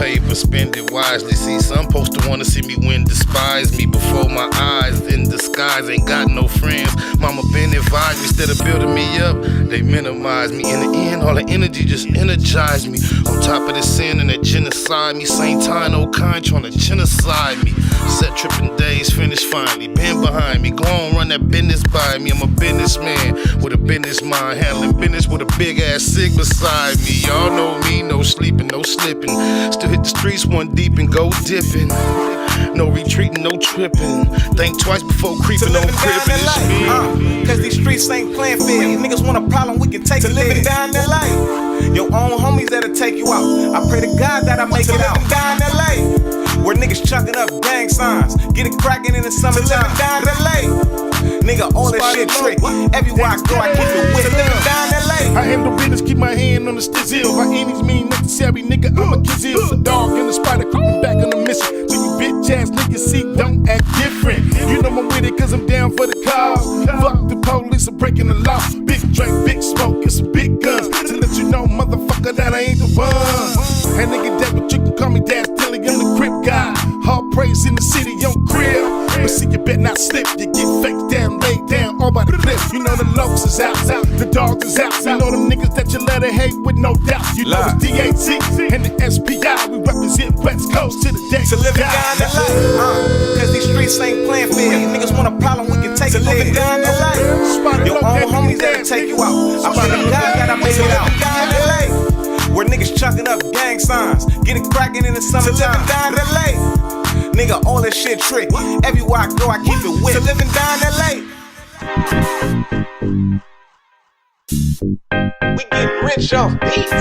paper, spend it wisely. See, some supposed to wanna see me win, despise me before my eyes. In disguise, ain't got no friends. Mama been advised me, instead of building me up, they minimize me. In the end, all the energy just energized me. On top of the sin and that genocide me. Same time, no kind trying to genocide me. Set tripping days, finished finally. Been behind me, go on, run that business by me. I'm a businessman with a business mind, handling business with a big ass cig beside me. Y'all know me, no sleeping, no slipping. Still hit the streets one deep and go dipping. No retreating, no tripping. Think twice before creeping on crippin'. It's me. Cause these streets ain't playing fair. Niggas want a problem, we can take it. Living down that life. Your own homies that'll take you out. I pray to God that I make it out. Down that life. Where niggas chucking up gang signs. Get it cracking in the summertime. Down that life. Nigga, all that shit trick. Everywhere I go, I keep it with. Living down that life. I handle business, keep my hand on the stizzle. By any means necessary, nigga, I'm a kizzle. It's a dog in the spider creeping back on the mission. So you bitch ass niggas see, don't act different. You know I'm with it cause I'm down for the cause. Fuck the police, I'm breaking the law. Big drink, big smoke, and some big guns. To let you know, motherfucker, that I ain't the one. And nigga, that but you can call me Dad Dilly, I'm the crib guy. Hard praise in the city, on crib. But see, you better not slip, you get faked down, laid down, all by the cliff. You know the lokes is out, the dogs is out. You know them niggas that you let it hate with no doubt. You know it's DAT and the SPI. We represent West Coast to the day. To live down the life, cause these streets ain't playing fair. Niggas want a problem, we can take it. Living down the life. Your own homies that'll take you out. I pray to God that I make it out. Down the life. Where niggas chucking up gang signs. Get it cracking in the summertime. Down the life. Nigga, all that shit trick. Everywhere I go, I keep it with. To living down that life. We getting rich off beats.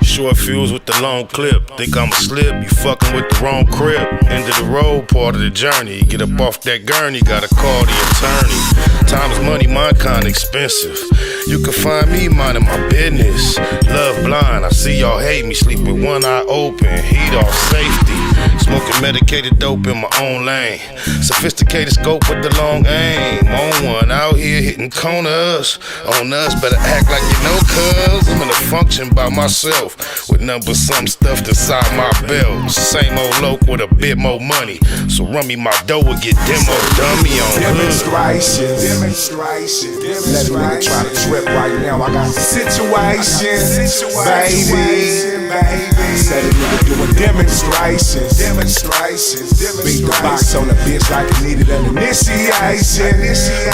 Short fuse with the long clip. Think I'ma slip, you fucking with the wrong crib. End of the road, part of the journey. Get up off that gurney, gotta call the attorney. Time is money, mine kinda expensive. You can find me minding my business. Love blind, I see y'all hate me. Sleep with one eye open, heat off safety. Smoking medicated dope in my own lane. Sophisticated scope with the long aim. On one, out here hitting corners. On us, better act like you know cuz I'm in a function by myself. With number some stuff inside my belt. Same old loc with a bit more money. So run me my dough and get demo dummy on demonstrations. Let a nigga try to trip right now. I got situations, baby. Said a nigga doing demonstrations. Beat the box on the bitch like it needed an initiation,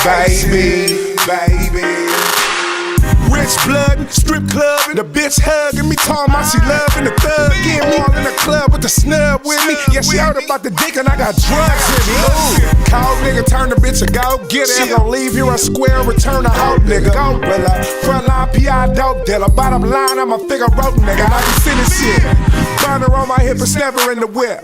baby. Rich blood, strip club, and the bitch hugging me, talking about she loving the thug. Getting me all in the club with the snub with me. Yeah, she heard about the dick and I got drugs in me. Ooh. Cold nigga, turn the bitch a go get it. She gon' leave here a square, return a hoe nigga. Go Gorilla, front line PI dope dealer. Bottom line, I'm a figure rope nigga. I can finish shit. Burner on my hip, it's never in the whip.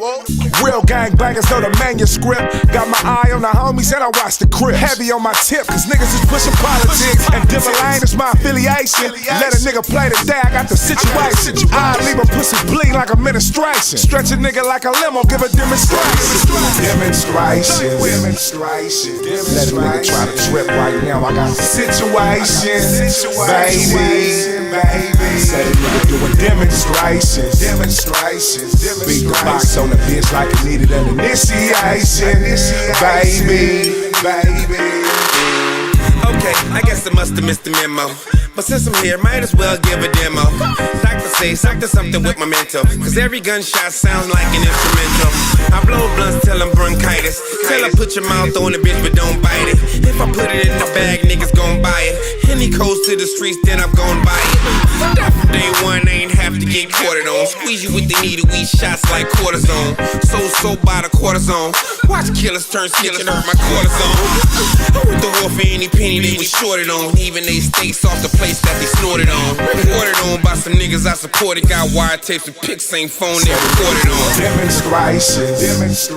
Real gangbangers know the manuscript. Got my eye on the homies and I watch the crib. Heavy on my tip, cause niggas is pushing politics. And Dimmer Lane is my affiliation. Let a nigga play the day, I got the situation. I leave a pussy bleed like administration. Stretch a nigga like a limo, give a demonstration. Let a nigga try to trip right now. I got the situation, baby. Said a nigga doing demonstrations. Beat the box on the bitch like it needed an initiation, baby. Okay, I guess I must have missed the memo. But since I'm here, might as well give a demo. Doctor say, doctor something with my mental. Cause every gunshot sounds like an instrumental. I blow blunts till I'm bronchitis. Tell her put your mouth on the bitch but don't bite it. If I put it in the bag, niggas gon' buy it. Henny coast to the streets, then I'm gon' buy it. That from day one, I ain't have to get quartered on. Squeeze you with the needle, we shots like cortisone. So by the cortisone. Watch killers turn snitch and hurt my cortisone. I went to war for any penny they was shorted on. Even they steaks off the place that they snorted on. Reported on by some niggas I supported. Got wiretaps and pics, same phone they recorded on. Demonstrations.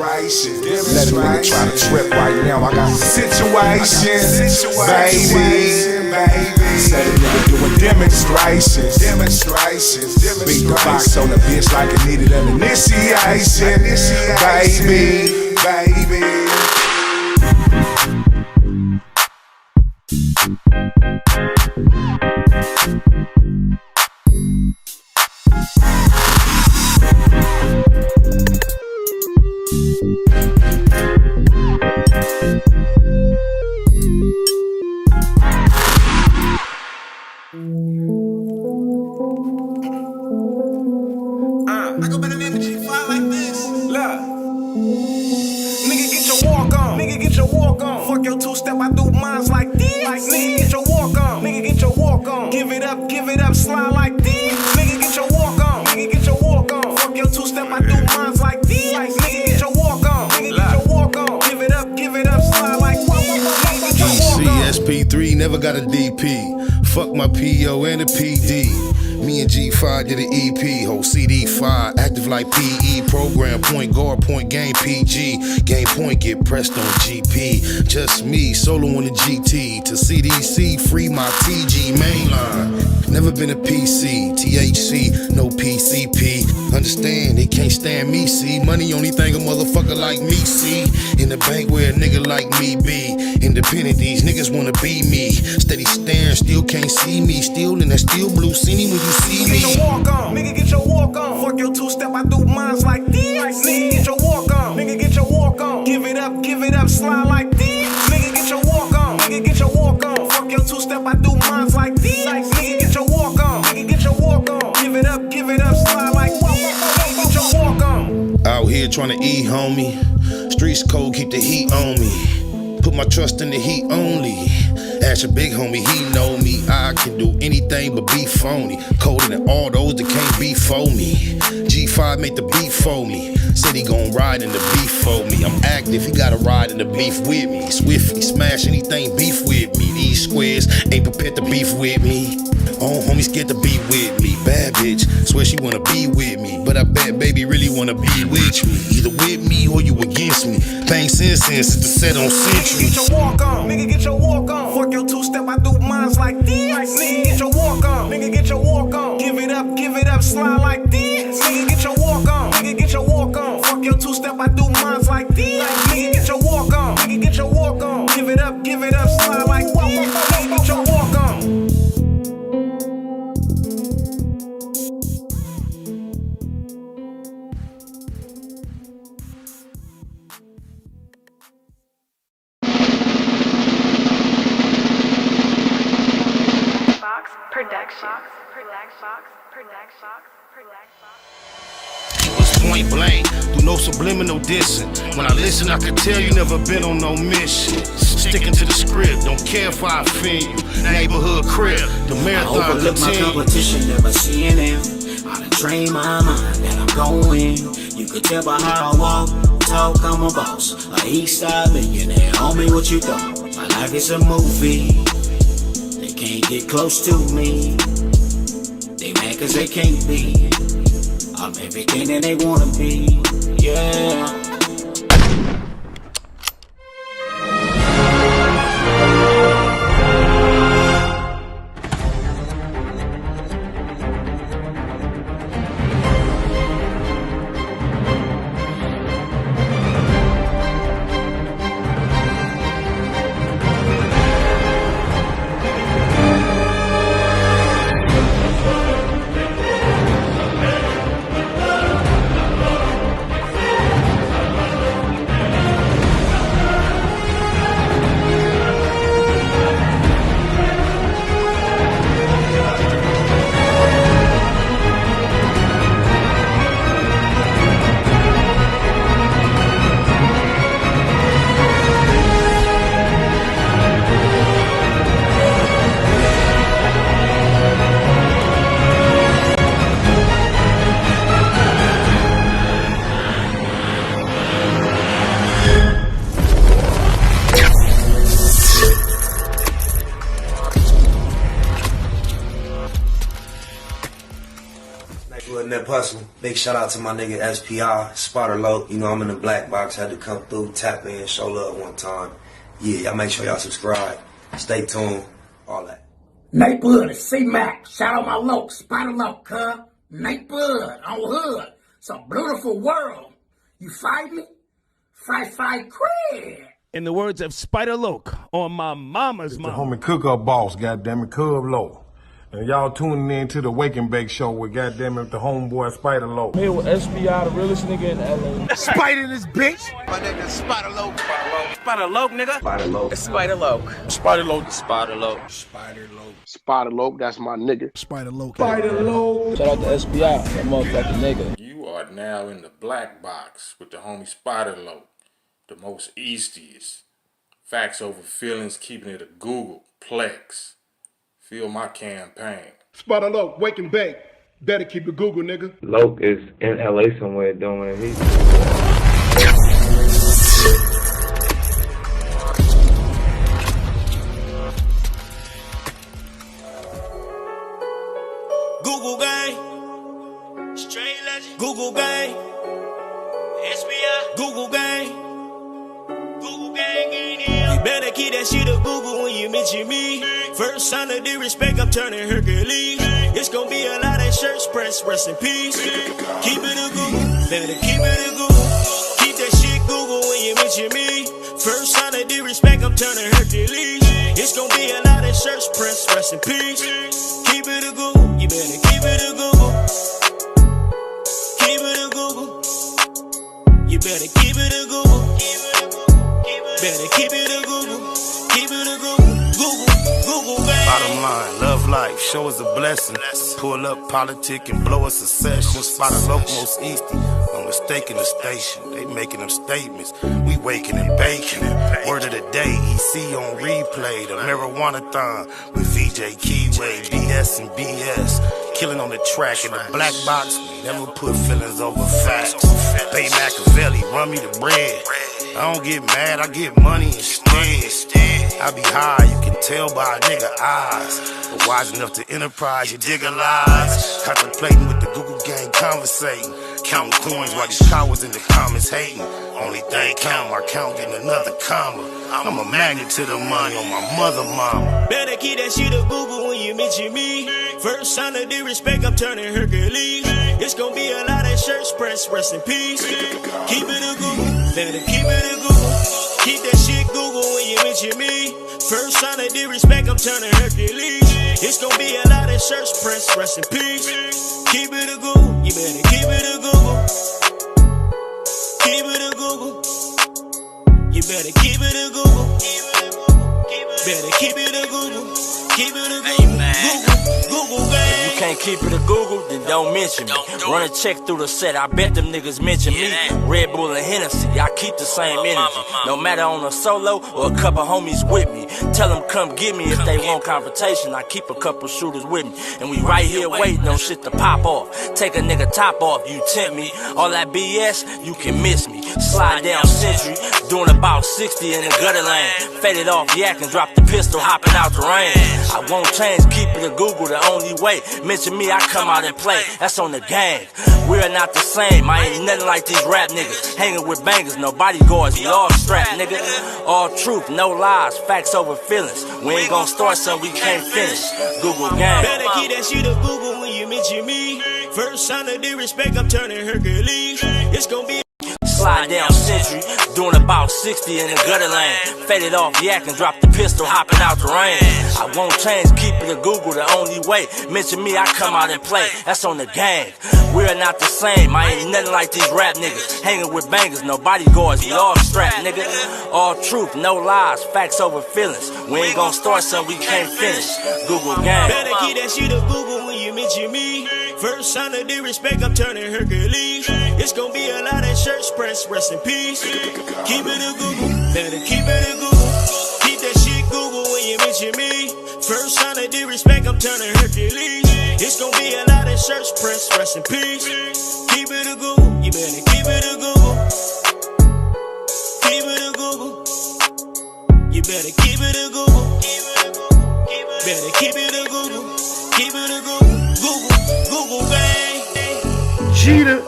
Let a nigga try to trip right now. I got the situation, baby. Said a nigga doing demonstrations. Beat the box on the bitch like it needed an initiation, baby. two-step, I do mines like this. Nigga, get your walk on. Nigga, get your walk on. Give it up, slide like this. Nigga, get your walk on. Nigga, get your walk on. Fuck your two-step, I do mines like this. Nigga, get your walk on. Nigga, get your walk on. Give it up, slide like this. CSP3 never got a DP. Fuck my PO and the PD. Me and G5 did an EP, whole CD5, active like PE, program, point guard, point game, PG, game point, get pressed on GP, just me, solo on the GT, to CDC, free my TG mainline, never been a PC, THC, no PCP, understand, they can't stand me, see, money only thing a motherfucker like me see, in the bank where a nigga like me be, independent, these niggas wanna be me, steady staring, still can't see me, still in that steel blue, see me when you see me. Get your walk on, nigga, get your walk on. Fuck your two-step, I do mines like this. Nigga, get your walk on, nigga, get your walk on. Give it up, slide like this. Nigga, get your walk on, nigga, get your walk on. Fuck your two-step, I do mines like this. Nigga, get your walk on, nigga, get your walk on. Give it up, slide like this. Nigga, get your walk on. Out here trying to eat, homie. Streets cold, keep the heat on me. Put my trust in the heat only. Ask your big homie, he know me. I can do anything but be phony. Colder than all those that can't be for me. G5 make the beat for me. Said he gon' ride in the beef for me. I'm active, he gotta ride in the beef with me. Swiftly smash anything beef with me. These squares ain't prepared to beef with me. Oh, homie scared to be with me. Bad bitch, swear she wanna be with me. But I bet baby really wanna be with me. Either with me or you against me. Thing since it's the set on century. Nigga, get your walk on. Nigga, get your walk on. Fuck your two-step, I do mines like this. Nigga, get your walk on. Nigga, get your walk on. Give it up, slide like this. Nigga, get your walk on. Nigga, get your walk on. Fuck your two-step, I do mines like this. Nigga, get your walk on. Nigga, get your walk on. Give it up, slide like this. Nigga, get your walk on. It was point blank, through no subliminal dissing. When I listen, I can tell you never been on no mission. Sticking to the script, don't care if I offend you. Neighborhood crib, the marathon I overlook my competition, never seeing them. I done trained my mind that I'm going. You could tell by how I walk, talk, I'm a boss. A east side millionaire, homie, what you thought? My life is a movie. They can't get close to me. They mad cause they can't be. I'm everything that they wanna be, yeah. Big shout out to my nigga SPI, Spotter Low. You know I'm in the black box, had to come through, tap in, show love one time. Yeah, y'all make sure y'all subscribe. Stay tuned, all that. Nate Blood, C-Mac, shout out my loc, Spotter Low, cuz. Nate Blood, on hood. It's a beautiful world. You fight me? Fight, Craig. In the words of Spider Loke on my mama's mom. The homie cook-up boss, goddammit, Cub Low. And y'all tuning in to the Wake and Bake Show with goddammit the homeboy Spider Low. I'm here with SPI, the realest nigga in LA. Spider this bitch. My nigga Spider Low. Spider Loke, nigga. Spider Low. Spider Loke. Spider Low. Spider Loke. Spider Low. Spider Loke, that's my nigga. Spider Low. Spider Low. Shout out to SPI, that motherfucking nigga. You are now in the black box with the homie Spider Low, the most eastiest. Facts over feelings, keeping it a Google Plex. Feel my campaign. Spot Loke, wake and bake. Better keep it Google, nigga. Loke is in LA somewhere doing it. Google gang, straight legend. Google gang, SBI. Google gang, Google gang ain't here. You better keep that shit a Google when you mention me. First sign of disrespect, I'm turning Hercules. It's gonna be a lot of shirts press, rest in peace. Keep it a Google, better keep it a Google. Keep that shit Google when you mention me. First sign of disrespect, I'm turning Hercules. It's gonna be a lot of shirts press, rest in peace. Keep it a Google, you better keep it a Google. Keep it a Google. You better keep it a Google. Better keep it a Google. Keep it a Google. Google, baby. Bottom line, love life, show us a blessing. Pull up politic and blow us a session. Spot a local most easty. No mistaking the station. They making them statements. We waking and baking. Word of the day, EC on replay. The marijuana-thon with VJ Keyway, BS and BS. Killing on the track in the black box. We never put feelings over facts. Bay Machiavelli, run me the bread. I don't get mad, I get money instead. I be high, you can tell by a nigga eyes. But wise enough to enterprise, you dig a lies. Contemplating with the Google gang, conversating. Counting coins while these cowards in the comments hating. Only thing count, I count getting another comma. I'm a magnet to the money on my mother mama. Better keep that shit a Google when you mention me. First sign of disrespect, I'm turning Hercules. It's gonna be a lot of shirts press, rest in peace. Keep it a Google, better keep it a Google. Keep that shit Google when you mention me. First sign of disrespect, I'm turning Hercules. It's gonna be a lot of shirts press, rest in peace. Keep it a Google, you better keep it a Google. Keep it a Google. You better keep it a Google. Better keep it a Google. Keep it a Google. Google, gang. You can't keep it a Google, then don't mention me. Run a check through the set, I bet them niggas mention me. Red Bull and Hennessy, I keep the same energy. No matter on a solo or a couple homies with me. Tell them come get me if they want confrontation. I keep a couple shooters with me. And we right here waiting on shit to pop off. Take a nigga top off, you tempt me. All that BS, you can miss me. Slide down Century, doing about 60 in the gutter lane. Faded off yak and drop the pistol, hopping out the rain. I won't change, keep it a Google the only way. Mention me, I come out and play. That's on the gang. We're not the same. I ain't nothing like these rap niggas. Hanging with bangers, no bodyguards, we all strapped, nigga. All truth, no lies, facts over feelings. We ain't gon' start something we can't finish. Google gang. Better keep that shit a Google when you mention me. First sign of disrespect, I'm turning Hercules. It's gonna be Slide down Century, doing about 60 in the gutter lane. Faded off yak and drop the pistol, hopping out the rain. I won't change, keep it a Google the only way. Mention me, I come out and play. That's on the gang. We're not the same. I ain't nothing like these rap niggas. Hanging with bangers, no bodyguards, we all strapped, nigga. All truth, no lies, facts over feelings. We ain't gon' start something we can't finish. Google gang. Better keep that shit a Google when you mention me. First sign of disrespect, I'm turning Hercules. It's gonna be a lot of shirts press, rest in peace. Keep it a Google, better keep it a Google. Keep that shit Google when you mention me. First sign of disrespect, I'm turning Hercules. It's gonna be a lot of shirts press, rest in peace. Keep it a Google, you better keep it a Google. Keep it a Google. You better keep it a Google. Better keep it a Google. Keep it a Google. Google bang. Cheater.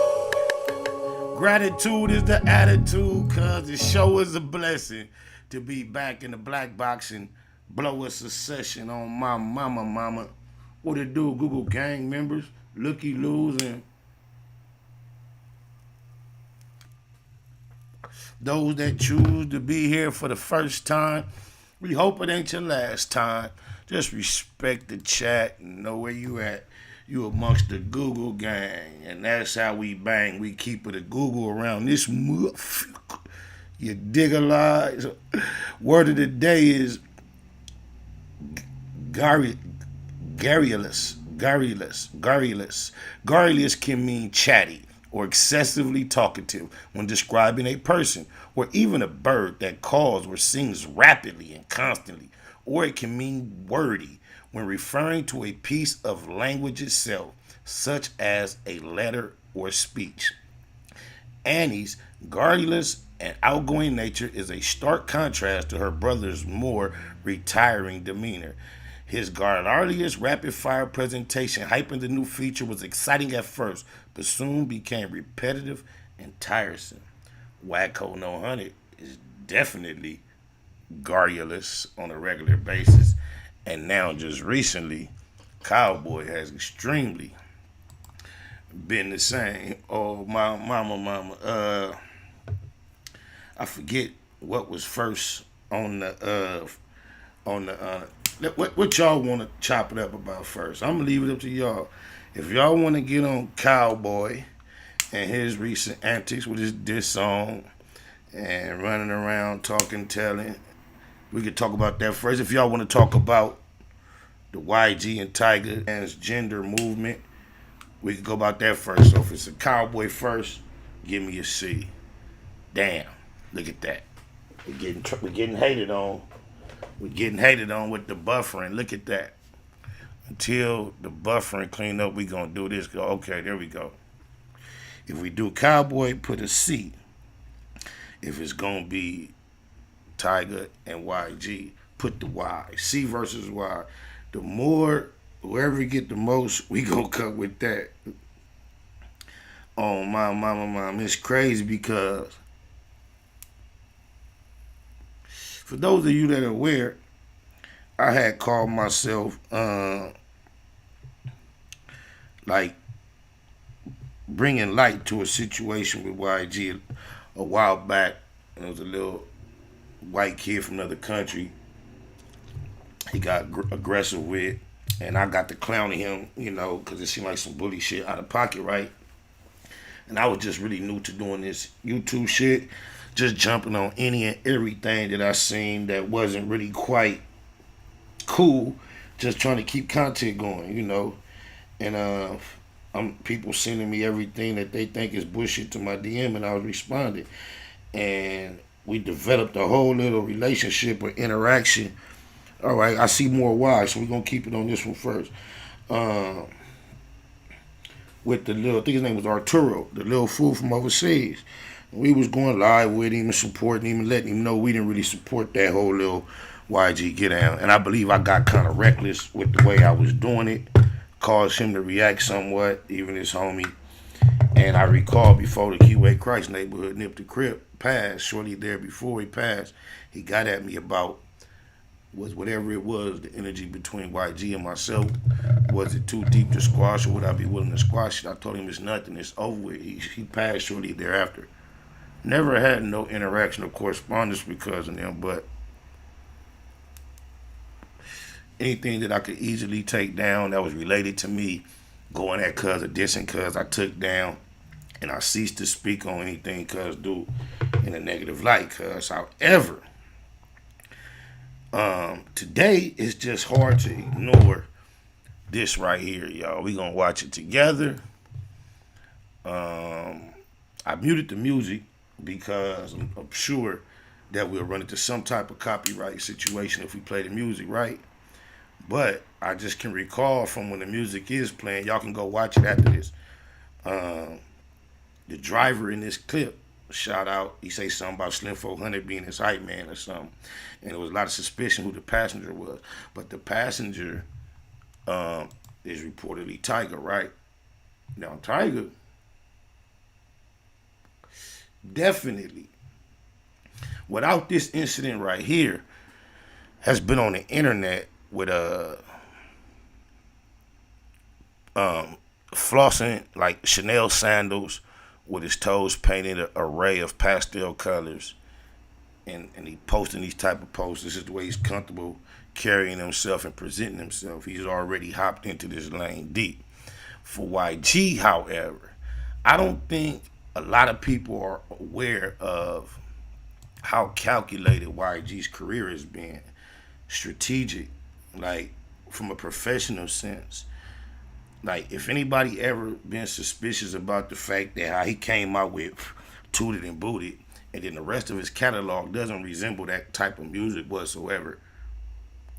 Gratitude is the attitude, cause the show is a blessing. To be back in the black box and blow a succession on my mama. What it do, Google gang members? Looky loos and those that choose to be here for the first time. We hope it ain't your last time. Just respect the chat and know where you at. You amongst the Google gang, and that's how we bang. We keep it a Google around this motherfucker. You dig a lie? Word of the day is garrulous. Garrulous can mean chatty. or excessively talkative when describing a person, or even a bird that calls or sings rapidly and constantly, or it can mean wordy when referring to a piece of language itself, such as a letter or speech. Annie's garrulous and outgoing nature is a stark contrast to her brother's more retiring demeanor. His garrulous, rapid-fire presentation, hyping the new feature, was exciting at first, but soon became repetitive and tiresome. Wacko No 100 is definitely garrulous on a regular basis, and now just recently, Cowboy has extremely been the same. Oh, my mama. I forget what was first on the what y'all want to chop it up about first. I'm gonna leave it up to y'all. If y'all want to get on Cowboy and his recent antics with his diss song and running around talking, telling, we could talk about that first. If y'all want to talk about the YG and Tyga transgender movement, we could go about that first. So if it's a Cowboy first, give me a C. Damn, look at that. We're getting hated on. We're getting hated on with the buffering. Look at that. Until the buffering clean up, we gonna do this. Go, okay, there we go. If we do Cowboy, put a C. If it's gonna be Tyga and YG, put the Y. C versus Y. The more, whoever get the most, we gonna cut with that. Oh, my mama. It's crazy because for those of you that are aware, I had called myself like bringing light to a situation with YG a while back. There was a little white kid from another country he got aggressive with, and I got to clowning him, because it seemed like some bully shit out of pocket, right? And I was just really new to doing this YouTube shit, just jumping on any and everything that I seen that wasn't really quite cool, just trying to keep content going, And people sending me everything that they think is bullshit to my DM, and I was responding. And we developed a whole little relationship or interaction. All right, I see more why, so we're going to keep it on this one first. With the little, I think his name was Arturo, the little fool from overseas. We was going live with him and supporting him and letting him know we didn't really support that whole little YG get down. And I believe I got kind of reckless with the way I was doing it, caused him to react somewhat, even his homie. And I recall before the QA Christ neighborhood Nip the Crip passed, shortly there before he passed, he got at me about whatever it was, the energy between YG and myself. Was it too deep to squash, or would I be willing to squash it? I told him it's nothing, it's over with. He passed shortly thereafter. Never had no interaction or correspondence because of them, but anything that I could easily take down that was related to me going at cuz or dissing cuz, I took down, and I ceased to speak on anything cuz do in a negative light cuz. However, today it's just hard to ignore this right here, y'all. We gonna watch it together. I muted the music because I'm sure that we'll run into some type of copyright situation if we play the music, right? But I just can recall from when the music is playing, y'all can go watch it after this. The driver in this clip, shout out, he say something about Slim 400 being his hype man or something. And there was a lot of suspicion who the passenger was. But the passenger is reportedly Tyga, right? Now, Tyga definitely, without this incident right here, has been on the internet with flossing like Chanel sandals with his toes painted an array of pastel colors, and he posting these type of posts. This is the way he's comfortable carrying himself and presenting himself. He's already hopped into this lane deep. For YG, however, I don't think a lot of people are aware of how calculated YG's career has been, strategic, like from a professional sense. Like, if anybody ever been suspicious about the fact that how he came out with Tooted and Booted, and then the rest of his catalog doesn't resemble that type of music whatsoever,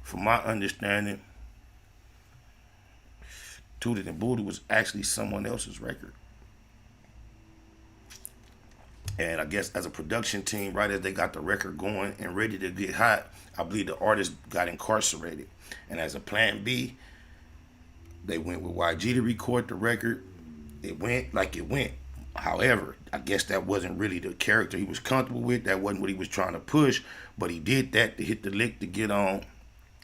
from my understanding, Tooted and Booted was actually someone else's record. And I guess as a production team, right as they got the record going and ready to get hot, I believe the artist got incarcerated. And as a plan B, they went with YG to record the record. It went like it went. However, I guess that wasn't really the character he was comfortable with. That wasn't what he was trying to push. But he did that to hit the lick to get on.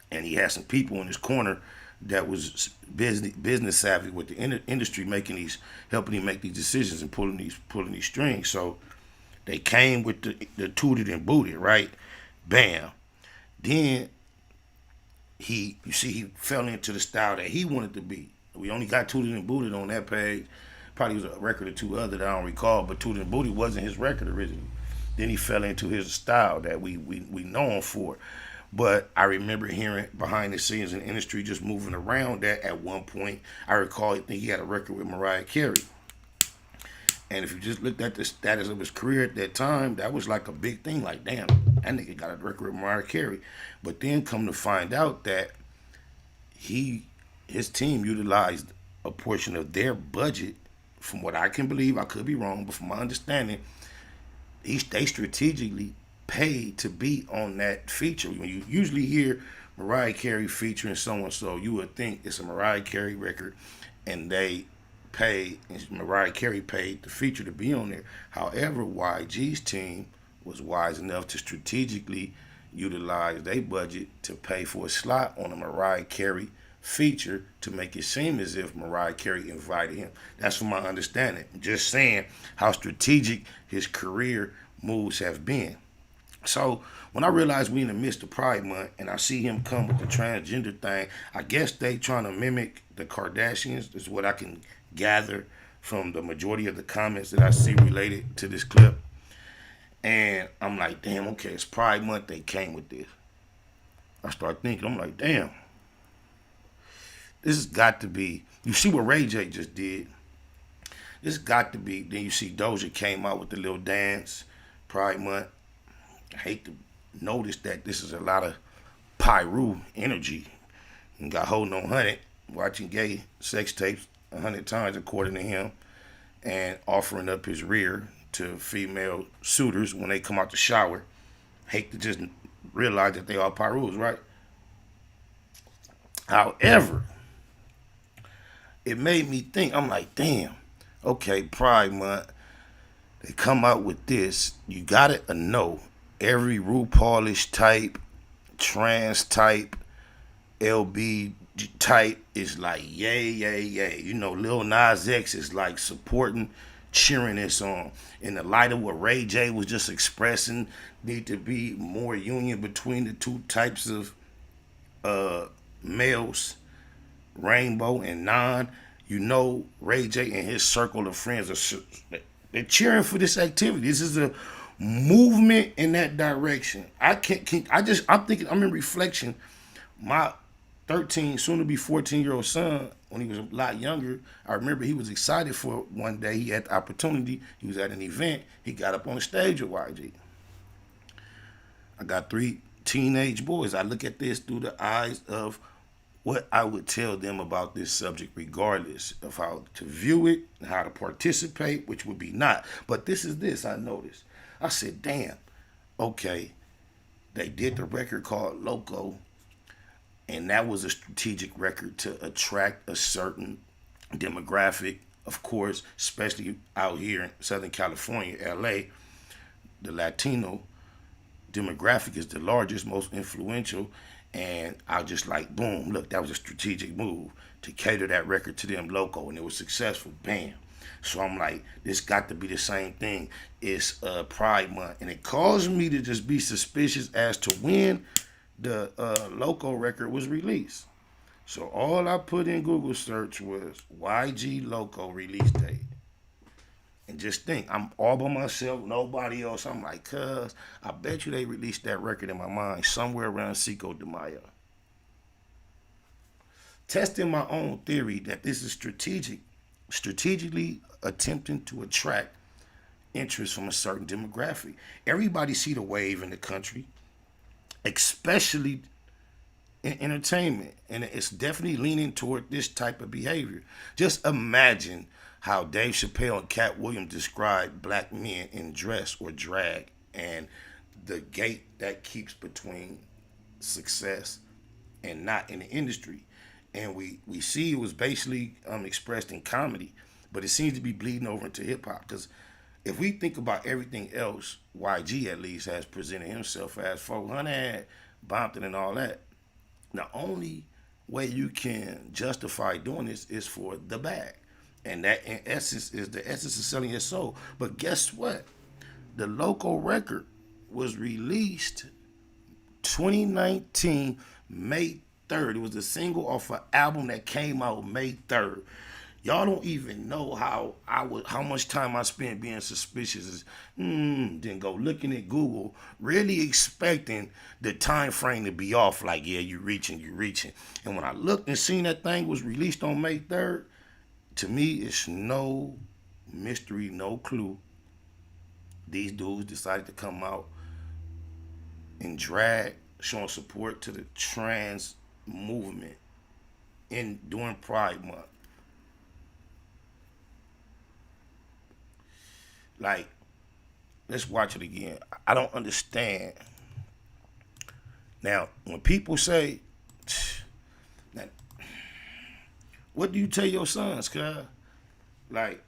And he had some people in his corner that was business savvy with the industry, helping him make these decisions and pulling these strings. So they came with the Tooted and Booted, right? Bam. Then he fell into the style that he wanted to be. We only got Tooted and Booted on that page. Probably was a record or two other that I don't recall, but Tooted and Booted wasn't his record originally. Then he fell into his style that we know him for. But I remember hearing behind the scenes in the industry just moving around that at one point. I recall, I think he had a record with Mariah Carey. And if you just looked at the status of his career at that time, that was like a big thing. Like, damn, that nigga got a record with Mariah Carey. But then come to find out that his team utilized a portion of their budget, from what I can believe, I could be wrong, but from my understanding, they strategically paid to be on that feature. When you usually hear Mariah Carey featuring so-and-so, you would think it's a Mariah Carey record, and Mariah Carey paid the feature to be on there. However, YG's team was wise enough to strategically utilize their budget to pay for a slot on a Mariah Carey feature to make it seem as if Mariah Carey invited him. That's from my understanding. Just saying how strategic his career moves have been. So when I realized we in the midst of Pride Month and I see him come with the transgender thing, I guess they trying to mimic the Kardashians, is what I can gather from the majority of the comments that I see related to this clip. And I'm like, damn, okay, it's Pride Month, they came with this. I start thinking, I'm like, damn, this has got to be, you see what Ray J just did? This got to be, then you see Doja came out with the little dance, Pride Month. I hate to notice that this is a lot of Pyru energy. And got holding on 100, watching gay sex tapes 100 times according to him, and offering up his rear to female suitors when they come out the shower. Hate to just realize that they are Pyrus, right? However, it made me think, I'm like, damn, okay, Pride Month, they come out with this, you gotta know every RuPaulish type, trans type, LB type is like yay, yay, yay. You know, Lil Nas X is like supporting, cheering this on. In the light of what Ray J was just expressing, need to be more union between the two types of males, rainbow and non. You know, Ray J and his circle of friends they're cheering for this activity. This is a movement in that direction. I'm thinking, I'm in reflection. My 13, soon to be 14-year-old son, when he was a lot younger, I remember he was excited for it one day. He had the opportunity. He was at an event. He got up on the stage with YG. I got 3 teenage boys. I look at this through the eyes of what I would tell them about this subject, regardless of how to view it and how to participate, which would be not. But this is this I noticed. I said, damn, okay, they did the record called Loco, and that was a strategic record to attract a certain demographic, of course, especially out here in Southern California, LA. The Latino demographic is the largest, most influential, and I just like, boom, look, that was a strategic move to cater that record to them, Loco, and it was successful, bam. So I'm like, this got to be the same thing. It's Pride Month, and it caused me to just be suspicious as to when the Loco record was released. So all I put in Google search was YG Loco release date. And just think, I'm all by myself, nobody else. I'm like, cuz, I bet you they released that record in my mind somewhere around Cinco de Mayo. testing my own theory that this is strategically attempting to attract interest from a certain demographic. Everybody see the wave in the country, especially in entertainment, and it's definitely leaning toward this type of behavior. Just imagine how Dave Chappelle and Cat Williams described black men in dress or drag and the gate that keeps between success and not in the industry. And we see it was basically expressed in comedy, but it seems to be bleeding over into hip-hop. Because if we think about everything else, YG at least has presented himself as 400, Bompton and all that, the only way you can justify doing this is for the bag. And that, in essence, is the essence of selling your soul. But guess what? The local record was released 2019, May 3rd. It was a single off an album that came out May 3rd. Y'all don't even know how much time I spent being suspicious. Then go looking at Google, really expecting the time frame to be off. Like, yeah, you're reaching. And when I looked and seen that thing was released on May 3rd, to me, it's no mystery, no clue. These dudes decided to come out and drag, showing support to the trans movement during Pride Month. Like, let's watch it again. I don't understand. Now, when people say, what do you tell your sons, cuz? Like,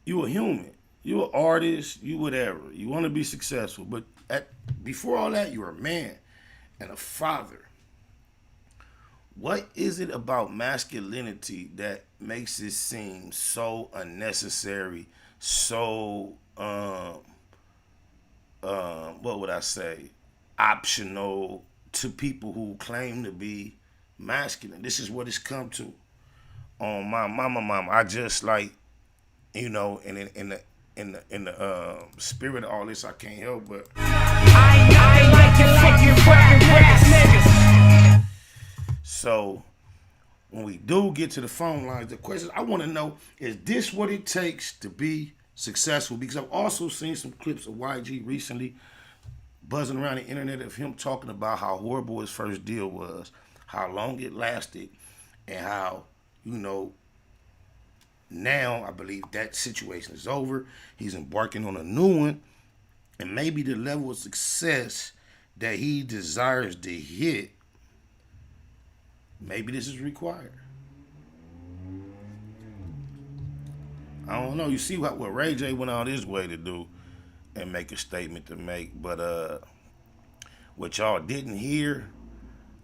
you a human. You an artist. You whatever. You want to be successful. But before all that, you're a man and a father. What is it about masculinity that makes it seem so unnecessary, so, what would I say, optional to people who claim to be masculine? This is what it's come to. On my mama, I just like, you know, and in the spirit of all this, I can't help but. I like to fucking rap niggas. So when we do get to the phone lines, the question I want to know, is this what it takes to be successful? Because I've also seen some clips of YG recently buzzing around the internet of him talking about how horrible his first deal was, how long it lasted, and how, you know, now I believe that situation is over. He's embarking on a new one, and maybe the level of success that he desires to hit, maybe this is required. I don't know. You see what Ray J went out his way to do and make a statement to make. But what y'all didn't hear,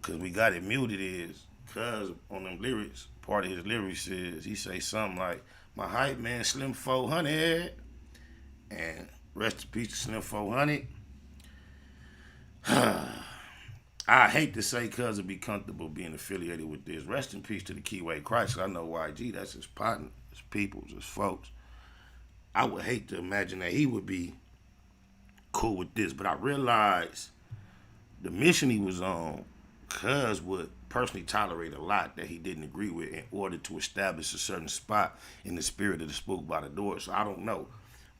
because we got it muted, is because on them lyrics, part of his lyrics is he say something like, my hype man Slim 400, and rest in peace to Slim 400. I hate to say cuz it'd be comfortable being affiliated with this. Rest in peace to the Keyway Chrysler. I know YG, that's his partner, his peoples, his folks. I would hate to imagine that he would be cool with this, but I realized the mission he was on, cuz would personally tolerate a lot that he didn't agree with in order to establish a certain spot in the spirit of the spook by the door. So I don't know.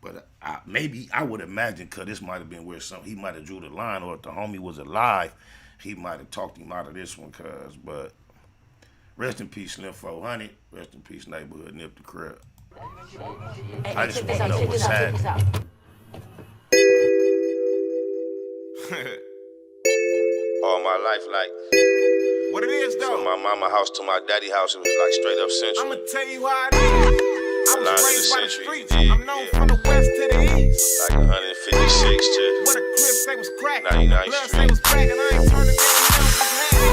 But maybe I would imagine, cuz this might have been where he might have drew the line, or if the homie was alive, he might have talked him out of this one, cuz. But rest in peace, Slim 400. Rest in peace, neighborhood Nip the Crib. I just want to know what's happening. All my life, like, what it is, though? From my mama house to my daddy house, it was like straight up central. I'ma tell you how it is. I was raised by the streets. I'm known from the west to the east. Like 156 to what a crib say was cracking. 99th Blood say was cracking. I ain't turning down.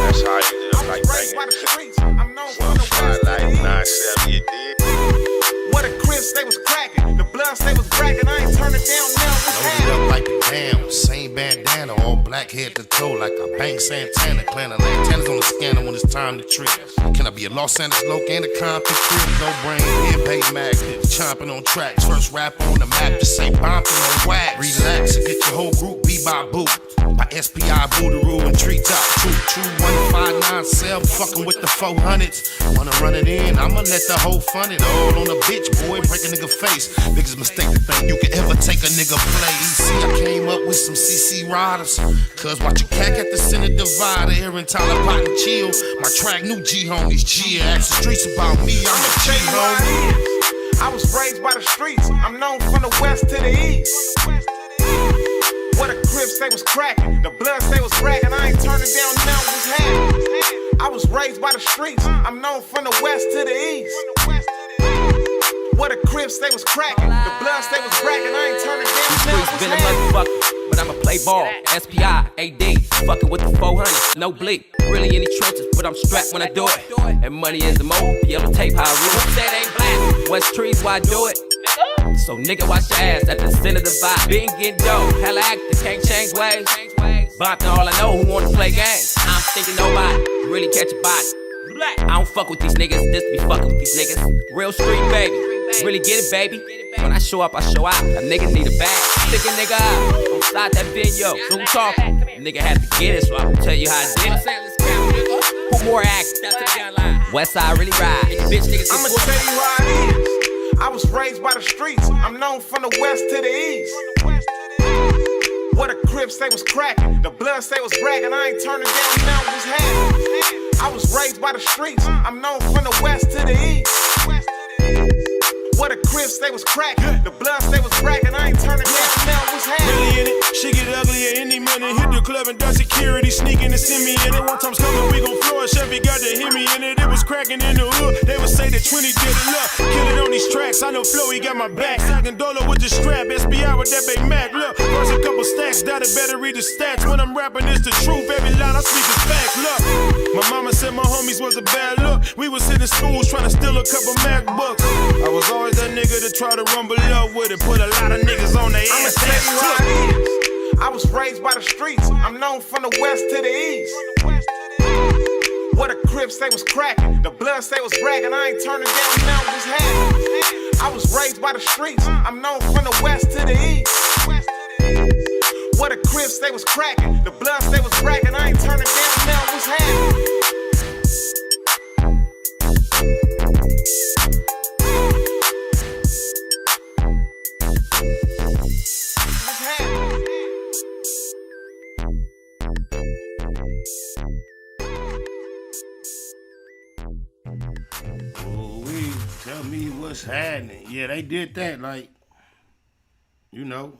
That's how I ended up like raised by the streets. I'm known from the west to the east. 970, you did. What a crib say was cracking. The blood say was cracking. I ain't turning down now. Loaded up like a damn, same bandana, all black black head to toe like a bang Santana. Clan of lantanas on the scanner when it's time to trip. Can I be a Los Angeles loc and a Compton crib? No brain, head pay Mac, chomping on tracks. First rapper on the map, just say bumping on wax. Relax and get your whole group bebop boot. By SPI, Boodaroo, and Treetop. True, 159 cell, fucking with the 400s. Wanna run it in, I'ma let the whole fun it. All on a bitch, boy, break a nigga face. Biggest mistake to think you can ever take a nigga play. See, I came up with some CC riders. Cause watch your cack at the center divider. Aaron Tyler, Pot and Chill. My track, new G homies, G. Ask the streets about me, I'm a G homie. I was raised by the streets. I'm known from the west to the east. Where the Crips say was cracking, the blood say was bragging. I ain't turning down now what's happening. I was raised by the streets. I'm known from the west to the east. Where the Crips say was cracking, the blood say was bragging. I ain't turning down now what's been happening. a motherfucker, but I'ma play ball. SPI, AD, fucking with the 400, no bleak. Really in the trenches, but I'm strapped when I do it. And money is the mode, yellow tape, how I rule. That ain't black. West trees, why I do it? So nigga, watch your ass at the center of the vibe. Been getting dope, hella active, can't change ways. Bumping all I know who wanna play games. I'm thinking nobody really catch a body. I don't fuck with these niggas, this be fucking with these niggas. Real street baby, really get it baby. When I show up, I show out. A nigga need a bag, stick a nigga out on side that video. So who talking? Nigga had to get it, so I can tell you how I did it. Who more acts? West side really ride. Bitch niggas. I'ma tell you how it is. I was raised by the streets. I'm known from the west to the east. Where the Crips say was cracking, the blood say was bragging. I ain't turning down now what's happening. I was raised by the streets. I'm known from the west to the east. Where the Crips say was cracking, the blood say was bragging. I ain't turning down now what's happening. Really in it, she get ugly at any minute. Hit the club and done security, sneaking and send me in it. One time's coming, we gon' floor. Chevy got to hit me in it. It was cracking in the hood. They would say that 20 did it up. Kill it on these tracks. I know Flo, he got my back. Stacking dollar with the strap. SBI with that big Mac. Look, first a couple stacks. That better read the stats. When I'm rapping, it's the truth. Every line I speak is facts. Look, my mama said my homies was a bad look. We was hitting schools trying to steal a couple MacBooks. I was always that nigga to try to rumble up with it. Put a lot of niggas on their ass. I'ma tell you how it is. I was raised by the streets. I'm known from the west to the east. Where the Crips say was cracking, the blood say was bragging. I ain't turning down now what's happening. I was raised by the streets. I'm known from the west to the east. Where the Crips say was cracking, the blood say was bragging. I ain't turning down now what's happening. Tell me what's happening. Yeah, they did that. Like, you know,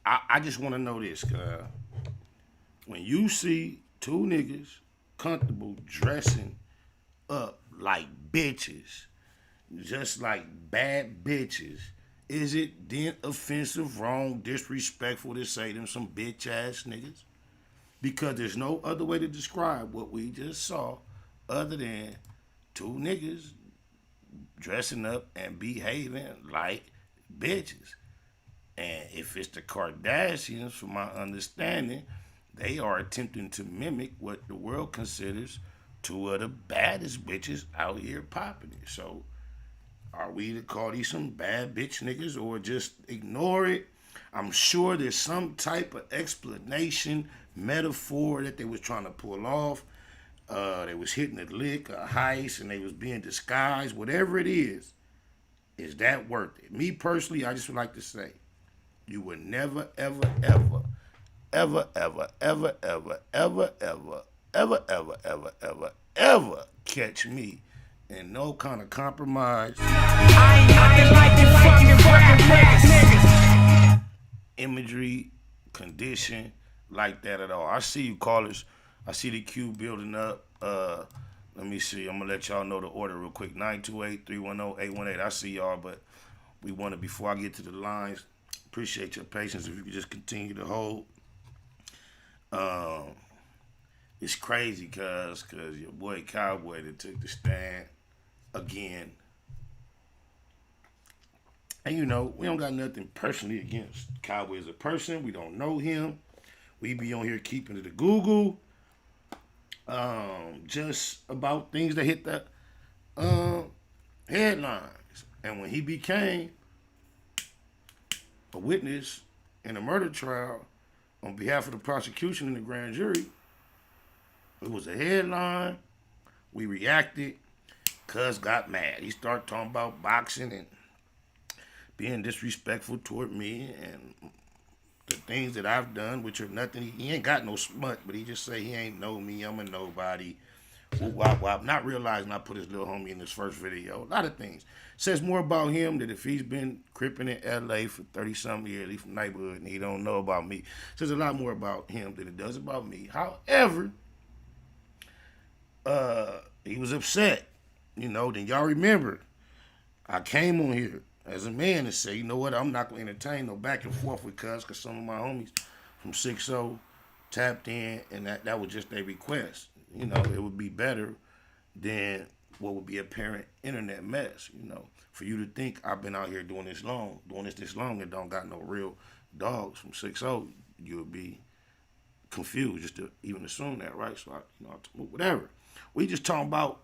I just want to know this. When you see two niggas comfortable dressing up like bitches, just like bad bitches, is it then offensive, wrong, disrespectful to say them some bitch ass niggas? Because there's no other way to describe what we just saw other than two niggas dressing up and behaving like bitches. And if it's the Kardashians, from my understanding, they are attempting to mimic what the world considers two of the baddest bitches out here popping it. So are we to call these some bad bitch niggas or just ignore it? I'm sure there's some type of explanation, metaphor that they was trying to pull off. They was hitting a lick, a heist, and they was being disguised. Whatever it is that worth it? Me personally, I just would like to say, you would never, ever, ever, ever, ever, ever, ever, ever, ever, ever, ever, ever, ever, ever catch me in no kind of compromise. I ain't nothing like you fucking rap niggas. Imagery, condition, like that at all. I see you callers. I see the queue building up. Let me see. I'm going to let y'all know the order real quick. 928-310-818. I see y'all, but we want to, before I get to the lines, appreciate your patience. If you could just continue to hold. It's crazy, cuz your boy Cowboy that took the stand again. And, you know, we don't got nothing personally against Cowboy as a person. We don't know him. We be on here keeping it a Google. Just about things that hit the headlines. And when he became a witness in a murder trial on behalf of the prosecution and the grand jury, it was a headline. We reacted. Cuz got mad. He started talking about boxing and being disrespectful toward me and the things that I've done, which are nothing. He ain't got no smut, but he just say he ain't know me. I'm a nobody. Wop, wop. Not realizing I put his little homie in his first video. A lot of things. Says more about him than if he's been cripping in L.A. for 30-something years. He's from the neighborhood and he don't know about me. Says a lot more about him than it does about me. However, he was upset. You know, then y'all remember, I came on here as a man and say, you know what, I'm not going to entertain no back and forth with cuz, because some of my homies from 6-0 tapped in, and that was just their request. You know, it would be better than what would be apparent internet mess, you know. For you to think I've been out here doing this long and don't got no real dogs from 6-0, you would be confused just to even assume that, right? So, whatever. We just talking about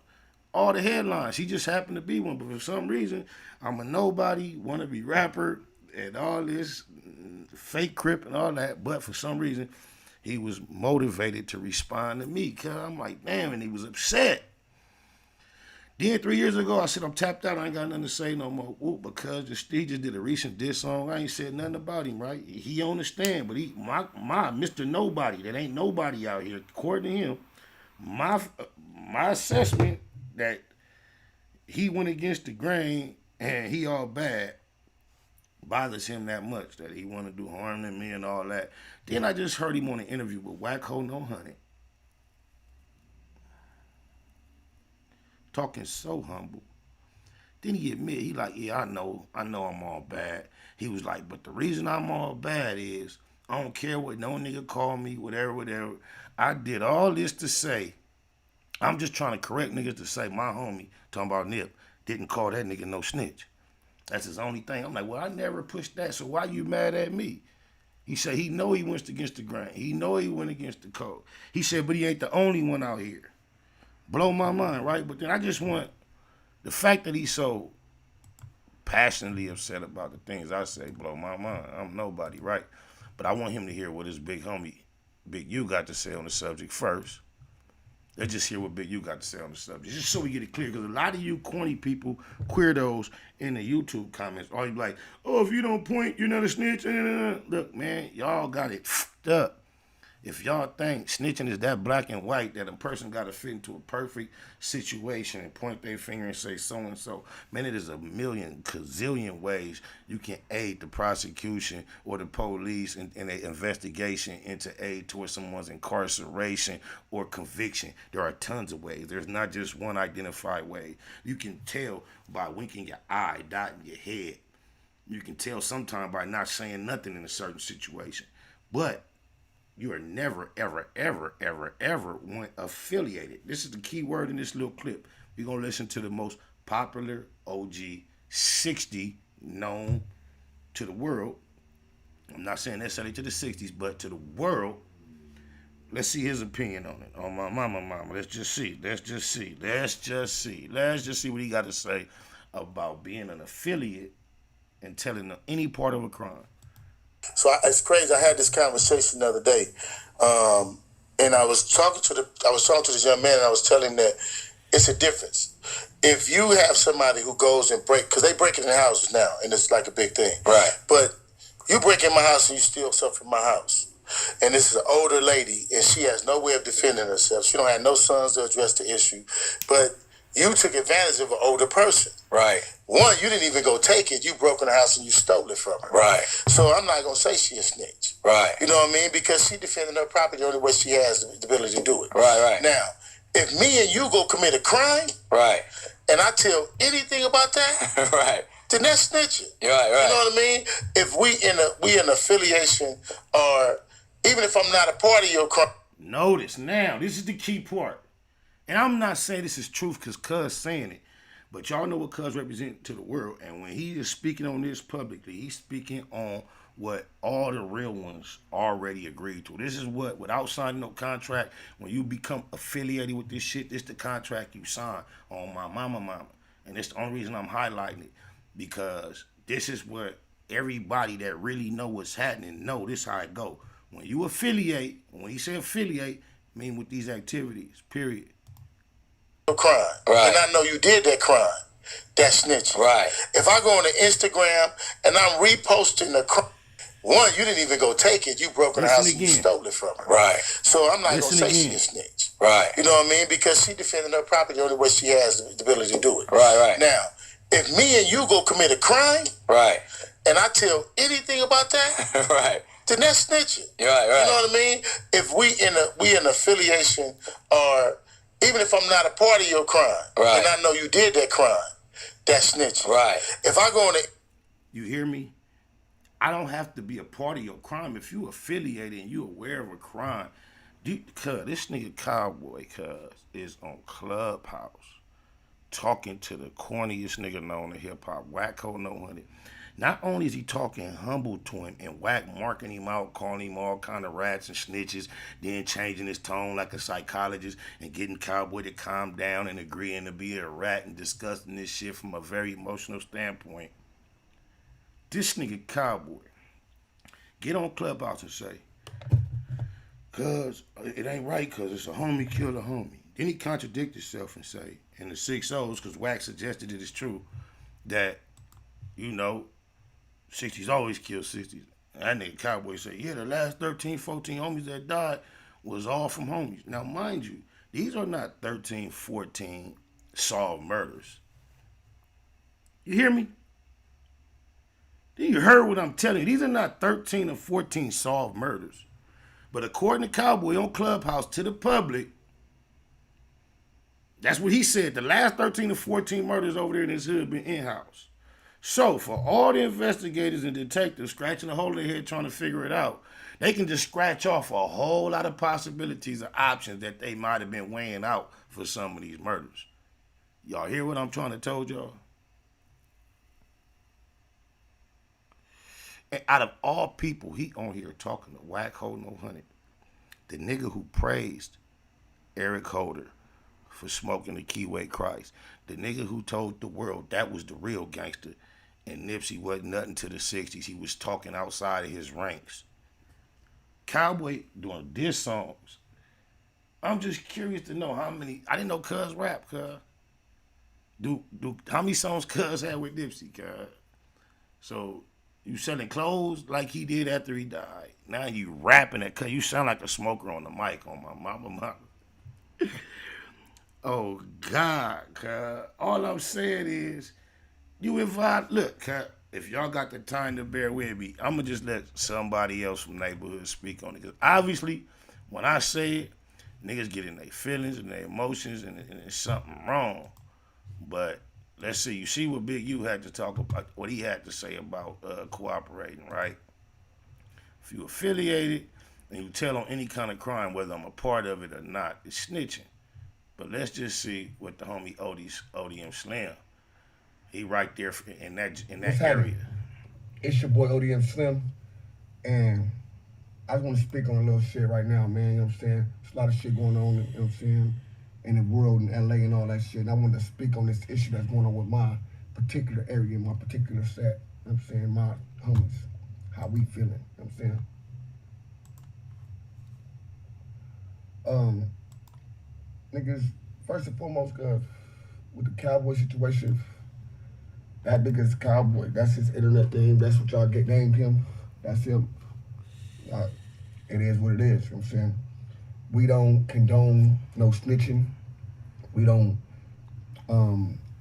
all the headlines. He just happened to be one, but for some reason, I'm a nobody, wannabe rapper, and all this fake crip and all that. But for some reason, he was motivated to respond to me. Cause I'm like, damn, and he was upset. Then 3 years ago, I said, I'm tapped out. I ain't got nothing to say no more. Ooh, because he just did a recent diss song. I ain't said nothing about him, right? He on the stand, but my Mr. Nobody, that ain't nobody out here. According to him, my assessment that he went against the grain and he all bad bothers him that much, that he want to do harm to me and all that. Then I just heard him on an interview with Wacko No Honey, talking so humble. Then he admit, he like, yeah, I know I'm all bad. He was like, but the reason I'm all bad is I don't care what no nigga call me, whatever. I did all this to say, I'm just trying to correct niggas to say my homie, talking about Nip, didn't call that nigga no snitch. That's his only thing. I'm like, well, I never pushed that, so why you mad at me? He said he know he went against the grain. He know he went against the code. He said, but he ain't the only one out here. Blow my mind, right? But then I just want the fact that he's so passionately upset about the things I say, blow my mind. I'm nobody, right? But I want him to hear what his big homie, Big U, got to say on the subject first. Let's just hear what Big U got to say on the subject, just so we get it clear, because a lot of you corny people, queerdos in the YouTube comments, all you like, oh, if you don't point, you're not a snitch. Look, man, y'all got it f***ed up. If y'all think snitching is that black and white, that a person got to fit into a perfect situation and point their finger and say so-and-so, man, it is a million, gazillion ways you can aid the prosecution or the police in an investigation into aid towards someone's incarceration or conviction. There are tons of ways. There's not just one identified way. You can tell by winking your eye, dotting your head. You can tell sometimes by not saying nothing in a certain situation. But you are never, ever one affiliated. This is the key word in this little clip. We're going to listen to the most popular OG 60 known to the world. I'm not saying necessarily to the 60s, but to the world. Let's see his opinion on it. On my mama. Let's just see what he got to say about being an affiliate and telling any part of a crime. So it's crazy. I had this conversation the other day, and I was talking to this young man, and I was telling him that it's a difference. If you have somebody who goes and because they break into houses now, and it's like a big thing, right? But you break in my house and you steal stuff from my house, and this is an older lady, and she has no way of defending herself. She don't have no sons to address the issue, but you took advantage of an older person. Right. One, you didn't even go take it. You broke in the house and you stole it from her. Right. So I'm not going to say she a snitch. Right. You know what I mean? Because she defended her property the only way she has the ability to do it. Right. Now, if me and you go commit a crime, right, and I tell anything about that, right, then that's snitching. Right. You know what I mean? If we in affiliation, or even if I'm not a part of your crime. Notice now, this is the key part. And I'm not saying this is truth because Cuz saying it, but y'all know what Cuz represent to the world. And when he is speaking on this publicly, he's speaking on what all the real ones already agreed to. This is what, without signing no contract, when you become affiliated with this shit, this the contract you sign on my mama. And it's the only reason I'm highlighting it, because this is what everybody that really know what's happening know. This how it go. When you affiliate, when he say affiliate, mean with these activities, period. Crime. Right. And I know you did that crime. That's snitching. Right. If I go on the Instagram and I'm reposting the crime, one, you didn't even go take it. You broke in the house and you stole it from her. Right. So I'm not going to say she a snitch. Right. You know what I mean? Because she defended her property the only way she has the ability to do it. Right. Now, if me and you go commit a crime, right, and I tell anything about that, right, then that's snitching. Right. You know what I mean? If we in affiliation, or even if I'm not a part of your crime, right, and I know you did that crime, that's snitching. Right. If I go on the... You hear me? I don't have to be a part of your crime. If you affiliated and you aware of a crime, cuz this nigga Cowboy, is on Clubhouse talking to the corniest nigga known in hip-hop, Wacko No 100. Not only is he talking humble to him and Wack marking him out, calling him all kind of rats and snitches, then changing his tone like a psychologist and getting Cowboy to calm down and agreeing to be a rat and discussing this shit from a very emotional standpoint. This nigga Cowboy get on Clubhouse and say, cuz it ain't right, cuz it's a homie killed a homie. Then he contradict himself and say, in the 6 O's, cuz Wack suggested it is true, that, you know, 60s always kill 60s. That nigga Cowboy say, yeah, the last 13, 14 homies that died was all from homies. Now, mind you, these are not 13, 14 solved murders. You hear me? You heard what I'm telling you. These are not 13 or 14 solved murders. But according to Cowboy on Clubhouse to the public, that's what he said. The last 13 or 14 murders over there in his hood been in-house. So for all the investigators and detectives scratching a hole in their head trying to figure it out, they can just scratch off a whole lot of possibilities or options that they might have been weighing out for some of these murders. Y'all hear what I'm trying to tell y'all? And out of all people, he on here talking to Wacko No 100, the nigga who praised Eric Holder for smoking the Keyway Christ, the nigga who told the world that was the real gangster, and Nipsey wasn't nothing to the 60s. He was talking outside of his ranks. Cowboy doing diss songs. I'm just curious to know how many. I didn't know Cuz rap, Cuz. How many songs Cuz had with Nipsey, Cuz? So you selling clothes like he did after he died. Now you rapping it, Cuz. You sound like a smoker on the mic on my mama. Oh, God, Cuz. All I'm saying is, you invite, look, Cuz, if y'all got the time to bear with me, I'm going to just let somebody else from neighborhood speak on it. Because obviously, when I say it, niggas get in their feelings and their emotions, and there's something wrong. But let's see. You see what Big U had to talk about, what he had to say about cooperating, right? If you affiliated and you tell on any kind of crime, whether I'm a part of it or not, it's snitching. But let's just see what the homie ODM Slim, he right there in that area. It's your boy ODM Slim, and I just want to speak on a little shit right now, man. You know what I'm saying? There's a lot of shit going on, you know what I'm saying, in the world, in LA and all that shit. And I want to speak on this issue that's going on with my particular area, my particular set. You know what I'm saying? My homies, how we feeling. You know what I'm saying? Niggas, first and foremost, with the Cowboy situation, that nigga's Cowboy. That's his internet name. That's what y'all named him. That's him. It is what it is. You know what I'm saying? We don't condone no snitching. We don't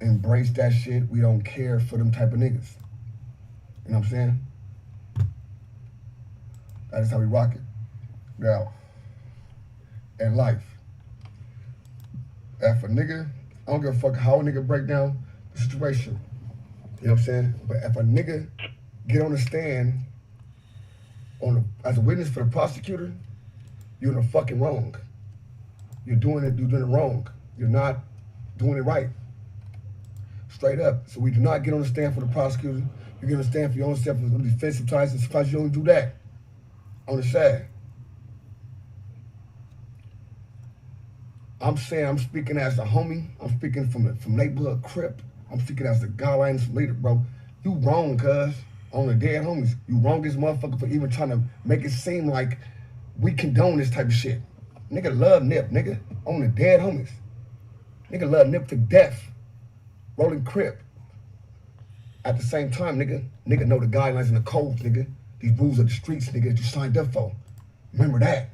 embrace that shit. We don't care for them type of niggas. You know what I'm saying? That is how we rock it. Now, in life, if a nigga, I don't give a fuck how a nigga break down the situation. You know what I'm saying? But if a nigga get on the stand as a witness for the prosecutor, you're in the fucking wrong. You're doing it wrong. You're not doing it right. Straight up. So we do not get on the stand for the prosecutor. You can understand for your own self, it's gonna be defensive sometimes, and sometimes you don't do that. On the side. I'm saying, I'm speaking as a homie. I'm speaking from neighborhood crip. I'm speaking as the guidelines leader, bro. You wrong, cuz. On the dead homies. You wrong as motherfucker for even trying to make it seem like we condone this type of shit. Nigga love Nip, nigga. On the dead homies. Nigga love Nip to death. Rolling crip. At the same time, nigga know the guidelines and the codes, nigga. These rules of the streets, nigga, that you signed up for. Remember that.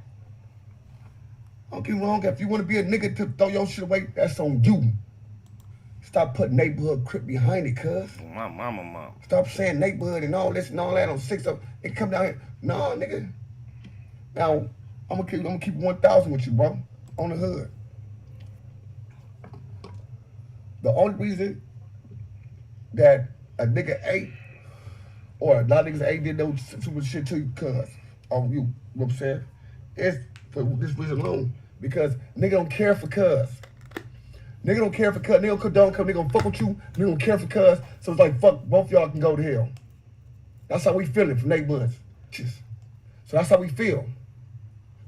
Don't get me wrong, if you want to be a nigga to throw your shit away, that's on you. Stop putting neighborhood crip behind it, cuz. My mama. Stop saying neighborhood and all this and all that on 6 up. It come down here. No, nigga. Now, I'm gonna keep 1,000 with you, bro. On the hood. The only reason that a nigga ate, or a lot of niggas ain't did no super shit to you, cuz, on you, what I'm saying, is for this reason alone. Because nigga don't care for cuz. Nigga don't care for cuz. Nigga don't condone cuz. Nigga don't fuck with you. Nigga don't care for cuz. So it's like, fuck, both y'all can go to hell. That's how we feel it from neighborhoods. So that's how we feel.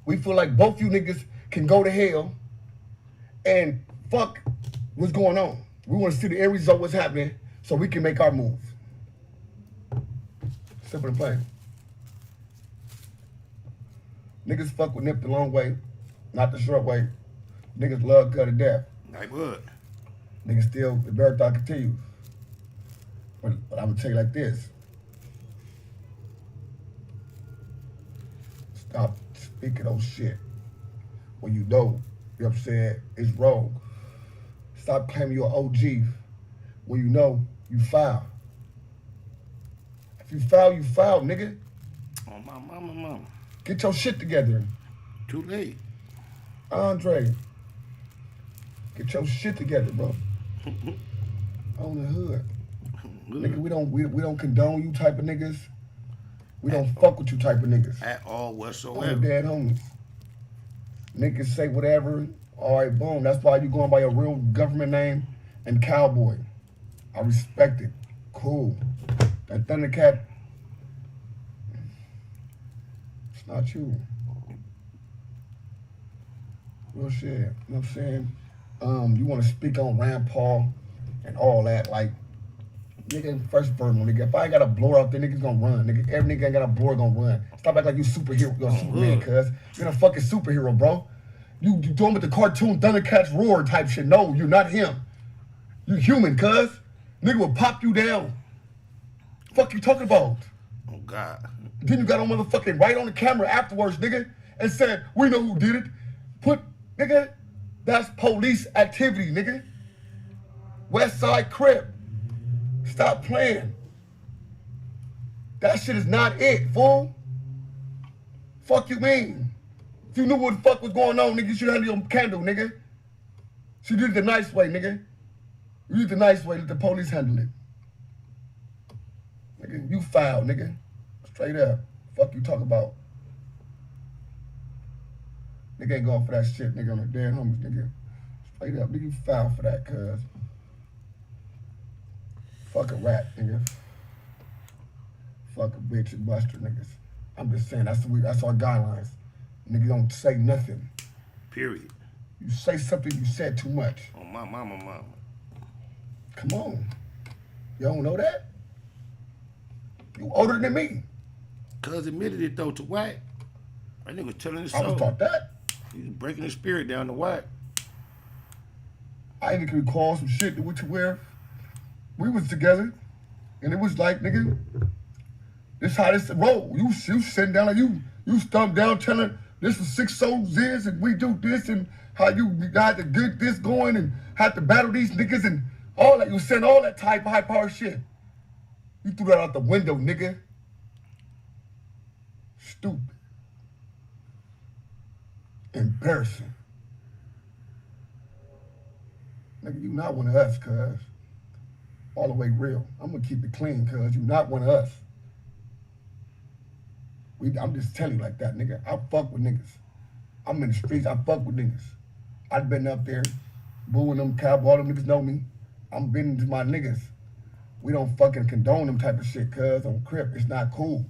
We feel like both you niggas can go to hell and fuck what's going on. We want to see the end result, what's happening, so we can make our move. Simple and plain. Niggas fuck with Nip the long way, not the short way. Niggas love cut to death. Neighborhood. Niggas still, the marathon continues. But I'm gonna tell you like this. Stop speaking those shit when you know what I'm saying, it's wrong. Stop claiming you're OG when you know you foul. If you foul, you foul, nigga. Oh, my mama. Get your shit together. Too late. Andre, get your shit together, bro. On the hood. Nigga, we don't condone you type of niggas. We don't fuck with you type of niggas. At all whatsoever. On the dead homies. Niggas say whatever. All right, boom. That's why you going by your real government name and Cowboy. I respect it. Cool. That Thundercat, it's not you. Real shit. You know what I'm saying? You want to speak on Rand Paul and all that, like, nigga, first burden, nigga. If I ain't got a blower out there, niggas gonna run, nigga. Every nigga ain't got a blower gonna run. Stop acting like you superhero, you're Superman, cuz. You're a fucking superhero, bro. You doing with the cartoon Thundercats roar type shit. No, you're not him. You human, cuz. Nigga will pop you down. Fuck you talking about? Oh, God. Then you got on motherfucking right on the camera afterwards, nigga, and said, we know who did it. Nigga, that's police activity, nigga. West Side Crip. Stop playing. That shit is not it, fool. Fuck you mean? If you knew what the fuck was going on, nigga, you should have your candle, nigga. She did it the nice way, nigga. You did it the nice way, let the police handle it. Nigga, you foul, nigga. Straight up. Fuck you talk about. Nigga ain't going for that shit, nigga, on the dead homies, nigga. Straight up, nigga, you foul for that, cuz. Fuck a rat, nigga. Fuck a bitch and buster, niggas. I'm just saying, that's our guidelines. Nigga don't say nothing. Period. You say something, you said too much. Oh, my mama. Come on. You don't know that? You older than me. Cuz admitted it, though, to Wack. That nigga was telling his I was taught that. He was breaking his spirit down to Wack. I even can recall some shit that where we was together, and it was like, nigga, this how this roll. You sitting down like you stumped down telling this is 6 souls is, and we do this, and how you got to get this going, and had to battle these niggas, and all that. You saying all that type of high power shit. You threw that out the window, nigga. Stupid. Embarrassing. Nigga, you not one of us, cuz. All the way real. I'm gonna keep it clean, cuz. You not one of us. I'm just telling you like that, nigga. I fuck with niggas. I'm in the streets, I fuck with niggas. I've been up there, booing them, Cowboy, all them niggas know me. I'm been to my niggas. We don't fucking condone them type of shit, cuz on Crip, it's not cool.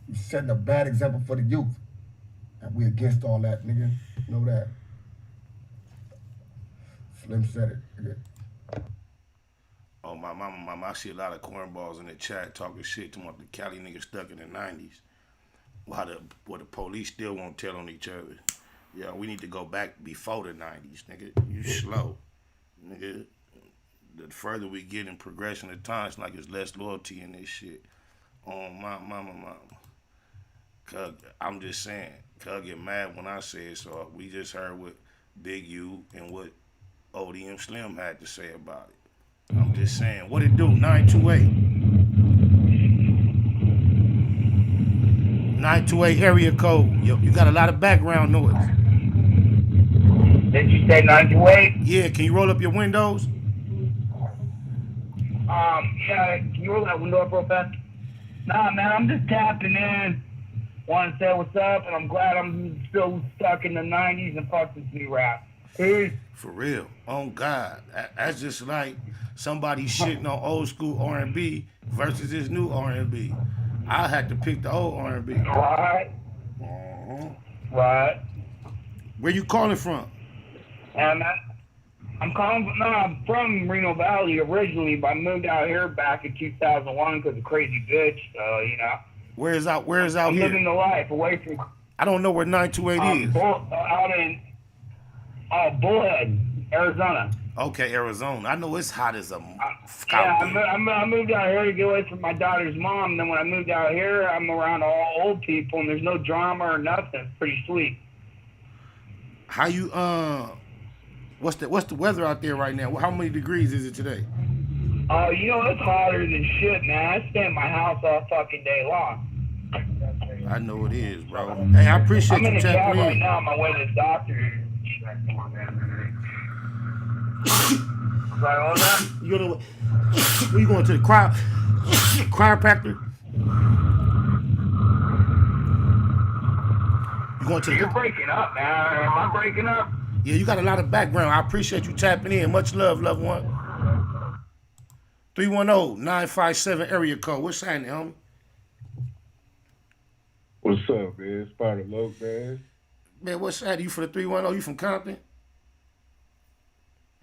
You setting a bad example for the youth. And we against all that, nigga. Know that. Slim said it, nigga. Oh, my mama, I see a lot of cornballs in the chat talking shit to about the Cali niggas stuck in the 90s. Why the police still won't tell on each other. Yeah, we need to go back before the 90s, nigga. You slow. Nigga, the further we get in progression of time, it's like there's less loyalty in this shit. My mama. Cuz, I'm just saying, cuz get mad when I say it, so we just heard what Big U and what ODM Slim had to say about it. I'm just saying, what it do, 928? 928 area code. Yo, you got a lot of background noise. Did you say 928? Yeah, can you roll up your windows? Yeah, can you roll that window up real fast? Nah, man, I'm just tapping in. Want to say what's up, and I'm glad I'm still stuck in the 90s and fuck this new rap. Peace. For real. Oh, God. That's just like somebody shitting on old school R&B versus this new R&B. I had to pick the old R&B. Right. Right. Where you calling from? I'm from Reno Valley originally, but I moved out here back in 2001 because of Crazy Bitch, you know. Where's out here? I'm living the life away from... I don't know where 928 is. Out in Bullhead, Arizona. Okay, Arizona. I know it's hot as a... I moved out here to get away from my daughter's mom. And then when I moved out here, I'm around all old people, and there's no drama or nothing. It's pretty sweet. How you what's the weather out there right now? How many degrees is it today? You know, it's hotter than shit, man. I stay in my house all fucking day long. I know it is, bro. Hey, I appreciate you tapping in. I'm in the cab right now on my way to the doctor. Sorry, what was that? You know where you going to the chiropractor? You going to the... You're breaking up, man. Am I breaking up? Yeah, you got a lot of background. I appreciate you tapping in. Much love, loved one. 310-957 area code. What's happening, homie? What's up, man? Spider Loke, man. Man, what's happening? You for the 310? You from Compton?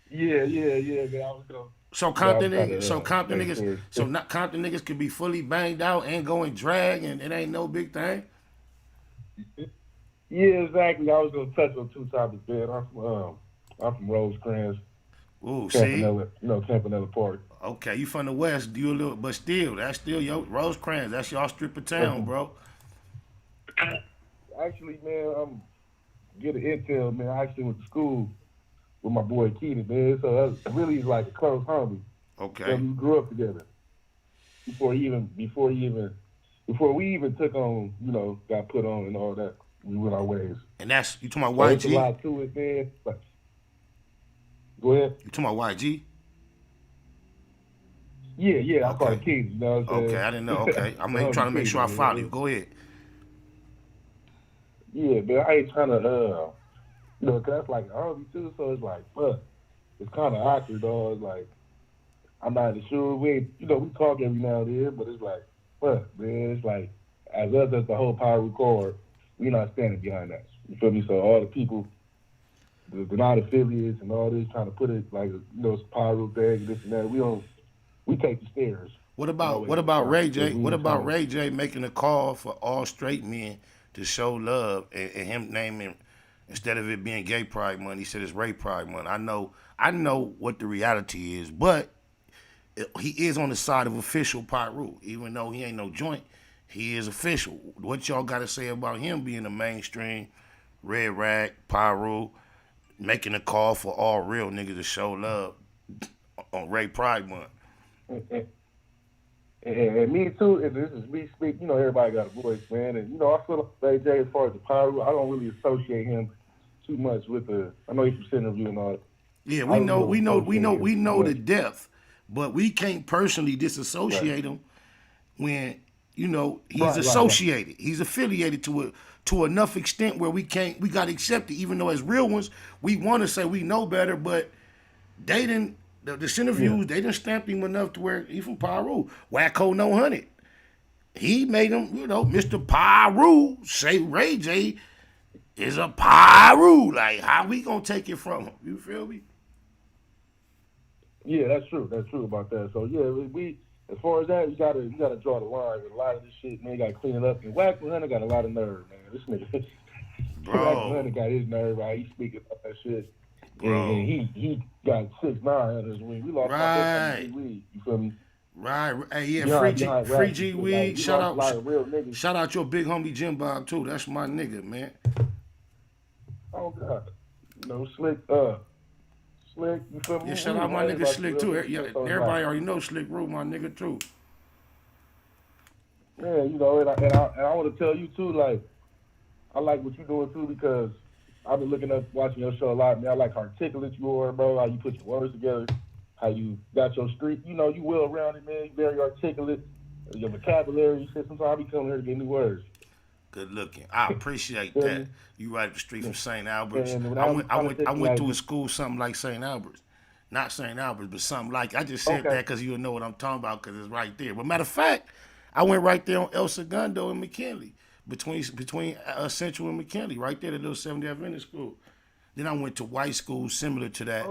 Yeah, man. I was going. So Compton niggas could be fully banged out and go and drag, and it ain't no big thing. Yeah, exactly. I was gonna touch on two topics, man. I'm from Rosecrans. Ooh, Campanella Park. Okay, you from the West, you a little, but still, that's still your Rosecrans. That's y'all strip of town, bro. Actually, man, I'm getting intel, man. I actually went to school with my boy Keenan, man. So that's really like a close homie. Okay. So we grew up together. Before we even took on, got put on and all that. We went our ways. And that's, you talking about YG? There's a lot to it, man. But, go ahead. You talking about YG? Yeah, I call it Keenan, you know what I'm saying? Okay, I didn't know. Okay. I'm trying to make sure I follow you. Go ahead. Yeah, man, I ain't trying to, cause that's like R&B too, so it's like, fuck. It's kind of awkward, dog. It's like, I'm not sure. We talk every now and then, but it's like, fuck, man. It's like, as us as the whole power record, we're not standing behind that. You feel me? So all the people, the non-affiliates and all this, trying to put it like, it's power thing, this and that. We take the stairs. What about Ray J? What about Ray J making a call for all straight men to show love and him naming, instead of it being Gay Pride Month, he said it's Ray Pride Month. I know what the reality is, but he is on the side of official Pyru. Even though he ain't no joint, he is official. What y'all got to say about him being a mainstream Red Rag, Pyru, making a call for all real niggas to show love on Ray Pride Month? And me too, and this is me speaking, everybody got a voice, man. And, I feel like Ray J, as far as the Pyru, I don't really associate him too much with I know he's from Centerview and all that. Yeah, we know the depth, but we can't personally disassociate him when, he's associated. Right. He's affiliated to enough extent where we got to accept it, even though as real ones, we want to say we know better, but they didn't The centrifuge, they done stamped him enough to where he from Paru. Wacko No 100. He made him, Mr. Paru. Say Ray J is a Paru. Like, how we gonna take it from him? You feel me? Yeah, that's true. That's true about that. So yeah, we as far as that, you gotta draw the line with a lot of this shit, man. You gotta clean it up. And Wack 100 got a lot of nerve, man. This nigga, Wack 100 got his nerve right. He's speaking about that shit. And he got 6'9" on his wing. We lost our weed. You feel me? Right. Hey, yeah, free G Weed. Shout out your big homie Jim Bob too. That's my nigga, man. Oh God. Slick, you feel me? Yeah, shout out my nigga Slick too. Everybody already know Slick Rule, my nigga too. Yeah, and I want to tell you too, like, I like what you're doing too because I've been watching your show a lot, man. I like how articulate you are, bro. How you put your words together, how you got your street. You well around it, man. You very articulate. Your vocabulary, you said sometimes I be coming here to get new words. Good looking. I appreciate that. You right up the street from St. Albert's. I went to a school something like St. Albert's. Not St. Albert's, but something like. I just said that because you'll know what I'm talking about because it's right there. But matter of fact, I went right there on El Segundo and McKinley. Between Central and McKinley, right there, the little 70th Adventist school. Then I went to white schools similar to that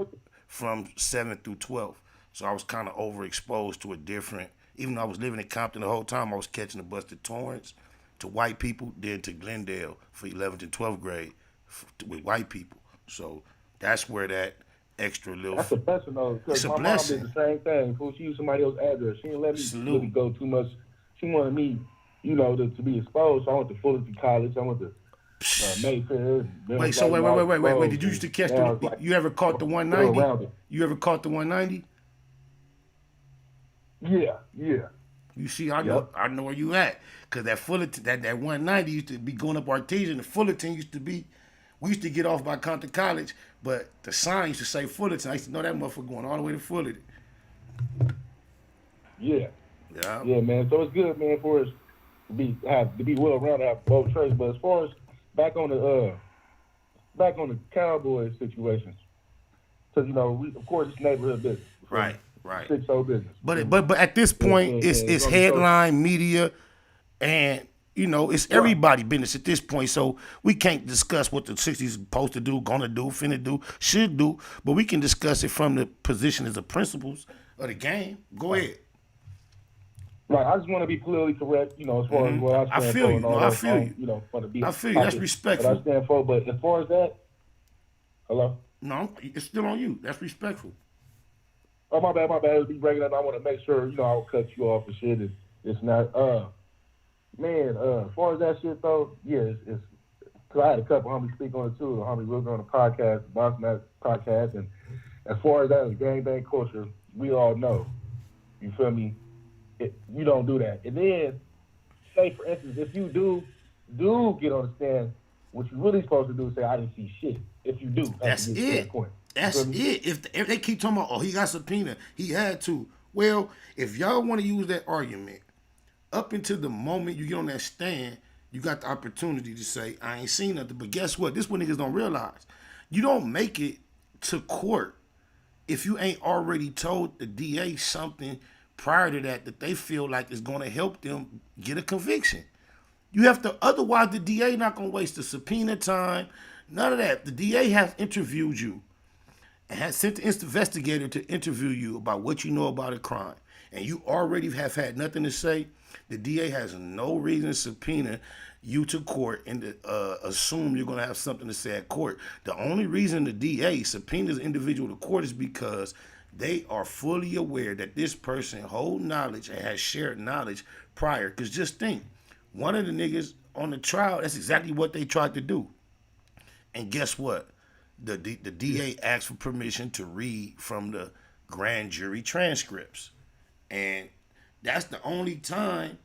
from 7th through 12th. So I was kind of overexposed to a different, even though I was living in Compton the whole time, I was catching the bus to Torrance, to white people, then to Glendale for 11th and 12th grade with white people. So that's where that extra little... That's a blessing, though, because my mom did the same thing. She used somebody else's address. She didn't let me really go too much. She wanted me... to be exposed. So I went to Fullerton College. I went to Mayfair. Wait. Did you used to catch you ever caught the 190? You ever caught the 190? Yeah. You see, I know where you at. Because that Fullerton, that 190 used to be going up Artesian. The Fullerton used to be, we used to get off by Compton College, but the sign used to say Fullerton. I used to know that motherfucker going all the way to Fullerton. Yeah, man. So it's good, man, for us to be well around, to have both trades. But as far as back on the Cowboy situations, because we of course it's neighborhood business, right, 6-0 business. But at this point, it's headline media, and it's everybody business at this point. So we can't discuss what the 60s is supposed to do, gonna do, finna do, should do. But we can discuss it from the position as the principles of the game. Go ahead. Right, I just want to be politically correct, as far as what I stand for. I feel you. I feel you. That's respectful. What I stand for, but as far as that, hello? No, it's still on you. That's respectful. Oh, my bad. It'll be breaking up. I want to make sure, I don't cut you off and shit. It's not, as far as that shit, though, yeah, it's because I had a couple homies speak on it, too. The homie Wilson on the podcast, the Boss Man podcast, and as far as that is gangbang culture, we all know. You feel me? You don't do that. And then, say for instance, if you do get on the stand, what you're really supposed to do is say, I didn't see shit. If you do, that's it. That's it. If they keep talking about, he got subpoena, he had to. Well, if y'all want to use that argument, up until the moment you get on that stand, you got the opportunity to say, I ain't seen nothing. But guess what? This is what niggas don't realize. You don't make it to court if you ain't already told the DA something prior to that they feel like is going to help them get a conviction. You have to, otherwise the DA not going to waste the subpoena time, none of that. The DA has interviewed you and has sent the investigator to interview you about what you know about a crime, and you already have had nothing to say. The DA has no reason to subpoena you to court and to assume you're going to have something to say at court. The only reason the DA subpoenas an individual to court is because they are fully aware that this person holds knowledge and has shared knowledge prior. Because just think, one of the niggas on the trial, that's exactly what they tried to do. And guess what? The DA asked for permission to read from the grand jury transcripts. And that's the only time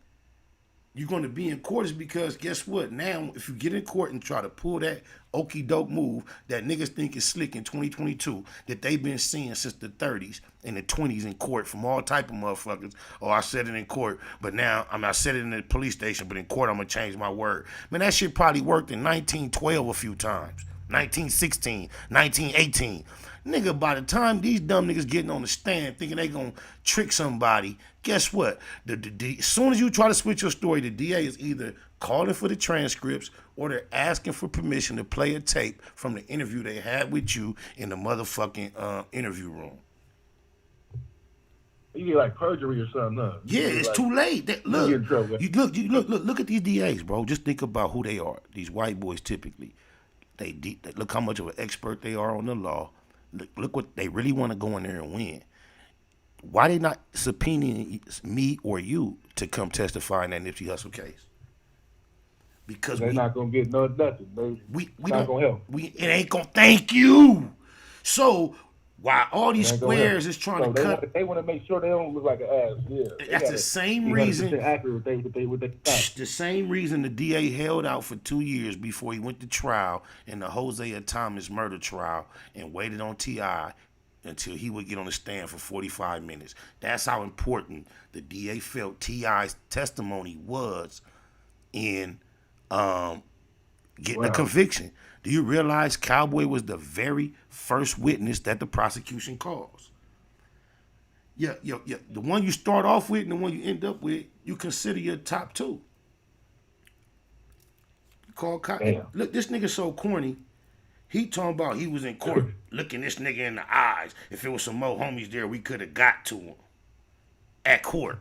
you're going to be in court, is because guess what? Now, if you get in court and try to pull that okie doke move that niggas think is slick in 2022, that they've been seeing since the 30s and the 20s in court from all type of motherfuckers. Oh, I said it in court, but now I said it in the police station, but in court I'm going to change my word. Man, that shit probably worked in 1912 a few times. 1916, 1918. Nigga, by the time these dumb niggas getting on the stand thinking they gonna trick somebody, guess what? As soon as you try to switch your story, the DA is either calling for the transcripts or they're asking for permission to play a tape from the interview they had with you in the motherfucking interview room. You get like perjury or something, huh? Yeah, it's like, too late. Look at these DAs, bro. Just think about who they are. These white boys typically. They look how much of an expert they are on the law. Look what they really want to go in there and win. Why they not subpoenaing me or you to come testify in that Nipsey Hussle case? Because they're not gonna get nothing. We not gonna help. It ain't gonna. Thank you. So while all these squares is trying to cut, they want to make sure they don't look like an ass. Yeah, that's the same reason. Accurate the same reason the DA held out for 2 years before he went to trial in the Hosea Thomas murder trial and waited on T.I. until he would get on the stand for 45 minutes. That's how important the DA felt T.I.'s testimony was in getting a conviction. Do you realize Cowboy was the very first witness that the prosecution calls? Yeah. The one you start off with and the one you end up with, you consider your top two. You call look, this nigga so corny. He talking about he was in court looking this nigga in the eyes. If it was some more homies there, we could have got to him at court.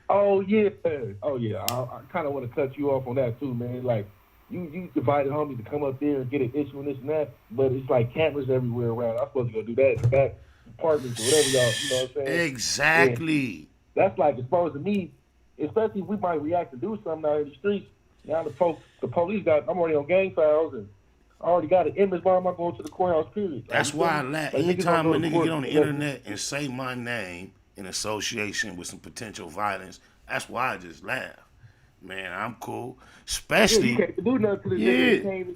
Oh yeah. I kind of want to cut you off on that too, man. Like. You invited homies to come up there and get an issue and this and that, but it's like cameras everywhere around. I'm supposed to go do that in the back apartments or whatever y'all, you know what I'm saying? Exactly. And that's like exposed to me, especially if we might react to do something out in the streets. Now the police I'm already on gang files and I already got an image. Why am I going to the courthouse, period? That's why I laugh. Anytime a nigga get on the internet and say my name in association with some potential violence, that's why I just laugh. Man, I'm cool. Especially, you can't do nothing to the nigga.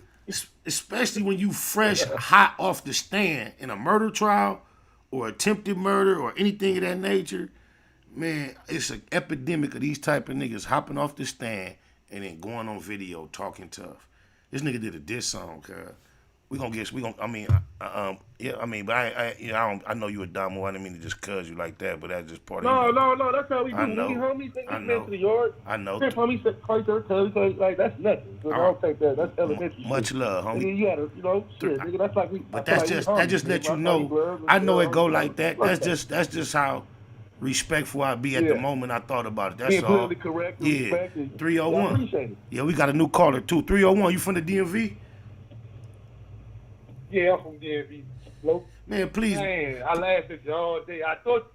Especially when you fresh, hot off the stand in a murder trial or attempted murder or anything of that nature. Man, it's an epidemic of these type of niggas hopping off the stand and then going on video talking tough. This nigga did a diss song, cuz. But I know you a Damo. I didn't mean to just cuz you like that, but that's just part of it. No, that's how we do. We homies, they get to the yard. I know. Homies said, like, that's nothing. So I don't take that. That's elementary. Much love, homie. And then you gotta, shit, nigga, that's like we. But that just let you know. I know it go like that. That's just how respectful I be at the moment I thought about it. That's being all. politically correct. Yeah. 301. I appreciate it. Yeah, we got a new caller too. 301. You from the DMV? Yeah, I'm from DMV. Hello? Man, please. Man, I laughed at you all day. I thought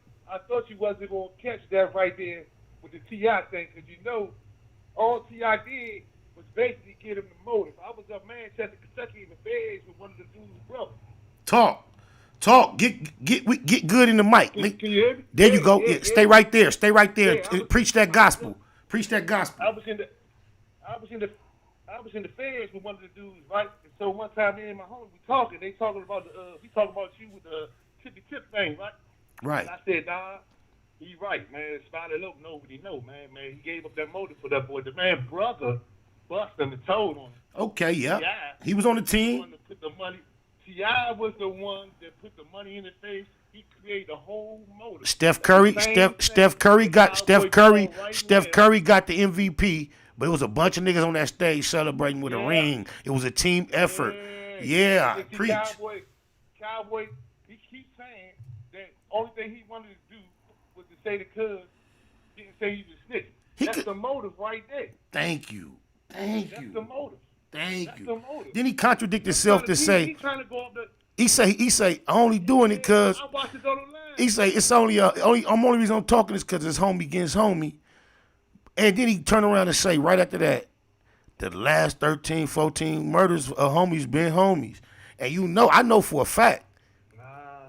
you wasn't gonna catch that right there with the T.I. thing, because all T.I. did was basically get him the motive. I was up Manchester, Kentucky, in the feds with one of the dude's brothers. Talk. Get good in the mic. Can you hear me? There you go. Yeah. Stay right there. Preach that gospel. I was in the feds with one of the dudes, right? And so one time, me and my homie we talking. They talking about you with the tippy tip thing, right? Right. And I said, nah, he right, man. Spotted up, nobody know, man. He gave up that motive for that boy. The man brother busted the told on him. Okay, yeah. He was on the team. T.I. was the one that put the money in his face. He created a whole motive. Steph Curry got the MVP. But it was a bunch of niggas on that stage celebrating with a ring. It was a team effort. Yeah, preach. Cowboy, he keeps saying that only thing he wanted to do was to say the cuz didn't say he was snitching. That's the motive right there. Thank you. That's the motive. Thank you. The motive. Then he contradicted himself to say. He trying to go up the. He say I'm only doing it because. I watched it on the line. He say it's only reason I'm talking is because it's homie against homie. And then he turned around and say right after that, the last 13, 14 murders of homies been homies. And I know for a fact,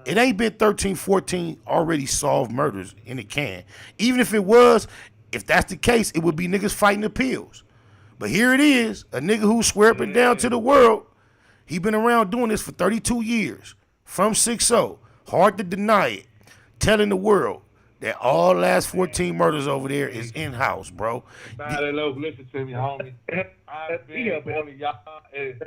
it ain't been 13, 14 already solved murders in the can. Even if it was, if that's the case, it would be niggas fighting appeals. But here it is, a nigga who swear up and down to the world, he been around doing this for 32 years, from 6-0, hard to deny it, telling the world that all last 14 murders over there is in-house, bro. Listen to me, homie. I've been one of y'all, and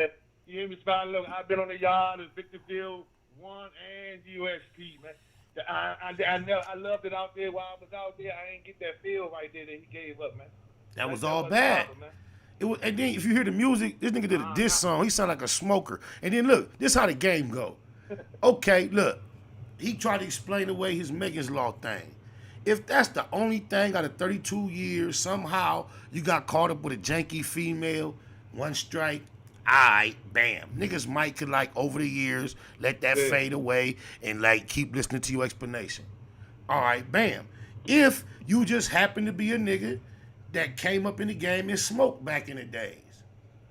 You hear me, Spider? Look, I've been on the yard of Victorville 1 and USP, man. I loved it out there while I was out there. I ain't get that feel right there that he gave up, man. That was all bad. Proper, man. It was, and then if you hear the music, this nigga did a diss song. He sound like a smoker. And then look, this how the game go. Okay, look, he tried to explain away his Megan's Law thing. If that's the only thing out of 32 years, somehow you got caught up with a janky female, one strike, aight, bam. Niggas might could like over the years let that fade away and like keep listening to your explanation. All right, bam. If you just happen to be a nigga that came up in the game and smoked back in the days,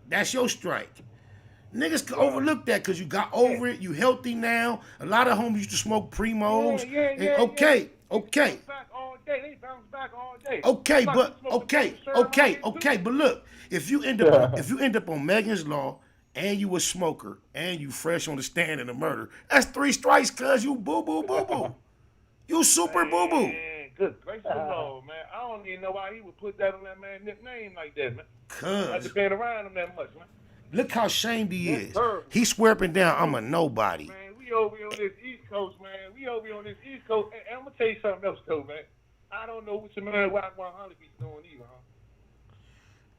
that's your strike. Niggas can overlook that because you got over it. You healthy now. A lot of homies used to smoke Primos. Okay. They bounce back all day. Okay. But look, if you end up on Megan's Law and you a smoker and you fresh on the stand in a murder, that's 3 strikes, cuz you boo. You super boo. Good gracious Lord, man. I don't even know why he would put that on that man's nickname like that, man. Cuz. I just been around him that much, man. Look how shamed he is. He's swearing down, I'm a nobody. Man, we over here on this East Coast, man. And I'm going to tell you something else, though, man. I don't know what your man Wack 100 be doing either, huh?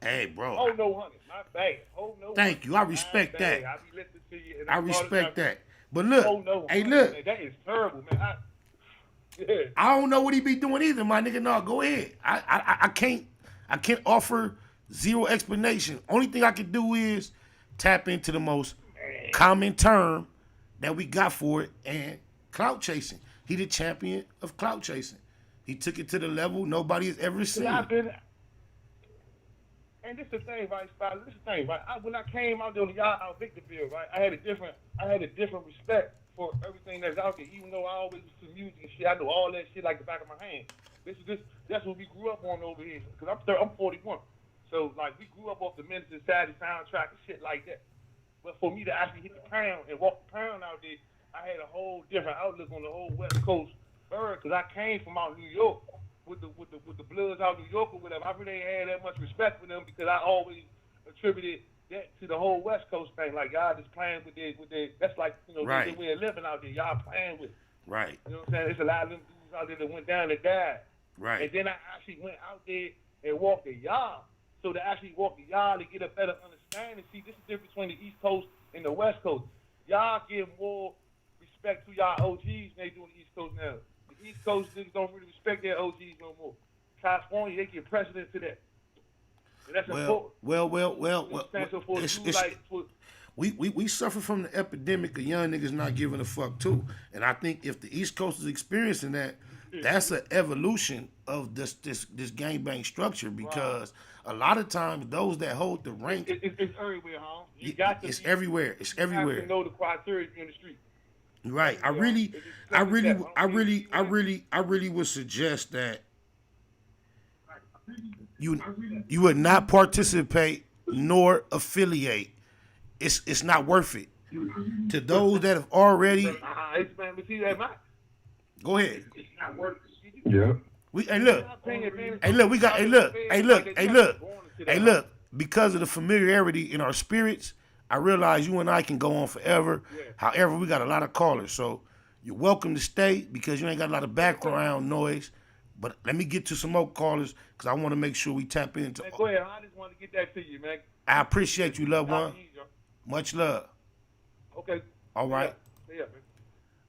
Hey, bro. Oh, no, honey. My bad. Oh, no. Thank you. I respect that. I be listening to you. I respect that. But look, hey, look. Man, that is terrible, man. I don't know what he be doing either, my nigga. No, go ahead. I can't offer zero explanation. Only thing I can do is tap into the most common term that we got for it, and clout chasing. He the champion of clout chasing. He took it to the level nobody has ever seen. And this is the thing, right, Spider? This is the thing, right? When I came out there on the yard out Victorville, right, I had a different respect for everything that's out there. Even though I always was to music and shit, I know all that shit like the back of my hand. That's what we grew up on over here. Cause I'm 41, so like we grew up off the Minister Saturday soundtrack and shit like that. But for me to actually hit the pound and walk the pound out there, I had a whole different outlook on the whole West Coast bird. Cause I came from out New York with the Bloods out New York or whatever. I really ain't had that much respect for them because I always attributed that to the whole West Coast thing. Like y'all just playing with their that's like, you know, right. the way of living out there. Y'all playing with it. Right. You know what I'm saying? There's a lot of them dudes out there that went down and died. Right. And then I actually went out there and walked the yard. So to actually walk the yard and get a better understanding, see, this is the difference between the East Coast and the West Coast. Y'all give more respect to y'all OGs than they do on the East Coast now. The East Coast niggas don't really respect their OGs no more. California, they give precedence to that. And that's important. We suffer from the epidemic of young niggas not giving a fuck too. And I think if the East Coast is experiencing that, that's an evolution of this gangbang structure because a lot of times those that hold the rank, it's everywhere, huh? It's everywhere. It's everywhere. You have to know the criteria in the street. Right. I really would suggest that you would not participate nor affiliate. It's not worth it. To those that have already go ahead. It's not worth it. Yeah. Look. Because of the familiarity in our spirits, I realize you and I can go on forever. Yeah. However, we got a lot of callers, so you're welcome to stay because you ain't got a lot of background noise. But let me get to some more callers because I want to make sure we tap into. Man, go ahead. I just want to get that to you, man. I appreciate you, loved one. Much love. Okay. All right. Yeah, man.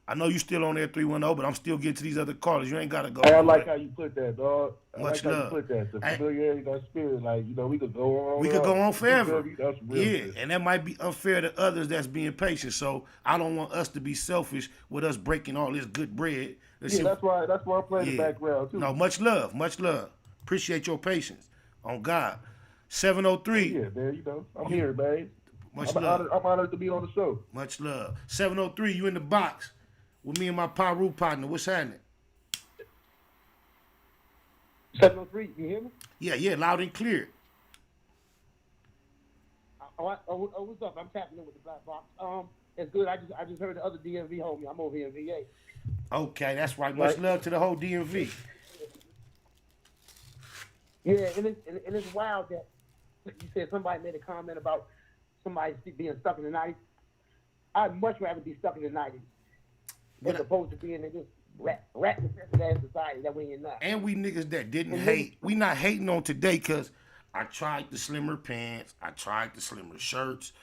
I know you still on there 310, but I'm still getting to these other callers. You ain't got to go. I like how you put that, dog. Much love. How you put that. The familiarity, that spirit. Like, you know, we could go on. We could go on forever. That's real good. And that might be unfair to others that's being patient. So I don't want us to be selfish with us breaking all this good bread. That's why I'm playing the background, too. No, much love. Appreciate your patience. On God. 703. Yeah, man, you know, I'm here, man. Much love. I'm honored to be on the show. Much love. 703, you in the box with me and my Paru partner. What's happening? 703, you hear me? Yeah, loud and clear. What's up? I'm tapping in with the black box. It's good. I just heard the other DMV homie. I'm over here in VA. Okay, that's right. Much love to the whole DMV. Yeah, and it's wild that you said somebody made a comment about somebody being stuck in the 90s. I'd much rather be stuck in the 90s as opposed to being in this rat infested ass society that we in now. And we niggas that didn't hate, we not hating on today because I tried the slimmer pants, I tried the slimmer shirts,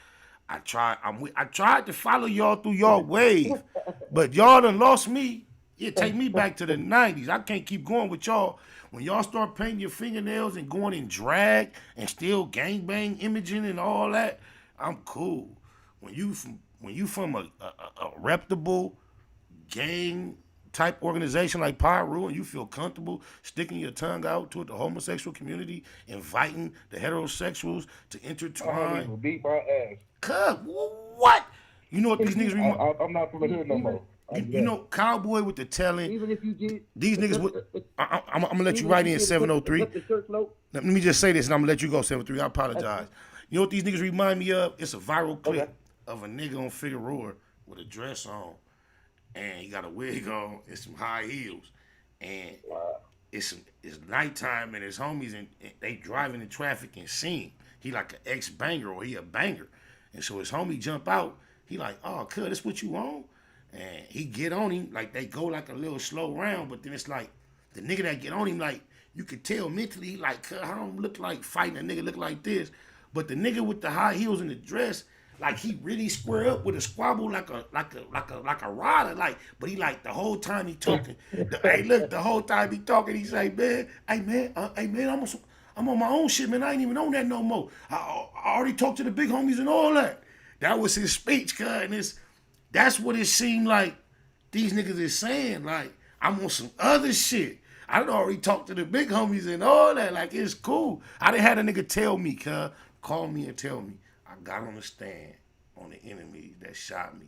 I tried to follow y'all through y'all wave, but y'all done lost me. It take me back to the 90s. I can't keep going with y'all. When y'all start painting your fingernails and going in drag and still gangbang imaging and all that, I'm cool. When you from a reputable gang type organization like Pyru and you feel comfortable sticking your tongue out toward the homosexual community, inviting the heterosexuals to intertwine. Will beat my ass. Cuz, what? You know what these niggas remind? I'm not from the hood no more. You know, Cowboy with the telling. Even if you did, these niggas. I'm gonna let you write in 703. Let me just say this, and I'm gonna let you go 703. I apologize. You know what these niggas remind me of? It's a viral clip of a nigga on Figueroa with a dress on, and he got a wig on and some high heels, and it's nighttime, and his homies and they driving in traffic and see him. He like an ex-banger or he a banger, and so his homie jump out. He like, oh, cuz, this what you on? And he get on him, like they go like a little slow round, but then it's like the nigga that get on him, like you could tell mentally, like, cuz, I don't look like fighting a nigga look like this. But the nigga with the high heels and the dress, like he really square up with a squabble like a rider, like, but he like the whole time he talking. Hey, look, the whole time he talking, he say, man, I'm on my own shit, man. I ain't even on that no more. I already talked to the big homies and all that. That was his speech, cuz, and that's what it seemed like these niggas is saying. Like, I'm on some other shit. I done already talked to the big homies and all that. Like, it's cool. I done had a nigga tell me, cuz, call me and tell me, I got on the stand on the enemies that shot me.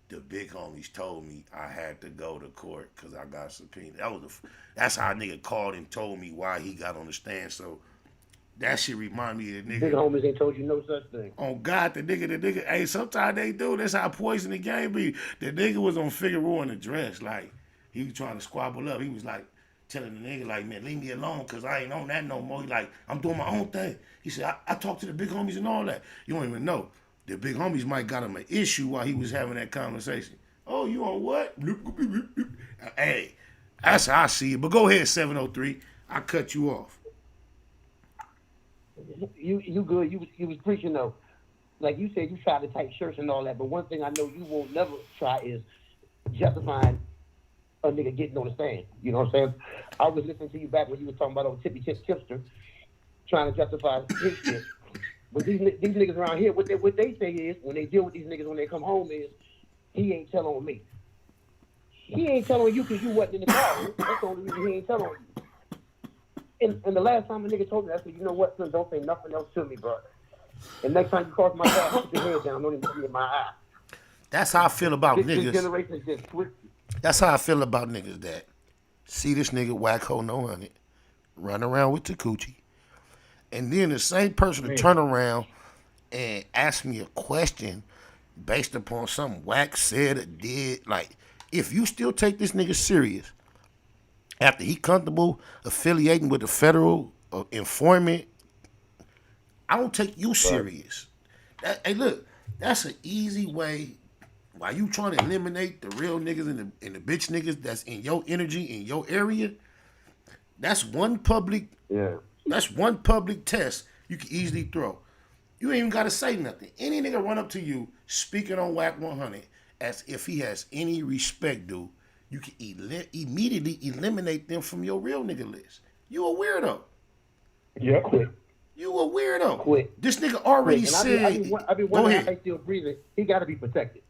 The big homies told me I had to go to court because I got subpoenaed. That's how a nigga called and told me why he got on the stand. So that shit remind me of the nigga. Big homies ain't told you no such thing. Oh God, the nigga. Hey, sometimes they do. That's how poison the game be. The nigga was on Figueroa in the dress, like he was trying to squabble up. He was like telling the nigga, like, man, leave me alone, cause I ain't on that no more. He like, I'm doing my own thing. He said, I talked to the big homies and all that. You don't even know. The big homies might got him an issue while he was having that conversation. Oh, you on what? Hey, that's how I see it. But go ahead, 703. I cut you off. You good. You was preaching though. Like you said, you try to tight shirts and all that, but one thing I know you won't never try is justifying a nigga getting on the stand. You know what I'm saying? I was listening to you back when you was talking about old Tippy Tip Tipster trying to justify his shit. But these niggas around here, what they say is, when they deal with these niggas when they come home is, he ain't telling on me. He ain't telling you because you wasn't in the car. That's the only reason he ain't telling on you. And the last time a nigga told me that, I said, you know what, son, don't say nothing else to me, bro. And next time you cross my path, put your head down, don't even look me in my eye. That's how I feel about niggas. This generation is just twisted. That's how I feel about niggas that see this nigga Wacko No 100 run around with the coochie. And then the same person to turn around and ask me a question based upon something Wack said or did. Like, if you still take this nigga serious after he comfortable affiliating with the federal informant, I don't take you serious. Hey, look, that's an easy way. While you trying to eliminate the real niggas and the bitch niggas that's in your energy, in your area, that's one public test you can easily throw. You ain't even got to say nothing. Any nigga run up to you speaking on Whack 100 as if he has any respect, dude, you can immediately eliminate them from your real nigga list. You a weirdo. Yeah, quit. You a weirdo. Quit. This nigga already said. I be wondering how they still breathing. He got to be protected.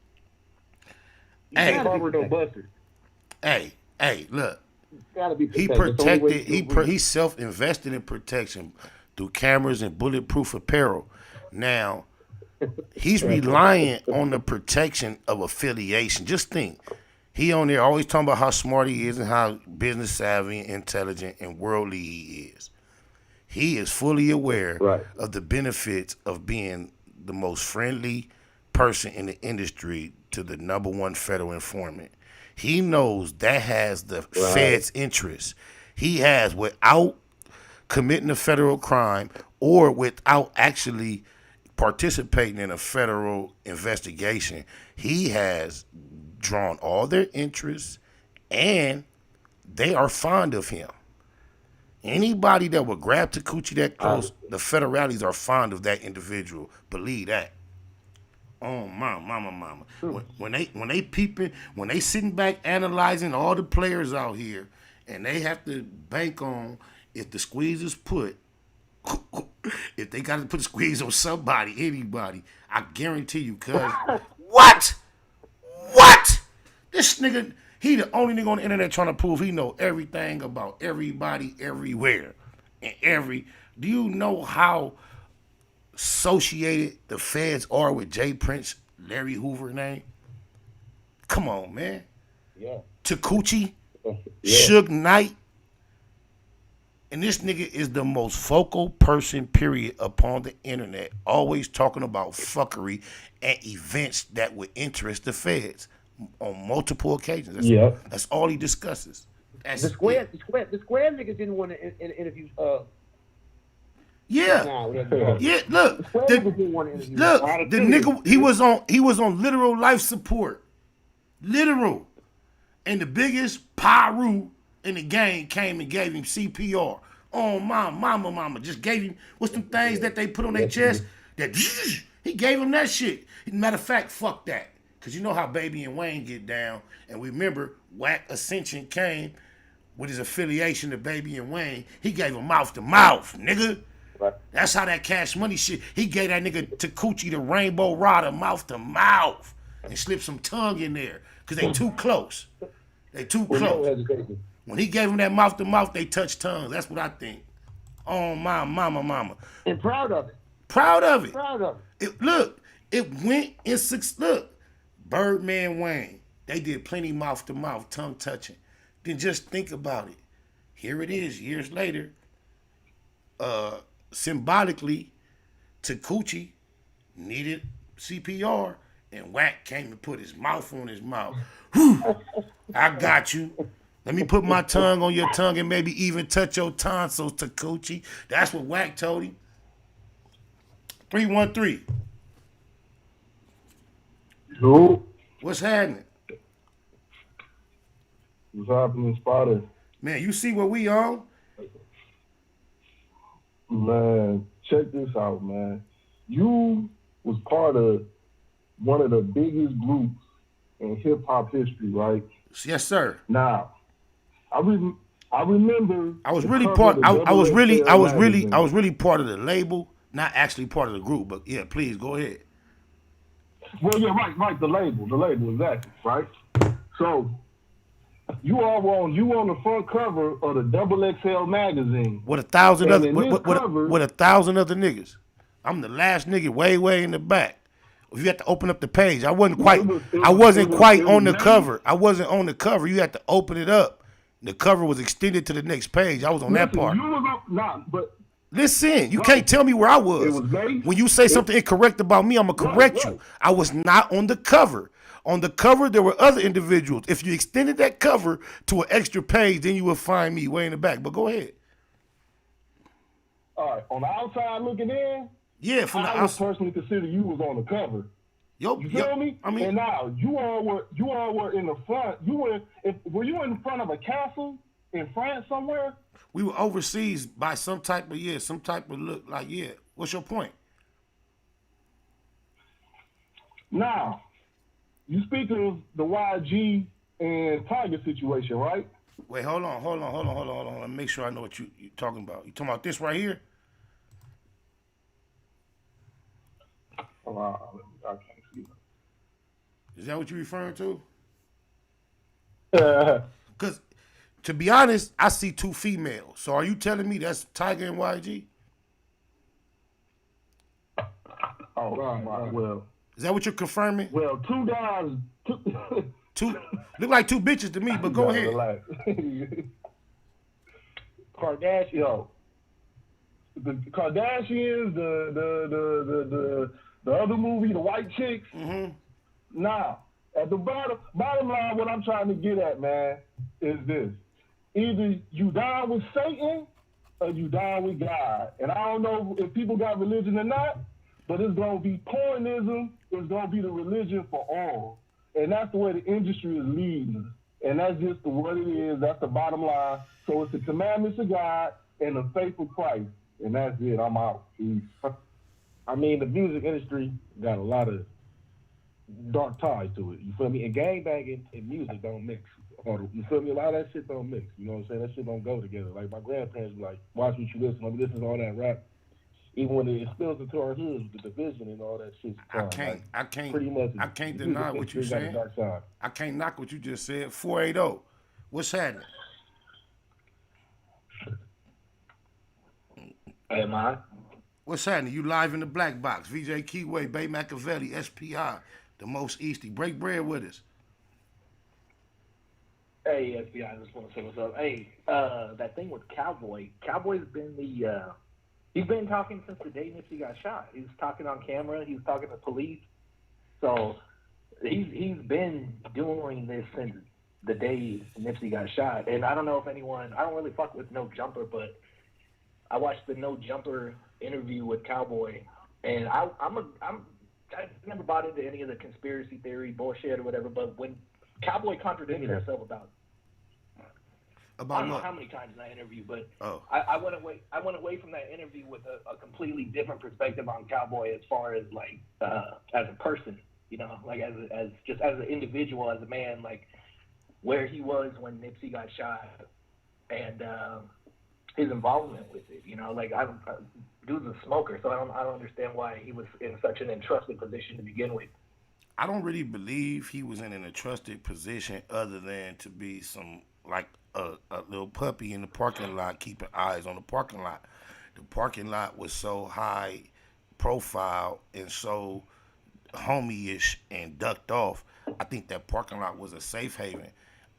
Hey, look. He protected. He self-invested in protection through cameras and bulletproof apparel. Now, he's relying on the protection of affiliation. Just think, he on there always talking about how smart he is and how business savvy, intelligent, and worldly he is. He is fully aware of the benefits of being the most friendly person in the industry to the number one federal informant. He knows that has the Fed's interest. He has, without committing a federal crime or without actually participating in a federal investigation, he has drawn all their interests, and they are fond of him. Anybody that would grab to coochie that close, the federales are fond of that individual. Believe that. Oh, mama. When they peeping, when they sitting back analyzing all the players out here, and they have to bank on if the squeeze is put, if they got to put a squeeze on somebody, anybody, I guarantee you, cuz. What? This nigga, he the only nigga on the internet trying to prove he know everything about everybody everywhere. Do you know how associated the feds are with Jay Prince, Larry Hoover name? Come on, man. Yeah. Takuchi, Suge Knight. And this nigga is the most focal person, period, upon the internet, always talking about fuckery and events that would interest the feds on multiple occasions. That's all he discusses. The square niggas didn't want to interview. Yeah. Look, the nigga, he was on literal life support, literal, and the biggest pyro in the game came and gave him CPR. Oh, mama, just gave him, what's them things that they put on their chest? That he gave him that shit. Matter of fact, fuck that. Because you know how Baby and Wayne get down. And we remember Whack Ascension came with his affiliation to Baby and Wayne. He gave him mouth to mouth, nigga. Right. That's how that Cash Money shit. He gave that nigga Takuchi the Rainbow Rider mouth to mouth. And slipped some tongue in there. Because they too close. When he gave him that mouth to mouth, they touched tongues. That's what I think. Oh, my mama. And proud of it. It went in six. Look, Birdman Wayne, they did plenty mouth to mouth, tongue touching. Then just think about it. Here it is, years later. Symbolically, Takuchi needed CPR, and Wack came and put his mouth on his mouth. Whew, I got you. Let me put my tongue on your tongue and maybe even touch your tonsils, Takuchi. That's what Wack told him. 313. Yo. What's happening? What's happening, Spider? Man, you see what we on? Man, check this out, man. You was part of one of the biggest groups in hip hop history, right? Yes, sir. Now, I remember. I was really part. I was really part of the label, not actually part of the group. But yeah, please go ahead. Well, yeah, right. The label, exactly, right. So you were on the front cover of the Double XL magazine with 1,000 other with 1,000 other niggas. I'm the last nigga way in the back. You had to open up the page. I wasn't quite on the cover. I wasn't on the cover. You had to open it up. The cover was extended to the next page. I was on that part. Listen, you can't tell me where I was. When you say something incorrect about me, I'm going to correct you. I was not on the cover. On the cover, there were other individuals. If you extended that cover to an extra page, then you would find me way in the back. But go ahead. All right. On the outside looking in, yeah, from the outside. I would personally consider you was on the cover. You feel me? I mean, and now you all were in the front. Were you in front of a castle in France somewhere? We were overseas by some type of look like, yeah. What's your point? Now, you speak of the YG and Tyga situation, right? Wait, hold on. Let me make sure I know what you're talking about. You talking about this right here? I can't see. Is that what you're referring to? Because, to be honest, I see two females. So are you telling me that's Tyga and YG? Oh, right. Well, is that what you're confirming? Well, two guys. Two look like two bitches to me, but go ahead. Kardashian, the Kardashians, the other movie, the White Chicks. Mm-hmm. Now, at the bottom line, what I'm trying to get at, man, is this: either you down with Satan or you down with God. And I don't know if people got religion or not, but it's gonna be pornism. It's gonna be the religion for all, and that's the way the industry is leading. And that's just what it is. That's the bottom line. So it's the commandments of God and the faith of Christ, and that's it. I'm out. Peace. I mean, the music industry got a lot of dark ties to it. You feel me? And gangbanging and music don't mix. You feel me? A lot of that shit don't mix. You know what I'm saying? That shit don't go together. Like my grandparents be like, watch what you listen. Like, we listen to all that rap. Even when it spills into our hoods with the division and all that shit. I can't pretty much. I can't deny what you got a saying. dark side. I can't knock what you just said. 480. What's happening? Hey, man. What's happening? You live in the black box. VJ Keyway, Bay Machiavelli, SPI, the most Easty. Break bread with us. Hey, SPI, I just want to say what's up. Hey, that thing with Cowboy. Cowboy's been he's been talking since the day Nipsey got shot. He was talking on camera. He was talking to police. So he's been doing this since the day Nipsey got shot. And I don't know if anyone, I don't really fuck with No Jumper, but I watched the No Jumper interview with Cowboy, and I never bought into any of the conspiracy theory bullshit or whatever. But when Cowboy contradicted himself about I don't know how many times in that interview, but I went away from that interview with a completely different perspective on Cowboy as far as like as a person, you know, like as just as an individual, as a man, like where he was when Nipsey got shot and his involvement with it, you know, like dude's a smoker, so I don't understand why he was in such an entrusted position to begin with. I don't really believe he was in an entrusted position other than to be some like a little puppy in the parking lot keeping eyes on the parking lot. The parking lot was so high profile and so homie-ish and ducked off. I think that parking lot was a safe haven.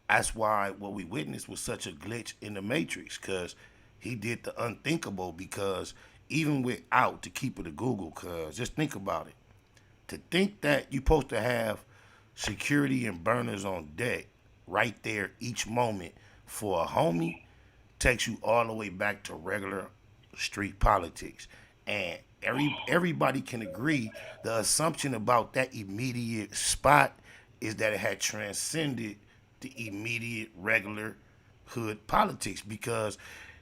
That's why what we witnessed was such a glitch in the Matrix, because he did the unthinkable. Because even without, to keep it a Google, because just think about it. To think that you're supposed to have security and burners on deck right there each moment for a homie takes you all the way back to regular street politics. And everybody can agree the assumption about that immediate spot is that it had transcended the immediate regular hood politics, because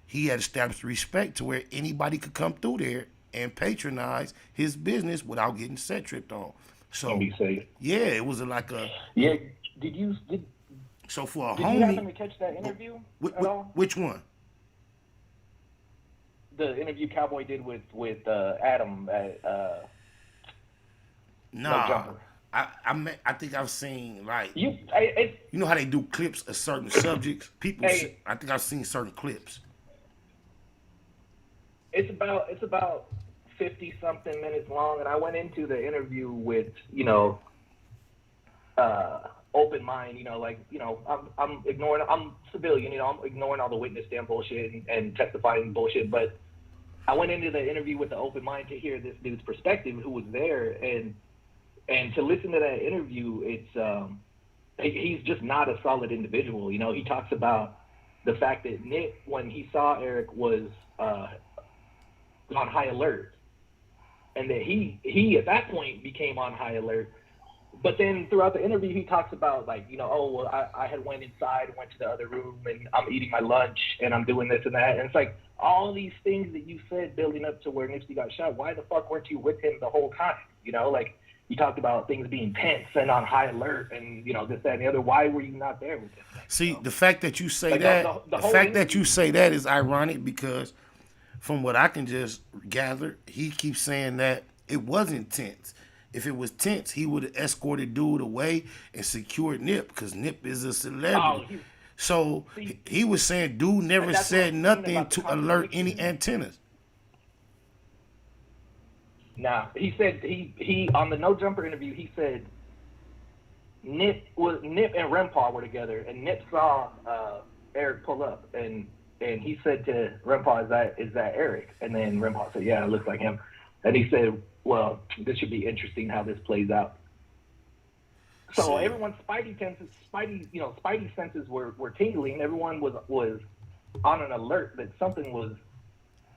he had established respect to where anybody could come through there and patronize his business without getting set tripped on. So yeah, it was like a So for a did homie, you happen to catch that interview at all? Which one? The interview Cowboy did with Adam at No Jumper. I think I've seen like you you know how they do clips of certain subjects. People, I think I've seen certain clips. It's about 50 something minutes long, and I went into the interview with open mind, I'm ignoring, I'm civilian, I'm ignoring all the witness stand bullshit and testifying bullshit, but I went into the interview with the open mind to hear this dude's perspective, who was there, and to listen to that interview, it's he's just not a solid individual. He talks about the fact that Nick, when he saw Eric, was on high alert, and that he at that point became on high alert. But then throughout the interview, he talks about I had went inside, went to the other room, and I'm eating my lunch, and I'm doing this and that. And it's like all these things that you said building up to where Nipsey got shot. Why the fuck weren't you with him the whole time? You talked about things being tense and on high alert, and this, that, and the other. Why were you not there with him? See, the fact that you say that you say that is ironic, because from what I can just gather, he keeps saying that it wasn't tense. If it was tense, he would have escorted dude away and secured Nip, because Nip is a celebrity. So he was saying dude never said nothing to alert any antennas. Nah, he said he on the No Jumper interview, he said Nip and Rempar were together, and Nip saw Eric pull up, and he said to Rempar, is that Eric? And then Rempar said, yeah, it looks like him. And he said, well, this should be interesting how this plays out. So everyone's spidey senses were tingling. Everyone was on an alert that something was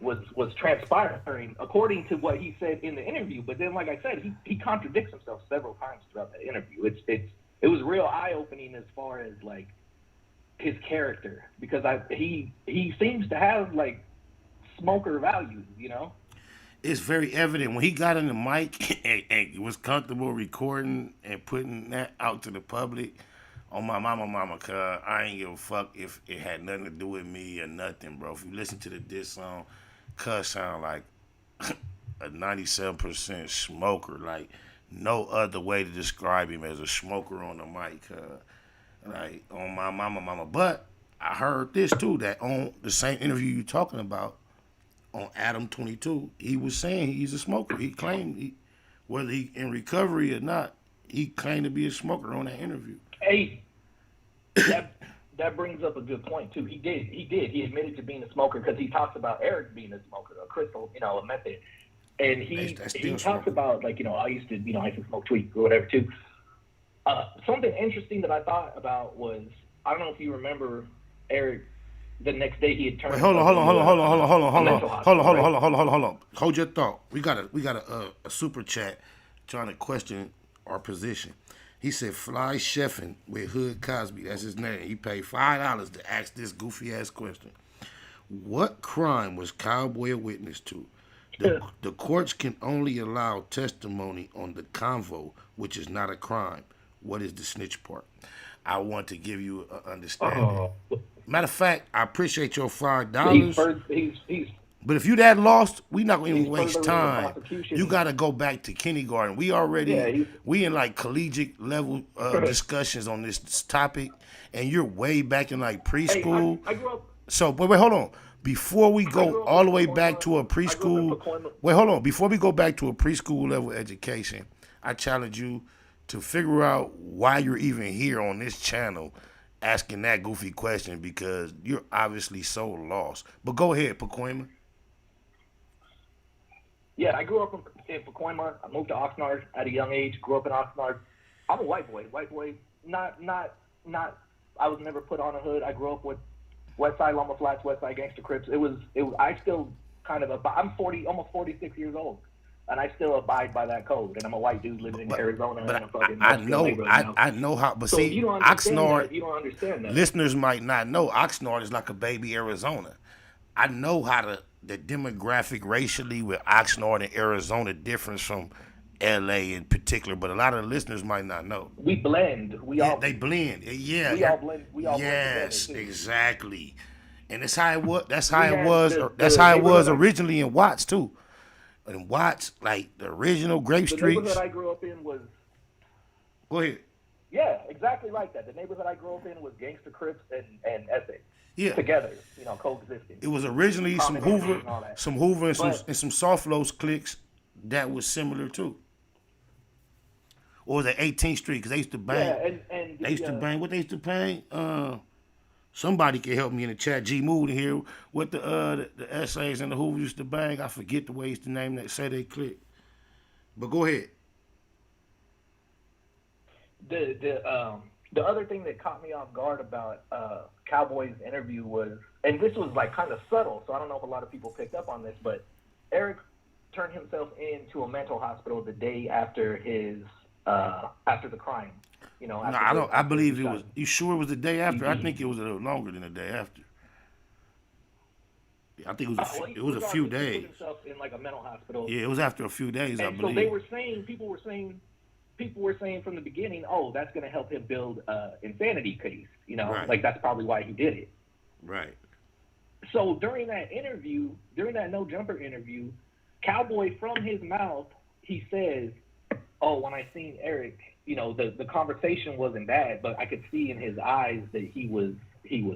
was transpiring according to what he said in the interview. But then, like I said, he contradicts himself several times throughout that interview. It was real eye opening as far as like his character, because he seems to have like smoker values, you know. It's very evident when he got in the mic and was comfortable recording and putting that out to the public. On my mama, cuz I ain't give a fuck if it had nothing to do with me or nothing, bro. If you listen to the diss song, cuz sound like a 97% smoker. Like, no other way to describe him as a smoker on the mic, like, on my mama. But I heard this too, that on the same interview you talking about, on Adam 22, he was saying he's a smoker. He claimed, whether he in recovery or not, he claimed to be a smoker on that interview. Hey, that brings up a good point too. He did. He admitted to being a smoker because he talks about Eric being a smoker, a crystal, you know, a method. And he talks about, like, you know, I used to smoke tweak or whatever too. Something interesting that I thought about was, I don't know if you remember Eric. The next day he had turned. Wait, hold on. Hold your thought. We got a super chat trying to question our position. He said Fly Chefin with Hood Cosby. That's his name. He paid $5 to ask this goofy ass question. What crime was Cowboy a witness to? The courts can only allow testimony on the convo, which is not a crime. What is the snitch part? I want to give you an understanding. Matter of fact, I appreciate your $5. But if you that lost, we not going to even waste time. You got to go back to kindergarten. We already, we in like collegiate level discussions on this topic, and you're way back in like preschool. I grew up. So, but wait, hold on. Before we go all the way back to a preschool, before we go back to a preschool level education, I challenge you to figure out why you're even here on this channel asking that goofy question, because you're obviously so lost. But go ahead, Pacoima. Yeah, I grew up in Pacoima. I moved to Oxnard at a young age. Grew up in Oxnard. I'm a white boy. Not. I was never put on a hood. I grew up with West Side Loma Flats, West Side Gangster Crips. It was. I still kind of. I'm 40, almost 46 years old, and I still abide by that code. And I'm a white dude living in Arizona. But and I'm fucking I know how. But so see, if you don't Oxnard. you don't understand that. Listeners might not know Oxnard is like a baby Arizona. I know how the demographic racially with Oxnard and Arizona differs from LA in particular, but a lot of the listeners might not know. We blend. They blend. Yeah. We all blend. Yes, blend exactly. And that's how it was. That's how it was originally in Watts too. In Watts, like the original Grape Street. The neighborhood I grew up in was. Go ahead. Yeah, exactly like that. The neighborhood I grew up in was Gangster Crips and Essex. Yeah. Together, coexisting. It was originally some Hoover and some Soft Lows cliques that was similar too. Or the 18th Street, because they used to bang. Yeah, and they used to bang. What they used to bang? Somebody can help me in the chat. G Mood in here. What the essays and the Hoover used to bang. I forget the way he used to name that. Say they click. But go ahead. The other thing that caught me off guard about Cowboy's interview was, and this was like kind of subtle, so I don't know if a lot of people picked up on this, but Eric turned himself into a mental hospital the day after his after the crime. I believe it was. You sure it was the day after? I think it was a little longer than the day after. I think it was a few days. He put himself in like a mental hospital. Yeah, it was after a few days, I believe. So they were saying, people were saying from the beginning, oh, that's going to help him build insanity case. Right. Like that's probably why he did it. Right. So during that interview, during that No Jumper interview, Cowboy, from his mouth, he says, oh, when I seen Eric, the conversation wasn't bad, but I could see in his eyes that he was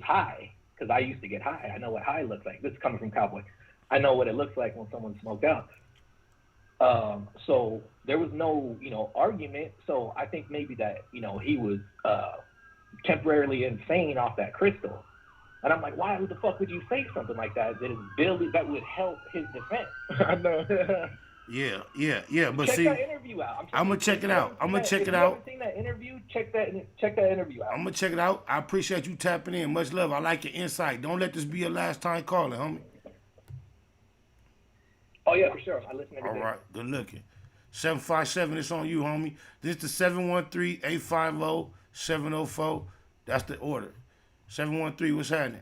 high, because I used to get high. I know what high looks like. This is coming from Cowboy. I know what it looks like when someone smoked out. So there was no, argument. So I think maybe that, he was temporarily insane off that crystal. And I'm like, why the fuck would you say something like that that would help his defense? I know. Yeah. But check see, that interview out. I'm gonna check it out. If you haven't seen that interview, check that interview out. I'm gonna check it out. I appreciate you tapping in. Much love. I like your insight. Don't let this be your last time calling, homie. Oh yeah, for sure. I listen every All day. right, good looking. 757, it's on you, homie. This is the 713-850-704. That's the order. 713, what's happening?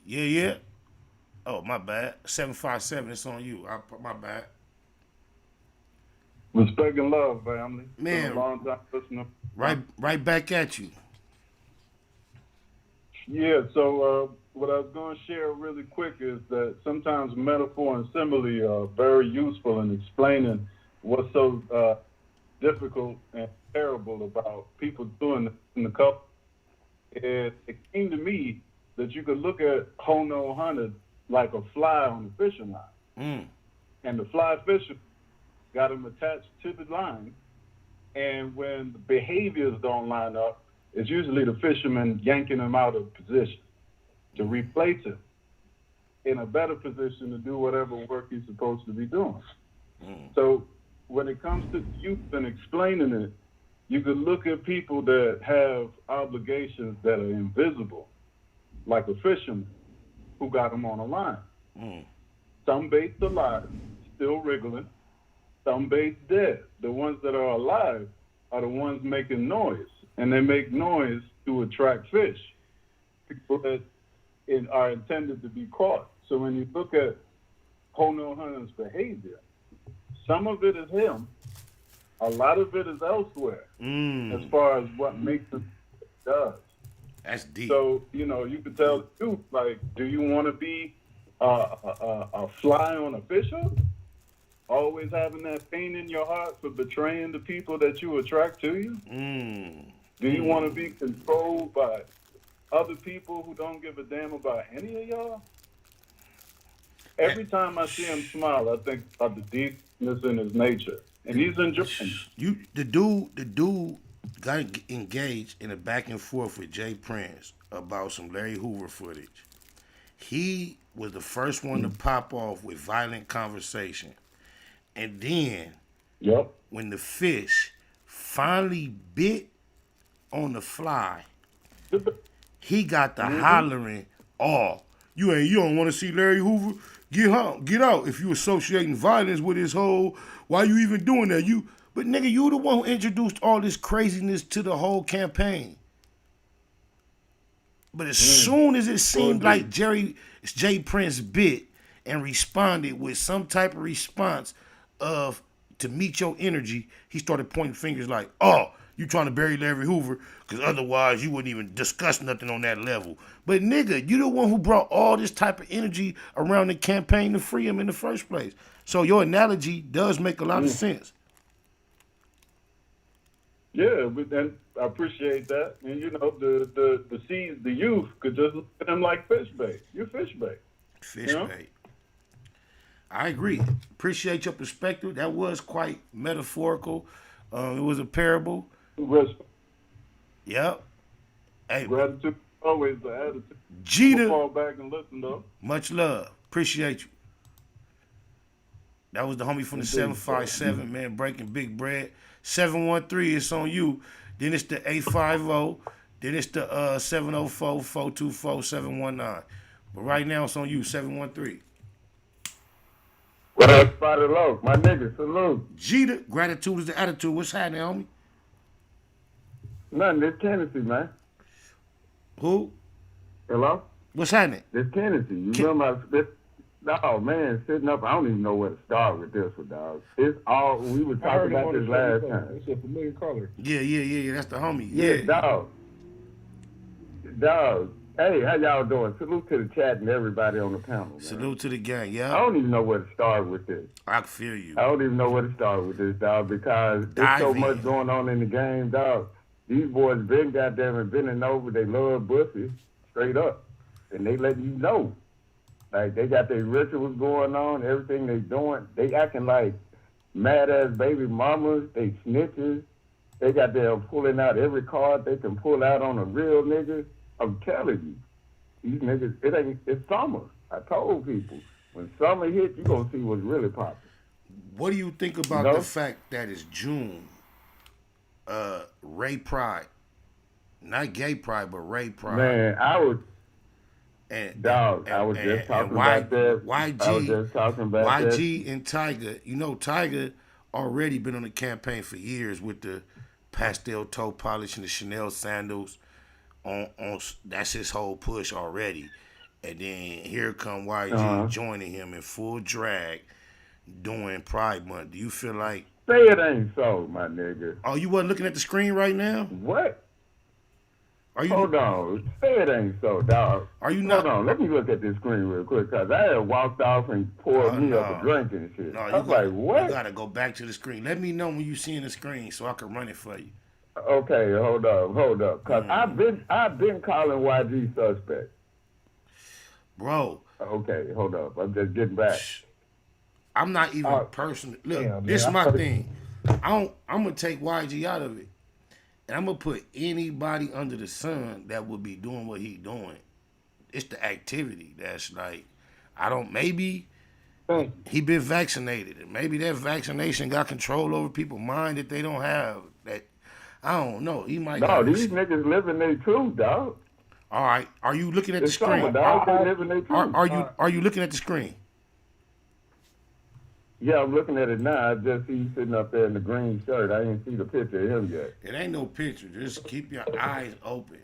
Yeah. Oh, my bad. 757, it's on you. My bad. Respect and love, family. Man, been a long time listening. Right back at you. Yeah, so what I was going to share really quick is that sometimes metaphor and simile are very useful in explaining what's so difficult and terrible about people doing this in the couple. It came to me that you could look at Hono Hunted like a fly on the fishing line. And the fly fisher got him attached to the line, and when the behaviors don't line up, it's usually the fisherman yanking him out of position to replace him in a better position to do whatever work he's supposed to be doing. So when it comes to youth and explaining it, you could look at people that have obligations that are invisible, like a fisherman who got him on a line. Some baits alive, still wriggling. Some baits dead. The ones that are alive are the ones making noise, and they make noise to attract fish, people that are intended to be caught. So when you look at Hono Hunter's behavior, some of it is him, a lot of it is elsewhere, as far as what makes it does. That's deep. So, you could tell the youth, like, do you want to be a fly on a fish hook? Always having that pain in your heart for betraying the people that you attract to you? Do you want to be controlled by other people who don't give a damn about any of y'all? Every time I see him smile, I think about the deepness in his nature. And he's enjoying The dude got engaged in a back and forth with Jay Prince about some Larry Hoover footage. He was the first one to pop off with violent conversation. And then, when the fish finally bit on the fly, he got the hollering, "Oh, you don't want to see Larry Hoover? Get out! If you associating violence with his whole, why you even doing that? But nigga, you the one who introduced all this craziness to the whole campaign. But as soon as it seemed like Jay Prince bit and responded with some type of response to meet your energy, he started pointing fingers like, "Oh, you trying to bury Larry Hoover, because otherwise you wouldn't even discuss nothing on that level." But nigga, you the one who brought all this type of energy around the campaign to free him in the first place. So your analogy does make a lot of sense. Yeah, but then I appreciate that. And the seeds, the youth could just look at them like fish bait. You're fish bait. Fish bait. I agree. Appreciate your perspective. That was quite metaphorical. It was a parable. Yep. Hey, gratitude always the attitude. Jeter. Fall back and listen though. Much love. Appreciate you. That was the homie from the 757, man, breaking big bread. 713, it's on you. Then it's the 850. Then it's the 704-424-719. But right now it's on you, 713. What up, Spider Low? My nigga, salute. Jeter, gratitude is the attitude. What's happening, homie? Nothing, this Tennessee, man. Who? Hello? What's happening? This Tennessee. You remember this? Oh, man, sitting up, I don't even know where to start with this one, dog. It's all, we were talking about this last time. It's a familiar color. Yeah, that's the homie. Yeah, dog. Hey, how y'all doing? Salute to the chat and everybody on the panel, man. Salute to the gang, yeah. I don't even know where to start with this. I can feel you. I don't even know where to start with this, dog, because there's so much going on in the game, dog. These boys been goddamn and bending over. They love pussy, straight up. And they letting you know. Like, they got their rituals going on, everything they doing. They acting like mad-ass baby mamas. They snitches. They got them pulling out every card they can pull out on a real nigga. I'm telling you, these niggas, it's summer. I told people, when summer hits, you gonna see what's really popping. What do you think about the fact that it's June? Ray Pride. Not gay pride, but Ray Pride. Man, And Dog, I was just talking about that. I was just talking about that. YG and Tyga. You know, Tyga already been on the campaign for years with the pastel toe polish and the Chanel sandals. On that's his whole push already. And then here come YG joining him in full drag doing Pride Month. Do you feel like? Say it ain't so, my nigga. Oh, you wasn't looking at the screen right now? What? Are you? Hold on. Say it ain't so, dog. Are you not? Hold on. Let me look at this screen real quick, because I had walked off and poured me up a drink and shit. No, I was like, what? You got to go back to the screen. Let me know when you see the screen so I can run it for you. Okay, hold up. Because I've been calling YG suspect. Bro. Okay, hold up. I'm just getting back. I'm not even personally. Look, this is my thing. I'm gonna take YG out of it, and I'm gonna put anybody under the sun that would be doing what he doing. It's the activity that's like, maybe he been vaccinated, and maybe that vaccination got control over people's mind that they don't have. That I don't know. He might. No, these niggas living their truth, dog. All right. Are you looking at the screen? Dog, they living their truth. Are you looking at the screen? Yeah, I'm looking at it now. I just see you sitting up there in the green shirt. I didn't see the picture of him yet. It ain't no picture. Just keep your eyes open.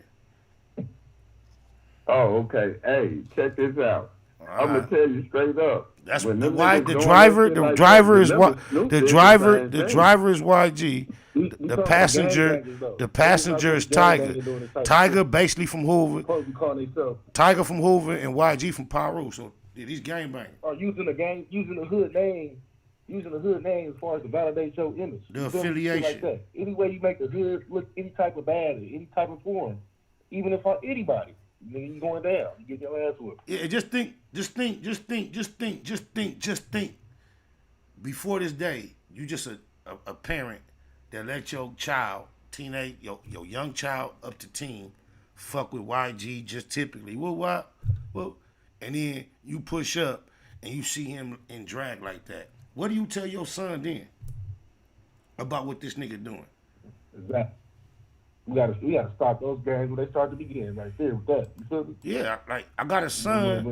Oh, okay. Hey, check this out. I'm gonna tell you straight up. That's why the driver is YG. The passenger is Tyga. Tyga basically from Hoover. Tyga from Hoover and YG from Paru. So these gangbangers. Or using the hood name as far as to validate your image. The affiliation. Like that. Any way you make the hood look any type of bad, any type of form, even if anybody. Nigga, you going down. You get your ass whooped. Yeah, just think. Before this day, you just a parent that let your child, teenage, your young child up to teen, fuck with YG just typically. Well, and then you push up and you see him in drag like that. What do you tell your son then about what this nigga doing? Exactly. We gotta stop those gangs when they start to begin right there with that. You feel me? Yeah, like I got a son.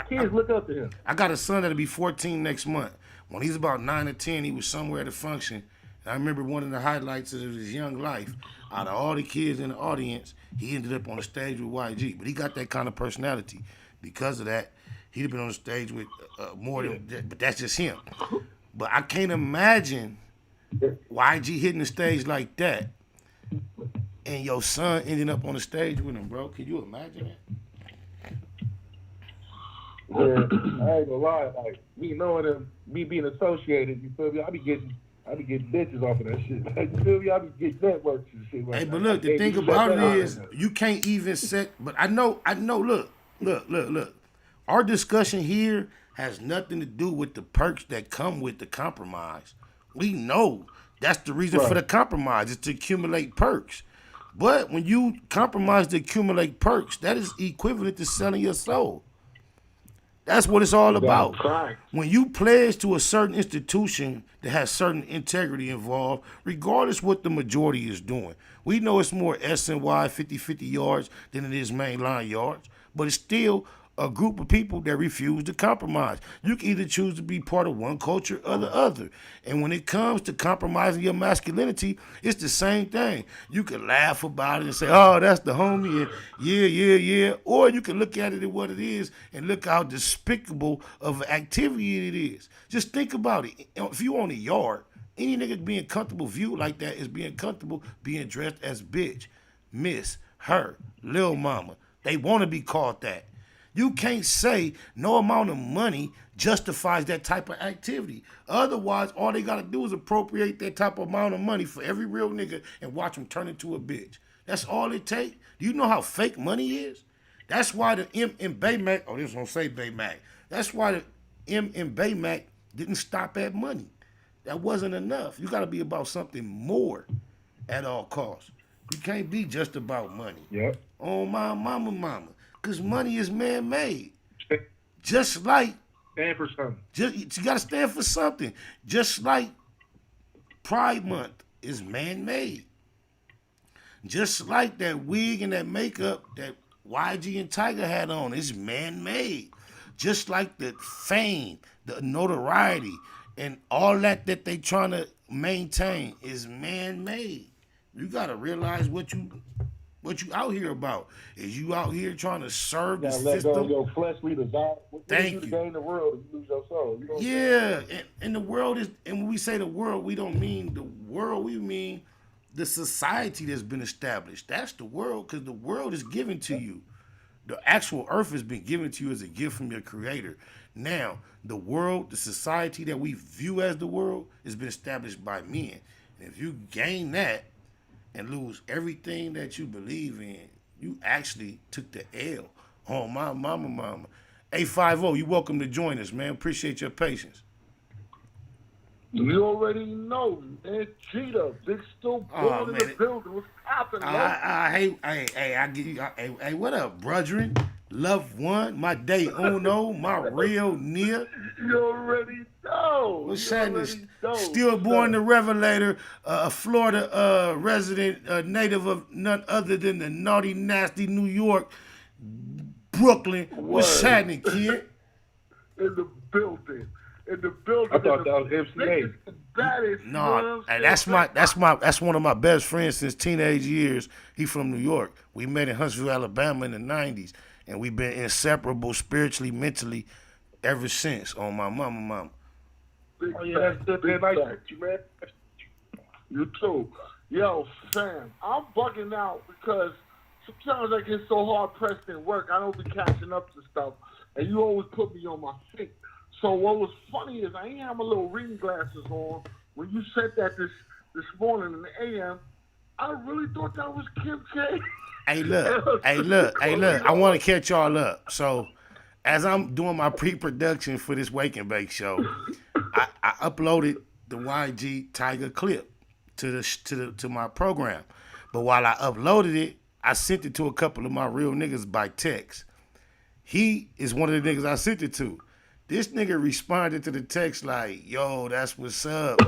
Kids look up to him. I got a son that'll be 14 next month. When he's about 9 or 10, he was somewhere at a function. And I remember one of the highlights of his young life. Out of all the kids in the audience, he ended up on the stage with YG. But he got that kind of personality. Because of that, he'd have been on the stage with more than that. But that's just him. But I can't imagine YG hitting the stage like that and your son ending up on the stage with him, bro. Can you imagine that? Yeah, I ain't gonna lie, like me knowing him, me being associated, you feel me? I be getting bitches off of that shit. You feel me? I be getting networks and shit. Like, hey, but look, the thing about it is you can't even set. But I know. Look. Our discussion here has nothing to do with the perks that come with the compromise. We know that's the reason for the compromise, is to accumulate perks. But when you compromise to accumulate perks, that is equivalent to selling your soul. That's what it's all about. When you pledge to a certain institution that has certain integrity involved, regardless what the majority is doing. We know it's more S&Y 50-50 yards than it is mainline yards, but it's still a group of people that refuse to compromise. You can either choose to be part of one culture or the other. And when it comes to compromising your masculinity, it's the same thing. You can laugh about it and say, oh, that's the homie, and yeah. Or you can look at it at what it is and look how despicable of an activity it is. Just think about it. If you own a yard, any nigga being comfortable viewed like that is being comfortable being dressed as bitch, miss, her, lil mama. They want to be called that. You can't say no amount of money justifies that type of activity. Otherwise, all they got to do is appropriate that type of amount of money for every real nigga and watch them turn into a bitch. That's all it takes. Do you know how fake money is? That's why the M in Baymack, oh, this don't say Baymack. That's why the M in Baymack didn't stop at money. That wasn't enough. You got to be about something more at all costs. You can't be just about money. Yep. Oh, my mama. Because money is man-made. Just like... Stand for something. You got to stand for something. Just like Pride Month is man-made. Just like that wig and that makeup that YG and Tyga had on is man-made. Just like the fame, the notoriety, and all that they trying to maintain is man-made. You gotta realize what you out here about. Is you out here trying to serve the let go of system? your fleshly desire. Thank you. you. To gain the world and you lose your soul. You know what I'm Yeah, saying? and the world is, and when we say the world, we don't mean the world, we mean the society that's been established. That's the world, because the world is given to you. The actual earth has been given to you as a gift from your creator. Now, the world, the society that we view as the world, has been established by men. And if you gain that and lose everything that you believe in, you actually took the L. Oh, my mama. 850, you welcome to join us, man. Appreciate your patience. You already know, man. Cheetah, Big Still born in the building. What's happening, Hey, what up, brethren? Loved one, my day uno, my real near. You already know. What's happening? Stillborn the Revelator, a Florida resident, native of none other than the naughty, nasty New York, Brooklyn. What's happening, kid? In the building. I thought that was MCA. No, that's one of my best friends since teenage years. He from New York. We met in Huntsville, Alabama in the 90s, and we've been inseparable spiritually, mentally ever since. On my mama. Oh yeah, that's good. Man, nice to meet you, man. You too. Yo, fam, I'm bugging out because sometimes I get so hard pressed in work, I don't be catching up to stuff, and you always put me on my feet. So what was funny is I ain't have my little reading glasses on. When you said that this morning in the AM, I really thought that was Kim K. Hey, look. I want to catch y'all up. So as I'm doing my pre-production for this Wake and Bake show, I uploaded the YG Tyga clip to my program. But while I uploaded it, I sent it to a couple of my real niggas by text. He is one of the niggas I sent it to. This nigga responded to the text like, yo, that's what's up.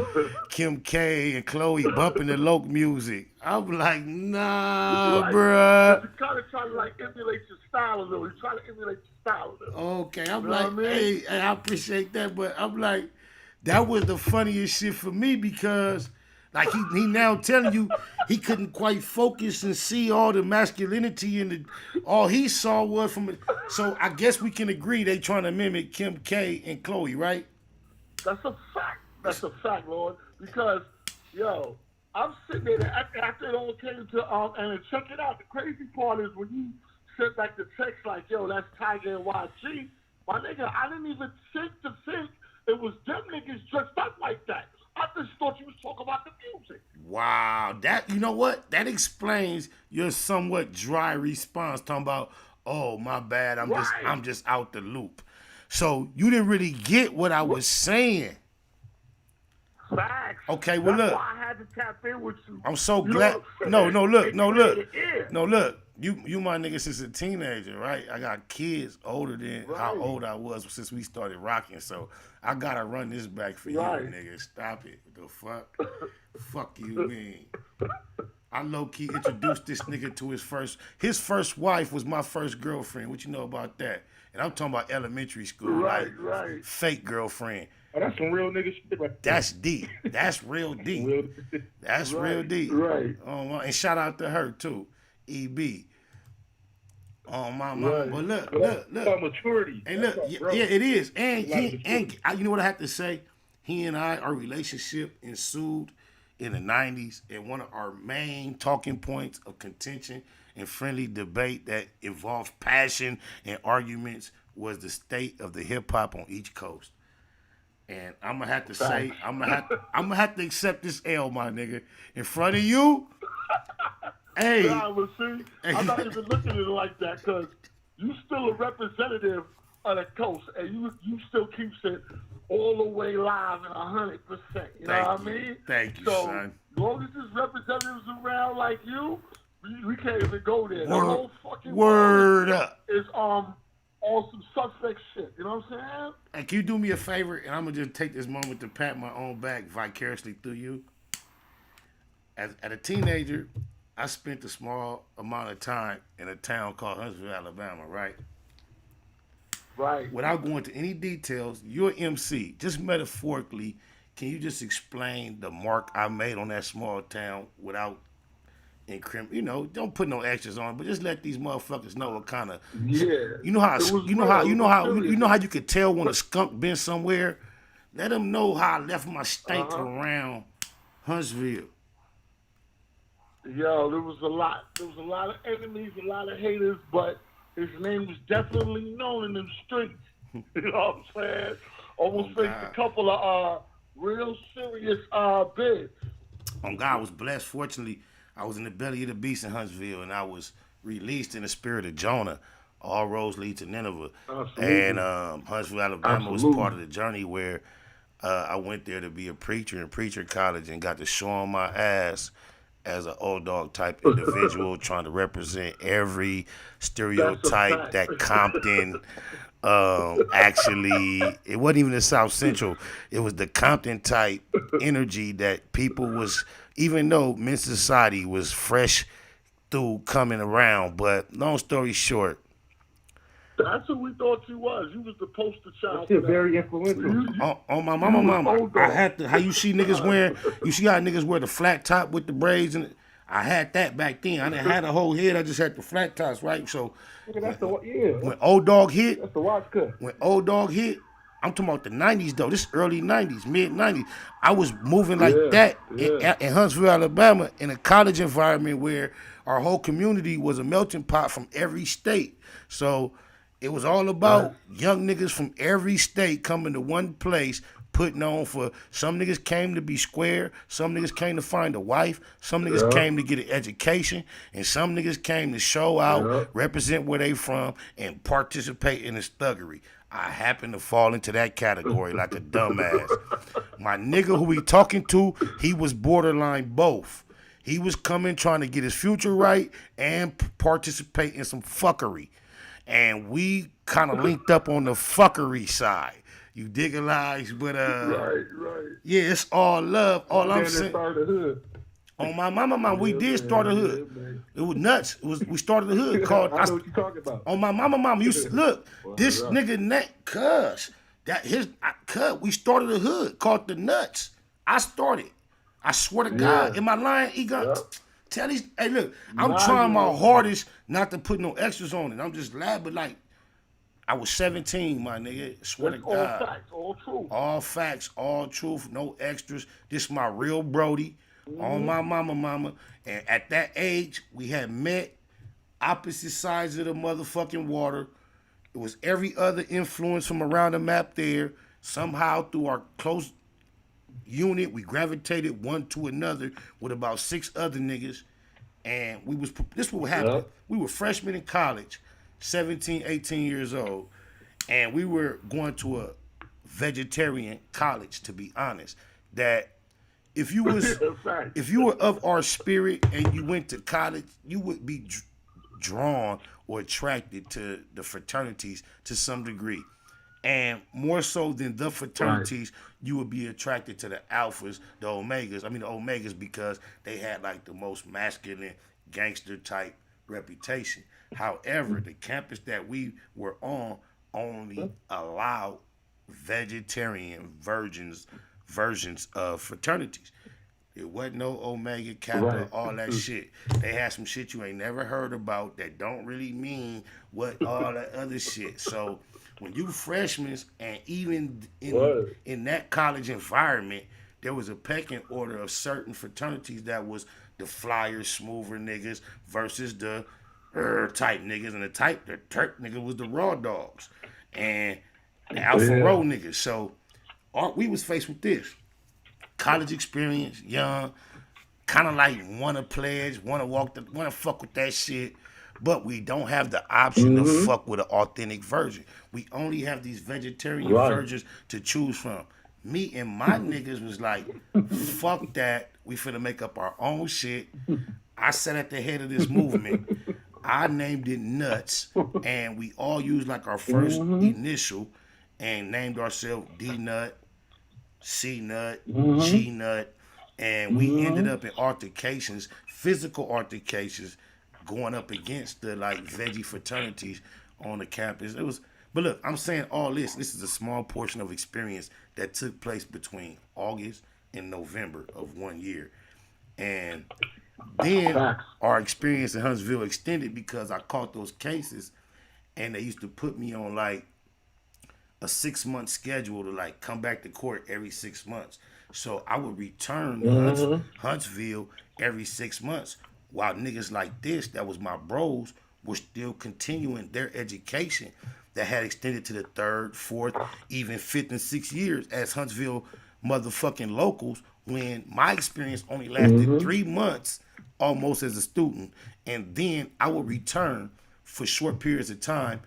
Kim K and Chloe bumping the Loke music. I'm like, nah, right. Bruh. He's kind of trying to like emulate your style a little. He's trying to emulate your style a little. Okay, I'm like, hey, I appreciate that, but I'm like, that was the funniest shit for me because like he now telling you he couldn't quite focus and see all the masculinity and all he saw was from it. So I guess we can agree they trying to mimic Kim K and Chloe, right? That's a fact, Lord. Because yo, I'm sitting there after it all came to and check it out. The crazy part is when you sent back the text like, yo, that's Tyga and YG. My nigga, I didn't even think it was them niggas dressed up like that. I just thought you was talking about the music. Wow, you know what? That explains your somewhat dry response talking about, oh, my bad, I'm just out the loop. So you didn't really get what I was saying. Facts. Okay, well That's look. why I had to tap in with you. I'm so glad. No, look. You my nigga since a teenager, right? I got kids older than how old I was since we started rocking, so I gotta run this back for you, nigga. Stop it. The fuck? Fuck you mean? I low-key introduced this nigga to his first wife was my first girlfriend. What you know about that? And I'm talking about elementary school, right. Fake girlfriend. Oh, that's some real nigga shit right there. That's deep. That's real deep. That's real deep. Right. And shout out to her too, EB. Oh my mama. But look. That's maturity. And look, it is. And you know what I have to say? He and our relationship ensued in the 90s, and one of our main talking points of contention and friendly debate that involved passion and arguments was the state of the hip hop on each coast. And I'm gonna have to say, I'm gonna have to accept this L, my nigga, in front of you. Hey, but see, I'm not even looking at it like that because you still a representative of the coast, and you still keep it all the way live and 100%. You know what I mean? Thank you, so, son. As long as there's representatives around like you, we can't even go there. The whole fucking word up is on some suspect shit. You know what I'm saying? And can you do me a favor? And I'm gonna just take this moment to pat my own back vicariously through you. As a teenager, I spent a small amount of time in a town called Huntsville, Alabama, right? Right. Without going into any details, you're an MC. Just metaphorically, can you just explain the mark I made on that small town without don't put no extras on, but just let these motherfuckers know what kind of you know how you could tell when a skunk been somewhere. Let them know how I left my stank around Huntsville. Yo, there was a lot. There was a lot of enemies, a lot of haters, but his name was definitely known in the streets. You know what I'm saying? Almost faced a couple of real serious bids. God, I was blessed. Fortunately, I was in the belly of the beast in Huntsville, and I was released in the spirit of Jonah. All roads lead to Nineveh. Absolutely. And Huntsville, Alabama was part of the journey where I went there to be a preacher in preacher college and got to show on my ass as an old dog type individual trying to represent every stereotype that Compton actually, it wasn't even the South Central. It was the Compton type energy that people was, even though men's society was fresh through coming around. But long story short, that's who we thought you was. You was the poster child. That's very influential. On my mama, I had to. How you see niggas wearing? You see how niggas wear the flat top with the braids and I had that back then. I didn't have a whole head. I just had the flat tops, right? So when Old Dog hit, that's the watch cut. When Old Dog hit, I'm talking about the 90s though. This early 90s, mid 90s. I was moving like that in Huntsville, Alabama, in a college environment where our whole community was a melting pot from every state. So it was all about young niggas from every state coming to one place, putting on for, some niggas came to be square, some niggas came to find a wife, some niggas came to get an education, and some niggas came to show out, represent where they from, and participate in this thuggery. I happen to fall into that category like a dumbass. My nigga who we talking to, he was borderline both. He was coming trying to get his future right and participate in some fuckery. And we kind of linked up on the fuckery side. You dig a lie, but right. Yeah, it's all love. All I'm saying. On my mama, we did start a hood. It was nuts. We started a hood called. I know what you're talking about. On my mama, you look. This nigga cuz we started a hood called the Nuts. I started. I swear to God, am I lying? He got. Tell these, hey look, I'm trying my hardest not to put no extras on it. I'm just laughing like I was 17, my nigga. Swear to God. All facts, all truth. All facts, all truth, no extras. This my real Brody. On my mama. And at that age, we had met opposite sides of the motherfucking water. It was every other influence from around the map there. Somehow through our close unit, we gravitated one to another with about 6 other niggas, and this what happened. We were freshmen in college, 17, 18 years old, and we were going to a vegetarian college, to be honest. That if you were of our spirit and you went to college, you would be drawn or attracted to the fraternities to some degree. And more so than the fraternities, you would be attracted to the alphas, the omegas. I mean the omegas because they had like the most masculine gangster type reputation. However, the campus that we were on only allowed vegetarian versions of fraternities. It wasn't no Omega, Kappa, all that shit. They had some shit you ain't never heard about that don't really mean what all that other shit. So when you freshmen and even in that college environment, there was a pecking order of certain fraternities that was the flyer, smoother niggas versus the type niggas, and the Turk nigga was the raw dogs and the Alpha Row niggas. So we was faced with this. College experience, young, kind of like want to pledge, want to fuck with that shit, but we don't have the option to fuck with an authentic version. We only have these vegetarian versions to choose from. Me and my niggas was like, fuck that. We finna make up our own shit. I sat at the head of this movement. I named it Nuts, and we all used like our first initial and named ourselves D-Nut, C-Nut, G-Nut, And we ended up in altercations, physical altercations, going up against the like veggie fraternities on the campus. It was, but look, I'm saying all this. This is a small portion of experience that took place between August and November of 1 year, and then our experience in Huntsville extended because I caught those cases, and they used to put me on like a 6-month schedule to like come back to court every 6 months. So I would return to Huntsville every 6 months, while niggas like this, that was my bros, were still continuing their education that had extended to the 3rd, 4th, even 5th and 6th years as Huntsville motherfucking locals, when my experience only lasted 3 months almost as a student. And then I would return for short periods of time,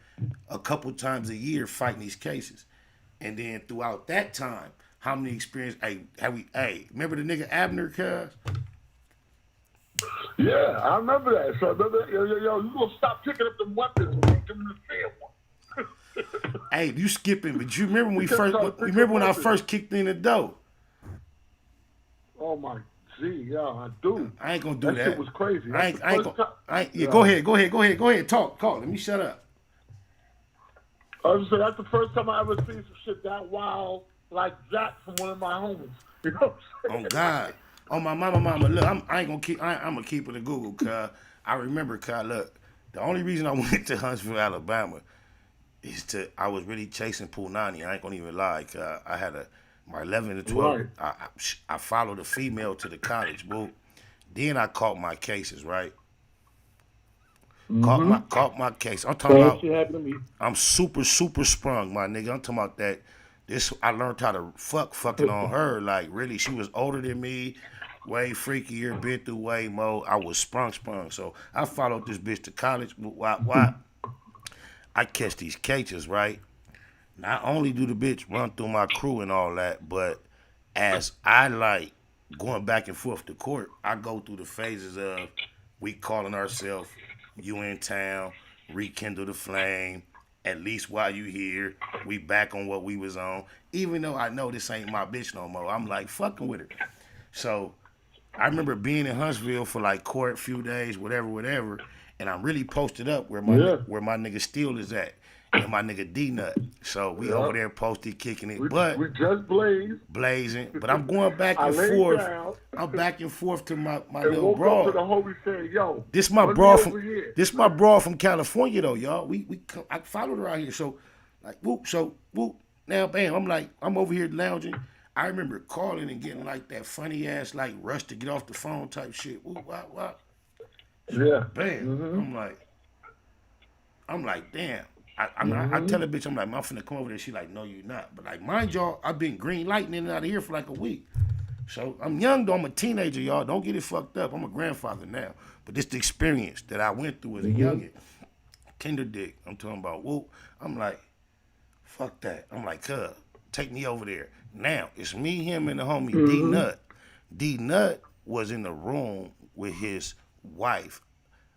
a couple times a year, fighting these cases. And then throughout that time, how many experience? Remember the nigga Abner, cuz? Yeah, I remember that. So, yo, you gonna stop picking up them weapons and make them in the field one. Hey, you skipping? But you remember when we first? Remember when I first kicked in the door? Oh my G, yeah, I do. I ain't gonna do that. That shit was crazy. Go ahead. Talk. Let me shut up. I was saying that's the first time I ever seen some shit that wild like that from one of my homies. You know what I'm saying? Oh God. Oh my mama. Look, I'm gonna keep it a Google, cuz I remember, cuz look, the only reason I went to Huntsville, Alabama is I was really chasing Punani. I ain't gonna even lie, cuz I had my 11 and 12. Right. I followed a female to the college, boo. Then I caught my cases, right? Caught my case. I'm talking about. Shit happened to me. I'm super sprung, my nigga. I'm talking about that. This I learned how to fucking on her. Like really, she was older than me, way freakier, been through way more. I was sprung. So I followed this bitch to college. Why? I catch these cases, right? Not only do the bitch run through my crew and all that, but as I like going back and forth to court, I go through the phases of we calling ourselves you in town, rekindle the flame, at least while you here, we back on what we was on. Even though I know this ain't my bitch no more, I'm like fucking with her. So I remember being in Huntsville for like court a few days, whatever, and I'm really posted up where my nigga Steele is at. And my nigga D-Nut. So we over there posted, kicking it. But we just blazing. But I'm going back and forth. I'm back and forth to my little bro. To the homie saying, yo, this my bro from California though, y'all. I followed her out here. So like whoop. Now bam, I'm over here lounging. I remember calling and getting like that funny ass like rush to get off the phone type shit. Whoop, wop. Yeah. Bam. I'm like, damn. I tell the bitch, I'm like, I'm finna come over there. She like, no, you not. But like, mind y'all, I've been green lighting in and out of here for like a week. So I'm young though, I'm a teenager, y'all. Don't get it fucked up. I'm a grandfather now. But this the experience that I went through as a youngin'. Kinder dick. I'm talking about whoop. I'm like, fuck that. I'm like, cuz, take me over there. Now, it's me, him, and the homie D-Nut. D-Nut was in the room with his wife.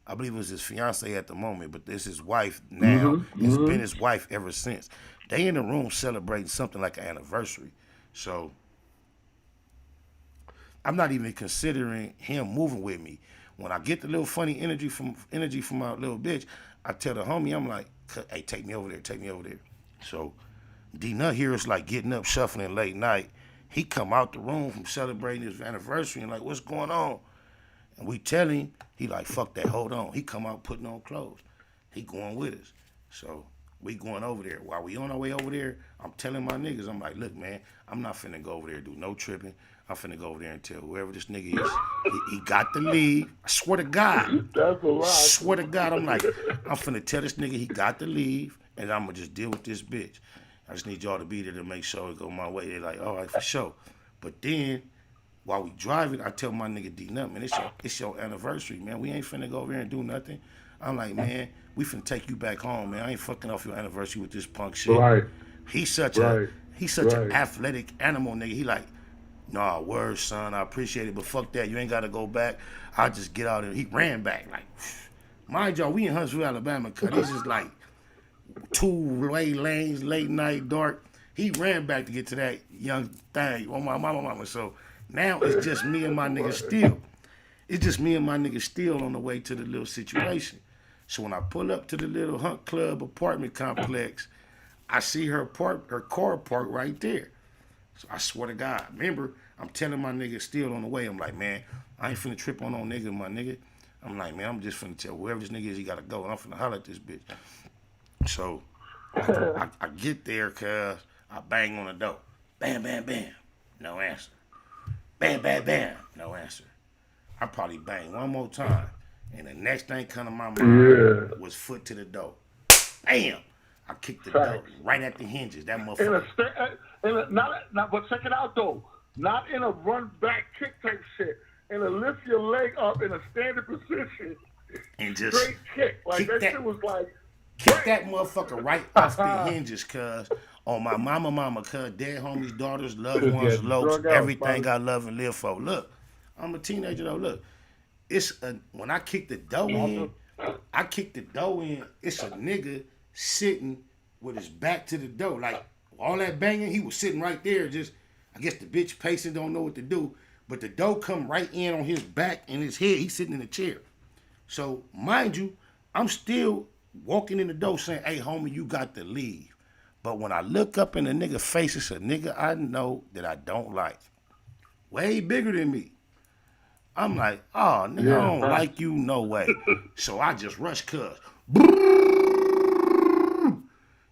I believe it was his fiance at the moment, but this is his wife now. It's been his wife ever since. They in the room celebrating something like an anniversary. So I'm not even considering him moving with me. When I get the little funny energy from my little bitch, I tell the homie, I'm like, hey, take me over there. So D-Nut here is like getting up, shuffling late night. He come out the room from celebrating his anniversary and like, what's going on? And we tell him, he like, fuck that, hold on. He come out putting on clothes. He going with us. So we going over there. While we on our way over there, I'm telling my niggas, I'm like, look, man, I'm not finna go over there and do no tripping. I'm finna go over there and tell whoever this nigga is, he got to leave. I swear to God. That's a lie. Swear to God, I'm like, I'm finna tell this nigga he got to leave, and I'm gonna just deal with this bitch. I just need y'all to be there to make sure it go my way. They're like, all right, for sure. But then, while we driving, I tell my nigga D-Nut, man, it's your anniversary, man. We ain't finna go over there and do nothing. I'm like, man, we finna take you back home, man. I ain't fucking off your anniversary with this punk shit. Right. He's such an athletic animal, nigga. He like, nah, word, son, I appreciate it, but fuck that. You ain't gotta go back. I'll just get out and he ran back. Like, mind y'all, we in Huntsville, Alabama, cause this is like 2-way lanes, late night, dark. He ran back to get to that young thing on my mama. So Now it's just me and my nigga still. It's just me and my nigga still on the way to the little situation. So when I pull up to the little Hunt Club apartment complex, I see her car parked right there. So I swear to God, remember, I'm telling my nigga still on the way. I'm like, man, I ain't finna trip on no nigga, my nigga. I'm like, man, I'm just finna tell whoever this nigga is, he gotta go. And I'm finna holler at this bitch. So I get there, cuz I bang on the door. Bam, bam, bam. No answer. Bam, bam, bam. No answer. I probably bang one more time. And the next thing come to my mind was foot to the door. Bam! I kicked the door right at the hinges. That motherfucker. But check it out though. Not in a run back kick type shit. In a lift your leg up in a standing position. And just straight kick. Like that shit was like. Kick that motherfucker right off the hinges, cuz. On my mama, cuz. Dead homies, daughters, loved ones, lokes, everything I love and live for. Look, I'm a teenager though. Look, when I kick the dough in, it's a nigga sitting with his back to the door. Like, all that banging, he was sitting right there. Just, I guess the bitch pacing, don't know what to do. But the dough come right in on his back and his head. He's sitting in a chair. So, mind you, I'm still walking in the door saying, hey, homie, you got to leave. But when I look up in the nigga face, it's a nigga I know that I don't like. Way bigger than me. I'm like, oh, nigga, I don't like you, no way. So I just rush cuz.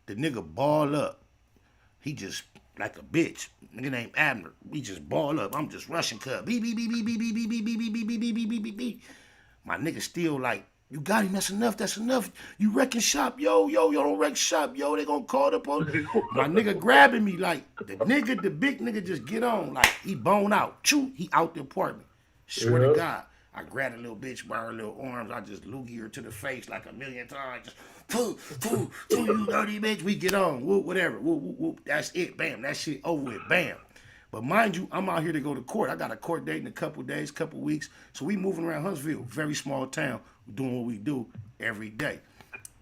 The nigga ball up. He just, like a bitch. Nigga named Abner. He just ball up. I'm just rushing cuz. Beep, beep, beep, beep, beep, beep, beep, beep, beep, beep, beep, beep, beep, beep, beep, beep. My nigga still like, you got him, that's enough. You wrecking shop, yo, don't wreck shop, yo, they gonna call the police. My nigga grabbing me like, the big nigga just get on, like, he bone out. Choo, he out the apartment. Swear to God, I grabbed a little bitch by her little arms, I just loogie her to the face like a million times, just, poo, you dirty bitch, we get on, whoop, whatever, whoop, that's it, bam, that shit over with, bam. But mind you, I'm out here to go to court. I got a court date in a couple days, couple weeks. So we moving around Huntsville, very small town, doing what we do every day.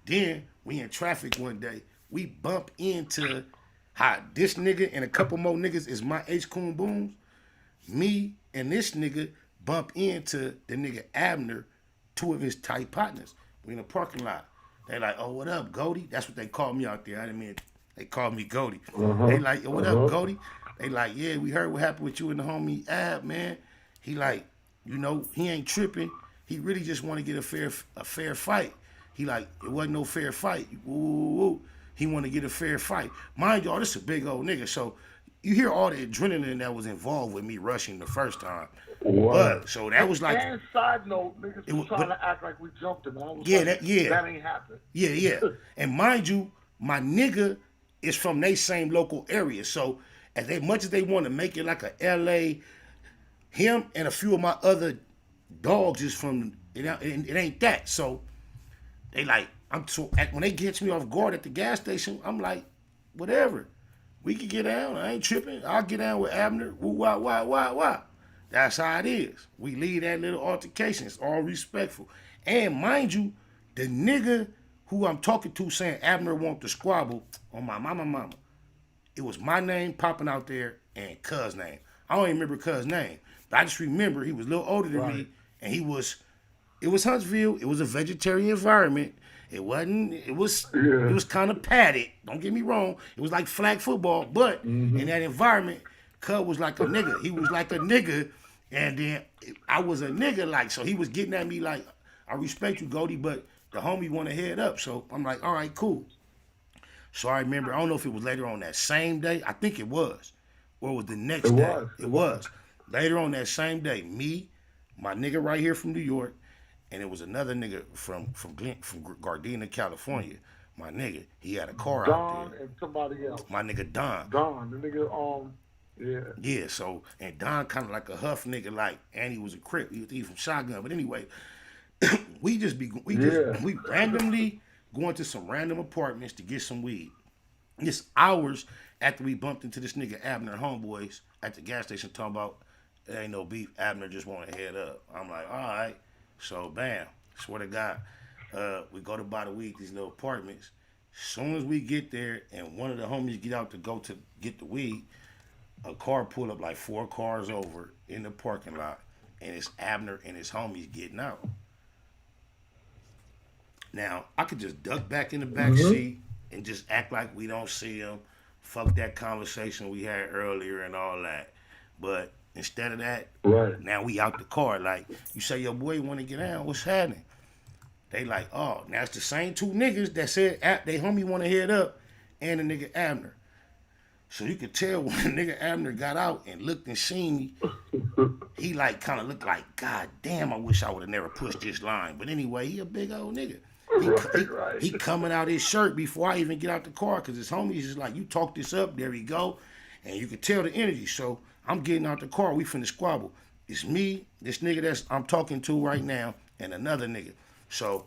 Then we in traffic one day. We bump into how this nigga and a couple more niggas is my H-Coon Booms. Me and this nigga bump into the nigga Abner, two of his tight partners. We in a parking lot. They like, oh, what up, Goldie? That's what they call me out there. I didn't mean they called me Goldie. They like, what up, Goldie? They like, yeah, we heard what happened with you and the homie Ab, man. He like, you know, he ain't tripping. He really just want to get a fair fight. He like, it wasn't no fair fight. Woo. He want to get a fair fight. Mind y'all, this is a big old nigga. So you hear all the adrenaline that was involved with me rushing the first time. What? But so that was like. And side note, niggas was trying to act like we jumped him. That ain't happened. Yeah. And mind you, my nigga is from they same local area. So as much as they want to make it like a LA, him and a few of my other dogs is from, it ain't that. So they like, when they catch me off guard at the gas station, I'm like, whatever. We can get down. I ain't tripping. I'll get down with Abner. Why? That's how it is. We leave that little altercation. It's all respectful. And mind you, the nigga who I'm talking to saying Abner want to squabble on my mama. It was my name popping out there and Cuz' name. I don't even remember Cuz' name. But I just remember he was a little older than me. And it was Huntsville. It was a vegetarian environment. It was kind of padded. Don't get me wrong. It was like flag football. But in that environment, Cuz was like a nigga. He was like a nigga. And then I was a nigga like, so he was getting at me like, I respect you, Goldie, but the homie want to head up. So I'm like, all right, cool. So I remember, I don't know if it was later on that same day. I think it was. Or it was the next day. It was. Later on that same day, me, my nigga right here from New York, and it was another nigga from Gardena, California. My nigga, he had a car out there. Don and somebody else. My nigga Don. Don, the nigga, yeah. Yeah, so, and Don kind of like a huff nigga, like, and he was a Crip. He from Shotgun. But anyway, we randomly going to some random apartments to get some weed. It's hours after we bumped into this nigga Abner and homeboys at the gas station talking about there ain't no beef. Abner just want to head up. I'm like, all right. So bam, swear to God, we go to buy the weed, these little apartments. Soon as we get there and one of the homies get out to go to get the weed, a car pull up like 4 cars over in the parking lot, and it's Abner and his homies getting out. Now, I could just duck back in the back seat and just act like we don't see him. Fuck that conversation we had earlier and all that. But instead of that, now we out the car. Like, you say your boy want to get out, what's happening? They like, oh, now it's the same 2 niggas that said they homie want to head up and the nigga Abner. So you could tell when the nigga Abner got out and looked and seen me, he like kind of looked like, God damn, I wish I would have never pushed this line. But anyway, he a big old nigga. He coming out his shirt before I even get out the car because his homies is like, you talk this up, there we go. And you could tell the energy. So I'm getting out the car, we finna squabble. It's me, this nigga I'm talking to right now, and another nigga. So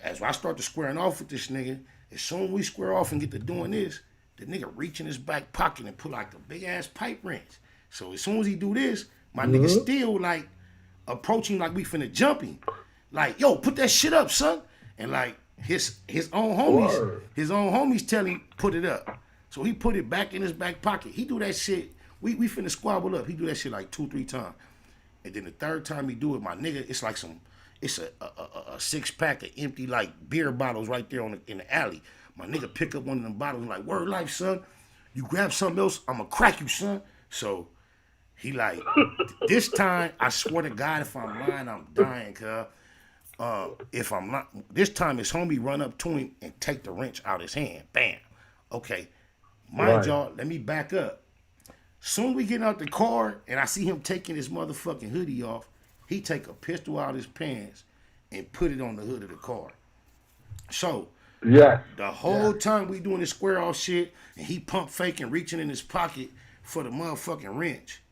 as I start to squaring off with this nigga, as soon as we square off and get to doing this, the nigga reach in his back pocket and pull like a big ass pipe wrench. So as soon as he do this, my nigga still like approaching like we finna jump him. Like, yo, put that shit up, son. And like his own homies tell him put it up. So he put it back in his back pocket. He do that shit. We finna squabble up. He do that shit like 2-3 times. And then the third time he do it, my nigga, it's like it's a 6-pack of empty like beer bottles right there in the alley. My nigga pick up one of them bottles and like, word life, son. You grab something else, I'ma crack you, son. So he like, this time, I swear to God, if I'm lying, I'm dying, cuz. If I'm not, this time his homie run up to him and take the wrench out his hand. Bam. Okay. Mind y'all, let me back up. Soon as we get out the car and I see him taking his motherfucking hoodie off, he take a pistol out of his pants and put it on the hood of the car. So, the whole time we doing this square off shit and he pump faking, reaching in his pocket for the motherfucking wrench,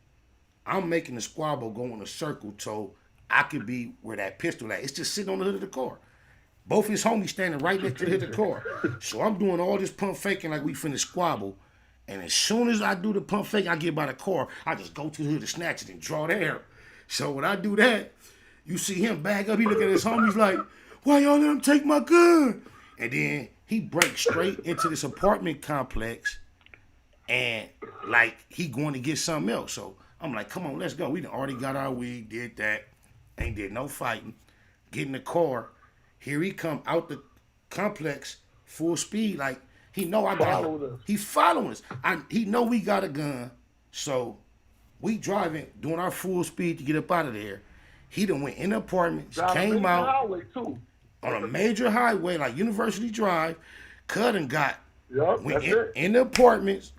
I'm making the squabble go in a circle so I could be where that pistol at. It's just sitting on the hood of the car. Both his homies standing right next to the hood of the car. So I'm doing all this pump faking like we finna squabble. And as soon as I do the pump fake, I get by the car, I just go to the hood and snatch it and draw the air. So when I do that, you see him back up, he look at his homies like, why y'all let him take my gun? And then he breaks straight into this apartment complex and like he going to get something else. So I'm like, come on, let's go. We done already got our weed, did that. Ain't did no fighting. Get in the car. Here he come out the complex, full speed. Like, he know I got him. He following us. He know we got a gun. So we driving, doing our full speed to get up out of there. He done went in the apartment, came out highway too. On a major highway like University Drive. Cut and went in the apartments,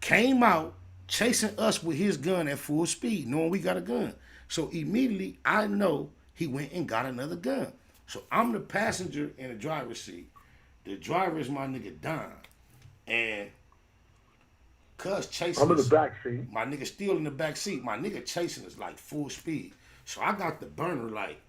came out, chasing us with his gun at full speed, knowing we got a gun. So immediately, I know he went and got another gun. So I'm the passenger in the driver's seat. The driver is my nigga Don. And cuz chasing I'm in the us, back seat. my nigga still in the back seat. My nigga chasing us like full speed. So I got the burner like,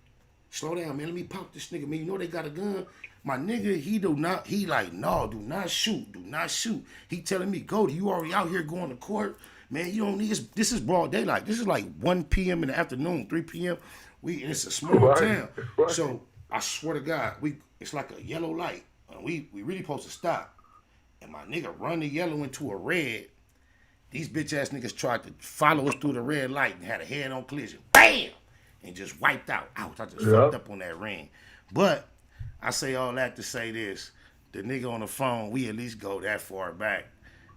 slow down, man. Let me pop this nigga, man. You know they got a gun? My nigga, he like, no, do not shoot. Do not shoot. He telling me, go, you already out here going to court? Man, you don't need this is broad daylight. This is like 1 p.m. in the afternoon, 3 p.m. It's a small town. So I swear to God, it's like a yellow light. We really supposed to stop. And my nigga run the yellow into a red. These bitch ass niggas tried to follow us through the red light and had a head on collision. Bam! And just wiped out. Ouch, I just fucked up on that ring. But I say all that to say this. The nigga on the phone, we at least go that far back.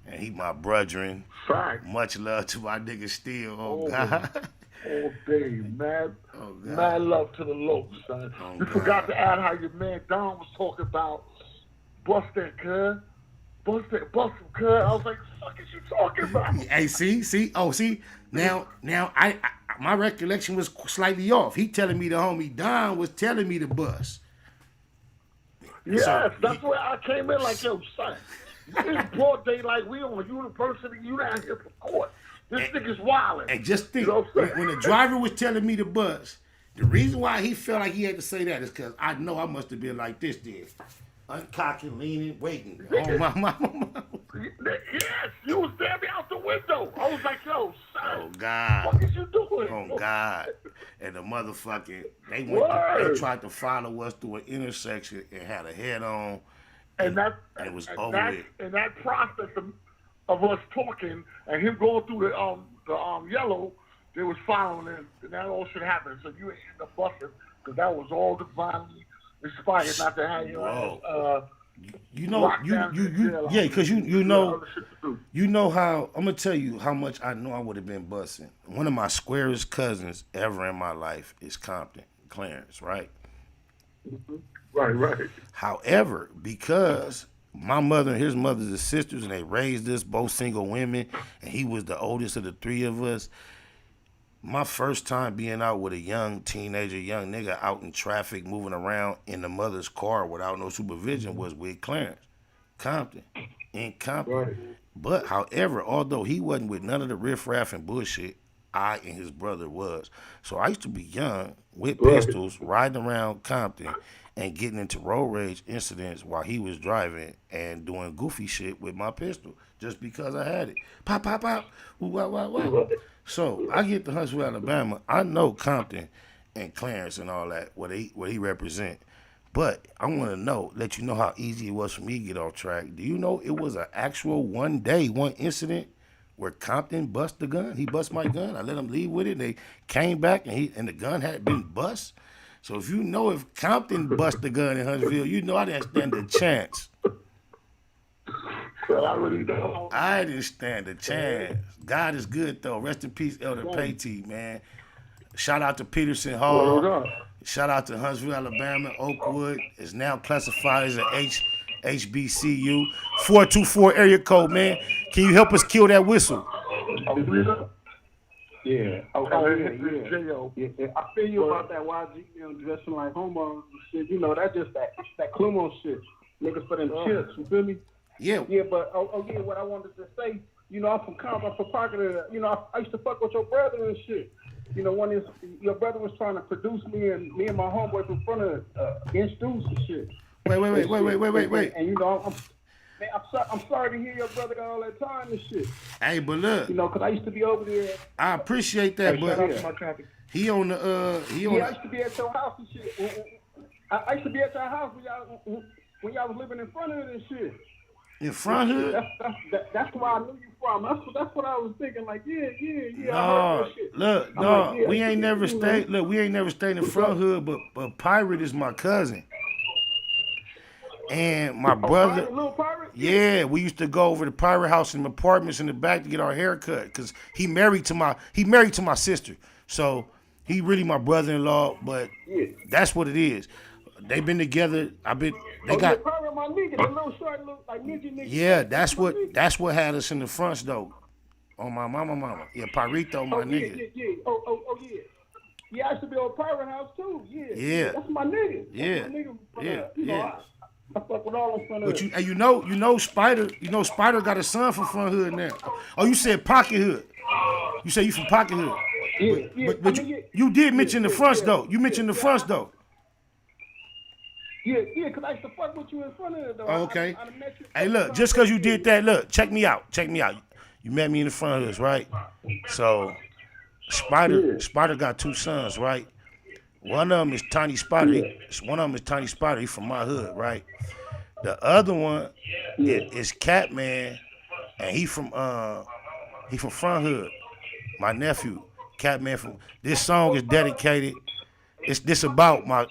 And he my brethren. Fact. Much love to my nigga still. Oh, God. All day, man. Oh, God. Mad love to the locs, son. You forgot to add how your man Don was talking about bust that, cuz. Bust him, cuz. I was like, what the fuck is you talking about? Hey, see? Now, my recollection was slightly off. He telling me the homie Don was telling me to bust. Yes, that's where I came in like, yo, son. It's broad daylight. We on University. You down here for court. This nigga's wildin'. And just think, when the driver was telling me to bust, the reason why he felt like he had to say that is because I know I must have been like this, dude. Uncocking, leaning, waiting. Oh, my mama. Yes, you was staring out the window. I was like, yo, son. Oh, God. What is you doing? Oh, God. And the motherfucking, they tried to follow us through an intersection and had a head on. And it was over with. And that process of us talking and him going through the yellow, they was following him, and that all should happen. So you ain't in the bucket, because that was all divinely inspired not to have your You know, yeah, because you know how, I'm going to tell you how much I know I would have been busting. One of my squarest cousins ever in my life is Compton, Clarence, right? Right. However, because my mother and his mother are sisters, and they raised us both single women, and he was the oldest of the three of us, my first time being out with a young teenager, young nigga out in traffic, moving around in the mother's car without no supervision was with Clarence Compton, in Compton. Right. But, however, although he wasn't with none of the riffraff and bullshit, I and his brother was. So I used to be young with pistols, riding around Compton and getting into road rage incidents while he was driving and doing goofy shit with my pistol just because I had it. Pop, pop, pop. Ooh, wow, wow, wow. So I get to Huntsville, Alabama. I know Compton and Clarence and all that, what he represent. But I want to let you know how easy it was for me to get off track. Do you know it was an actual one incident where Compton bust the gun? He bust my gun. I let him leave with it. They came back and the gun had been bust. So if Compton bust the gun in Huntsville, you know I didn't stand a chance. Well, I really don't. I didn't stand a chance. God is good, though. Rest in peace, Elder Patey, man. Shout out to Peterson Hall. Shout out to Huntsville, Alabama. Oakwood is now classified as an HBCU. 424 area code, man. Can you help us kill that whistle? Yeah. Yeah. I feel you about that YG dressing like homos and shit. You know, that's just that Clumo shit. Niggas for them chips, you feel me? Yeah. Yeah, but what I wanted to say, you know, I'm from Compton, I'm from Parker. You know, I used to fuck with your brother and shit. You know, your brother was trying to produce me and my homeboys in front of against dudes and shit. Wait. And you know, I'm sorry to hear your brother got all that time and shit. Hey, but look, you know, cause I used to be over there. I appreciate that, but he on the I used to be at your house and shit. I used to be at your house when y'all was living in front of it and shit. In front of it? That's where I knew you from. That's what I was thinking. Like, yeah. No, look, no, like, we ain't never stayed. Look, we ain't never stayed in front hood, but Pirate is my cousin. And my brother, Little Pirate? Yeah, we used to go over to Pirate House in the apartments in the back to get our hair cut because he married to my sister. So he really my brother-in-law, but that's what it is. They've been together. Pirate, my nigga, the little short, like nigga. Yeah, that's what had us in the fronts though. On my mama. Yeah, Pirito, my nigga. Yeah. Oh, yeah. Yeah, I used to be on Pirate House too. Yeah. That's my nigga. Yeah. You know, I fuck with all them front hood. But you know Spider got a son from front hood now. Oh, you said Pocket Hood. You say you from Pocket Hood. But you did mention the fronts though. You mentioned the fronts though. Yeah, because I used to fuck with you in front of it though. Oh, okay. Hey, look, just because you did that, look, check me out. You met me in the front of this, right? So Spider got two sons, right? One of them is Tiny Spider. He's from my hood, right? The other one is Catman, and he from front hood. My nephew, Catman from. This song is dedicated. This about my.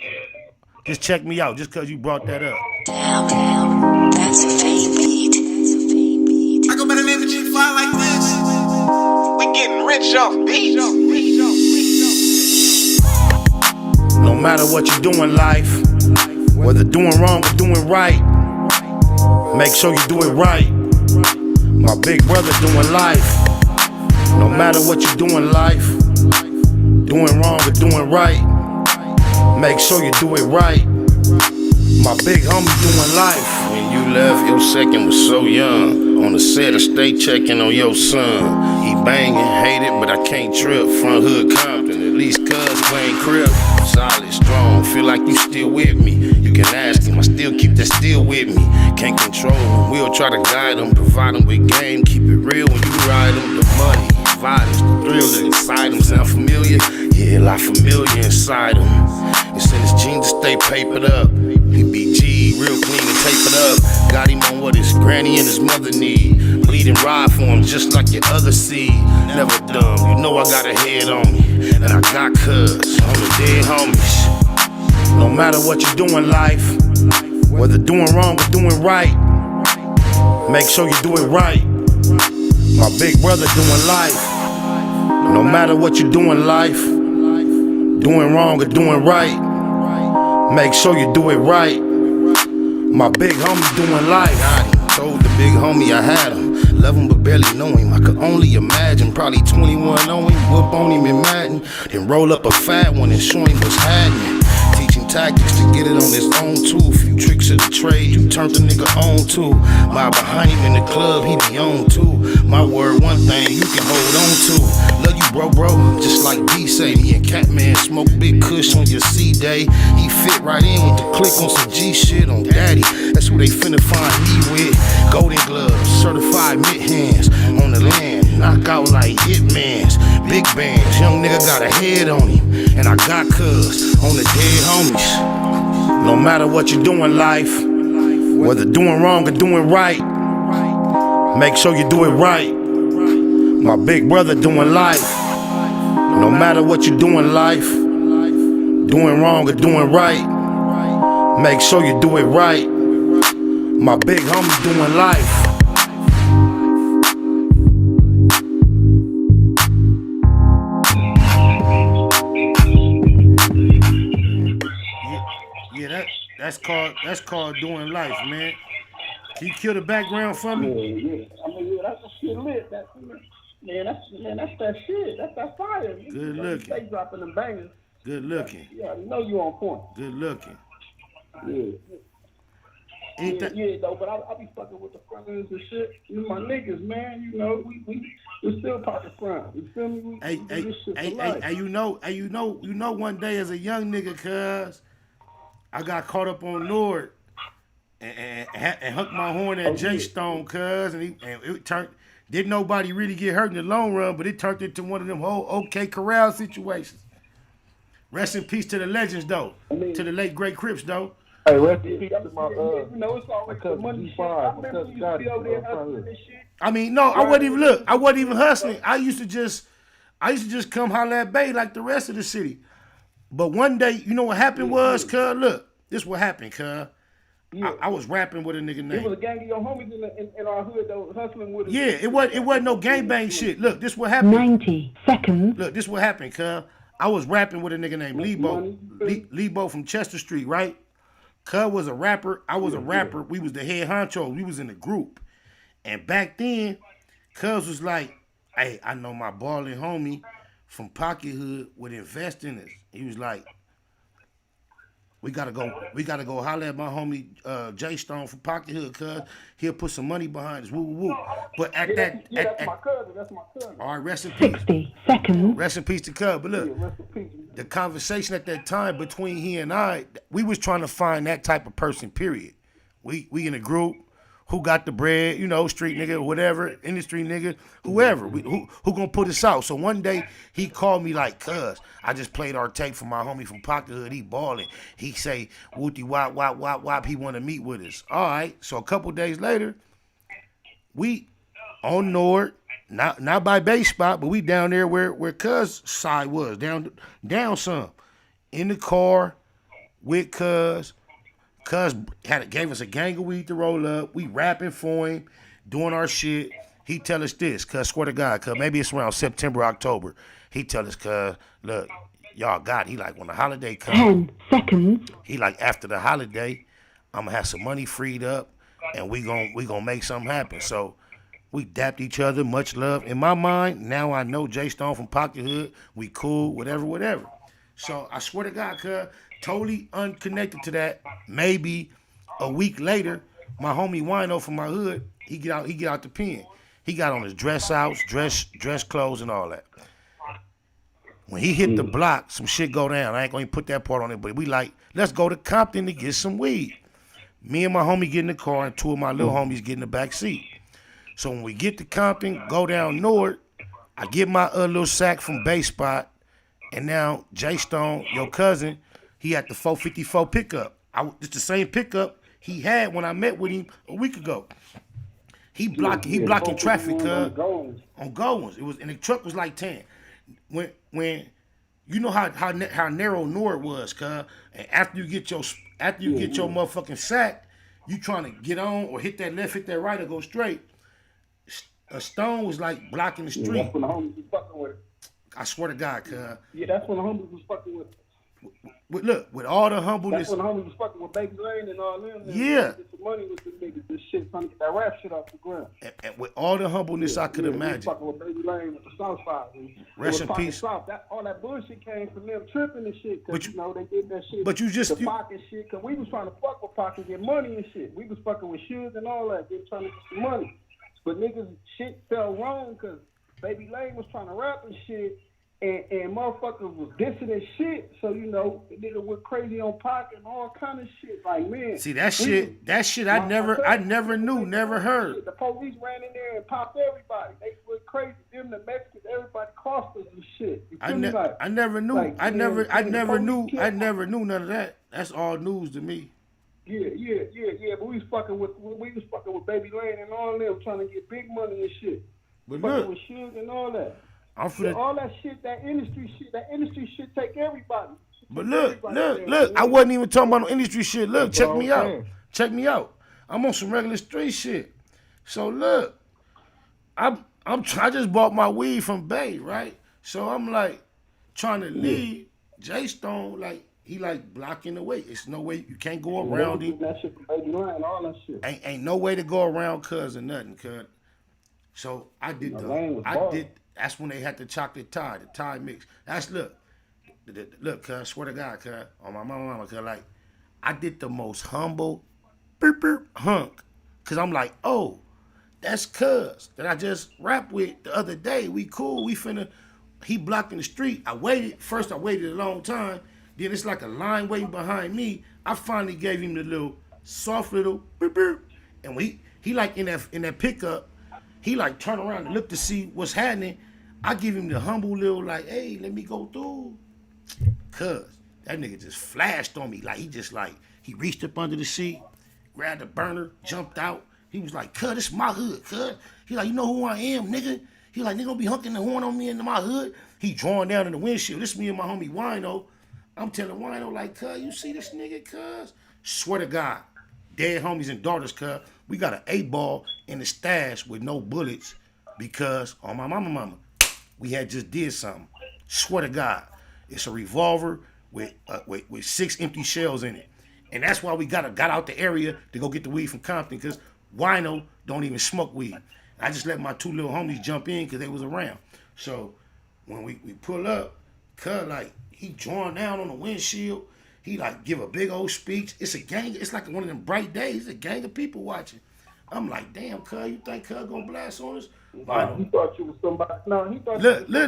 Just check me out, just cause you brought that up. Damn, that's a fake beat. I go by the name of G5 like this. We getting rich off beats. No matter what you do in life, whether doing wrong or doing right, make sure you do it right. My big brother doing life. No matter what you do in life, doing wrong or doing right, make sure you do it right. My big homie doing life. When you left, your second was so young. On the set, I stay checking on your son. He banging, hate it, but I can't trip. Front hood Compton, at least cuz playing crib. Solid, strong, feel like you still with me. You can ask him, I still keep that still with me. Can't control him, we'll try to guide him. Provide him with game, keep it real when you ride him. The money, violence, the thrill that inside him sound familiar. Yeah, a lot familiar inside him. It's in his genes to stay papered up. He be G, real clean and tapered up. Got him on what his granny and his mother need. Bleed and ride for him just like your other seed. Never dumb, you know I got a head on me. And I got cuz on the dead homies. No matter what you do in life, whether doing wrong or doing right, make sure you do it right. My big brother doing life. No matter what you do in life, doing wrong or doing right, make sure you do it right. My big homie doing life. I told the big homie I had him. Love him but barely know him. I could only imagine. Probably 21 on him, whoop on him in Madden. Then roll up a fat one and show him what's happening. Teaching tactics to get it on his own too. Few tricks of the trade you turned the nigga on to. My behind him in the club, he be on too. My word, one thing you can hold on to. Love you, bro, just like D say. Me and Catman smoke big kush on your C-Day. He fit right in with the click on some G shit on Daddy. That's who they finna find me with. Golden gloves, certified mitt hands on the land. Knock out like hitmans, big bands. Young nigga got a head on him, and I got cuz on the dead homies. No matter what you do in life, whether doing wrong or doing right, make sure you do it right. My big brother doing life. No matter what you do in life, doing wrong or doing right, make sure you do it right. My big homie doing life. Yeah, that's called doing life, man. Can you kill the background for me? Yeah. I mean, that's the shit lit. That's that shit. That's that fire. Good looking. Stay dropping them bangers. Good looking. Yeah, you know you on point. Good looking. Yeah. Yeah, though, but I be fucking with the friends and shit. You my niggas, man. You know, we still talking friends. You feel me? Hey, you know, one day as a young nigga, cuz I got caught up on Nord and hooked my horn at J Stone, cuz, and it turned. Didn't nobody really get hurt in the long run, but it turned into one of them whole OK Corral situations. Rest in peace to the legends, though. To the late great Crips, though. Hey, rest in peace to my it's always the money shit. I remember you used to be over there hustling this shit. I mean, no, I wasn't even hustling. I used to just come holler at Bay like the rest of the city. But one day, you know what happened was, cuz, look, this what happened, cuz. Yeah. I was rapping with a nigga named. It was a gang of your homies in our hood that was hustling with us. Yeah, it wasn't no gangbang shit. Look, this what happened. 90 seconds. Look, this what happened, cuz. I was rapping with a nigga named Lebo from Chester Street, right? Cuz was a rapper. I was a rapper. We was the head honcho. We was in the group. And back then, Cuz was like, hey, I know my balling homie from Pocket Hood would invest in us. He was like, we gotta go holler at my homie J Stone from Pocket Hood, cuz he'll put some money behind us. Woo woo woo. But at that's my cousin. All right, rest in peace. 60 seconds. Rest in peace to Cuz. But look, the conversation at that time between he and I, we was trying to find that type of person, period. We in a group. Who got the bread, you know, street nigga, whatever, industry nigga, whoever, who gonna put us out? So one day he called me like, cuz, I just played our tape for my homie from Pocket Hood, he balling. He say, whoopty wop, wop, wop, wop, he wanna meet with us. All right, so a couple days later, we on Nord, not by base spot, but we down there where cuz side was, down some, in the car with cuz. Cuz gave us a gang of weed to roll up. We rapping for him, doing our shit. He tell us this, cuz, swear to God, cuz, maybe it's around September, October. He tell us, cuz, look, y'all got it. He like, when the holiday comes. 10 seconds. He like, after the holiday, I'm going to have some money freed up, and we gonna make something happen. So we dapped each other, much love. In my mind, now I know J Stone from Pocket Hood. We cool, whatever. So I swear to God, cuz, totally unconnected to that. Maybe a week later, my homie Wino from my hood, he get out the pen. He got on his dress outs, dress clothes and all that. When he hit the block, some shit go down. I ain't gonna put that part on it, but we like, let's go to Compton to get some weed. Me and my homie get in the car and two of my little homies get in the back seat. So when we get to Compton, go down Nord, I get my little sack from Bay Spot And now Jay Stone, your cousin, he had the 454 pickup. It's the same pickup he had when I met with him a week ago. He blocking traffic, on Goins. It was, and the truck was like 10. When you know how narrow Nord was, cuz, and after you get your motherfucking sack, you trying to get on or hit that left, hit that right, or go straight. A Stone was like blocking the street. That's when the homies was fucking with it. I swear to God, cuz. Yeah, that's when the homies was fucking with it. With all the humbleness. That's when the homies was fucking with Baby Lane and all them. Yeah. Get some money with this niggas, this shit, trying to get that rap shit off the ground. And with all the humbleness I could imagine. We fucking with Baby Lane with the South Side. Rest in peace. South. All that bullshit came from them tripping and shit. Cause you know they did that shit. But you just the Pac and shit. Cause we was trying to fuck with Pac and get money and shit. We was fucking with Suge and all that. They was trying to get some money. But niggas shit fell wrong cause Baby Lane was trying to rap and shit. And motherfuckers was dissing and shit, so you know, the nigga went crazy on Pac and all kind of shit. Like, man, see that shit I never knew, never heard. The police ran in there and popped everybody. They went crazy. Them, the Mexicans, everybody crossed us and shit. I never knew. Like, I never knew none of that. That's all news to me. Yeah. But we was fucking with Baby Lane and all them, trying to get big money and shit. But fucking with Suge and all that. All that shit, that industry shit take everybody. But look, I wasn't even talking about no industry shit. Look, check me out. I'm on some regular street shit. So look, I just bought my weed from Bay, right? So I'm like trying to leave. Jay Stone, like, he like blocking the way. It's no way, you can't go around him. That shit from Baby Line, all that shit. Ain't no way to go around cuz or nothing, cuz. So I did that's when they had the chocolate tie, the tie mix. That's look, cuz, swear to God, cuz, on my mama, cuz, like, I did the most humble hunk. Cuz I'm like, oh, that's cuz that I just rapped with the other day. We cool, he blocked in the street. I waited a long time. Then it's like a line waiting behind me. I finally gave him the little soft little and he like in that pickup, he like turn around and look to see what's happening. I give him the humble little like, hey, let me go through. Cuz that nigga just flashed on me. Like he reached up under the seat, grabbed the burner, jumped out. He was like, cuz, this my hood, cuz. He like, you know who I am, nigga? He like, nigga don't be hunking the horn on me into my hood. He drawing down in the windshield. This me and my homie Wino. I'm telling Wino like, cuz, you see this nigga, cuz? Swear to God, dead homies and daughters, cuz. We got an 8-ball in the stash with no bullets because, on my mama, we had just did something. Swear to God, it's a revolver with 6 empty shells in it. And that's why we got out the area to go get the weed from Compton, because Wino don't even smoke weed. I just let my 2 little homies jump in because they was around. So when we pull up, cuz, like, he drawing down on the windshield. He like give a big old speech. It's a gang. It's like one of them bright days. It's a gang of people watching. I'm like, damn, cuz, you think cuz gonna blast on us? He thought you was somebody. No, he thought. Look. No.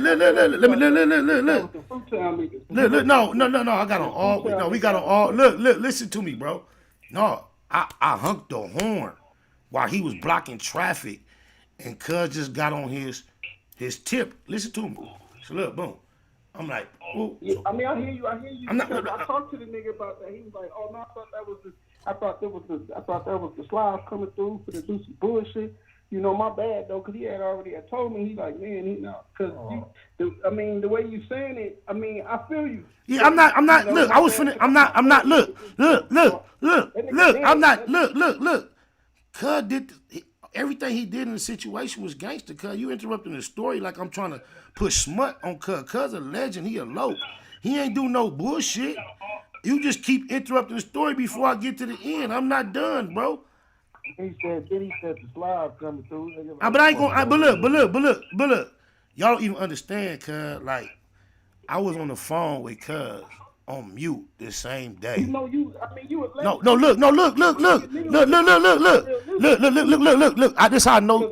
I got on all. No, we got on all. Look. Listen to me, bro. No, I hunked the horn while he was blocking traffic, and cuz just got on his tip. Listen to me. So look, boom. I'm like, ooh. Yeah, I mean, I hear you. I talked to the nigga about that. He was like, oh no, I thought that was the Slavs coming through for the do some bullshit. You know, my bad though, cause he had already told me. He's like, man, cause the way you saying it, I mean, I feel you. Yeah, I'm not. You know, look, I was finna. I'm not. Look. I'm not. Look. Cuz did everything he did in the situation was gangster. Cuz you interrupting the story like I'm trying to put smut on Cuz. Cuz a legend. He a low. He ain't do no bullshit. You just keep interrupting the story before I get to the end. I'm not done, bro. He said the Slav coming through. But I ain't gonna. But look. Y'all don't even understand, cuz. Like, I was on the phone with cuz on mute this same day. You know, you was No, look.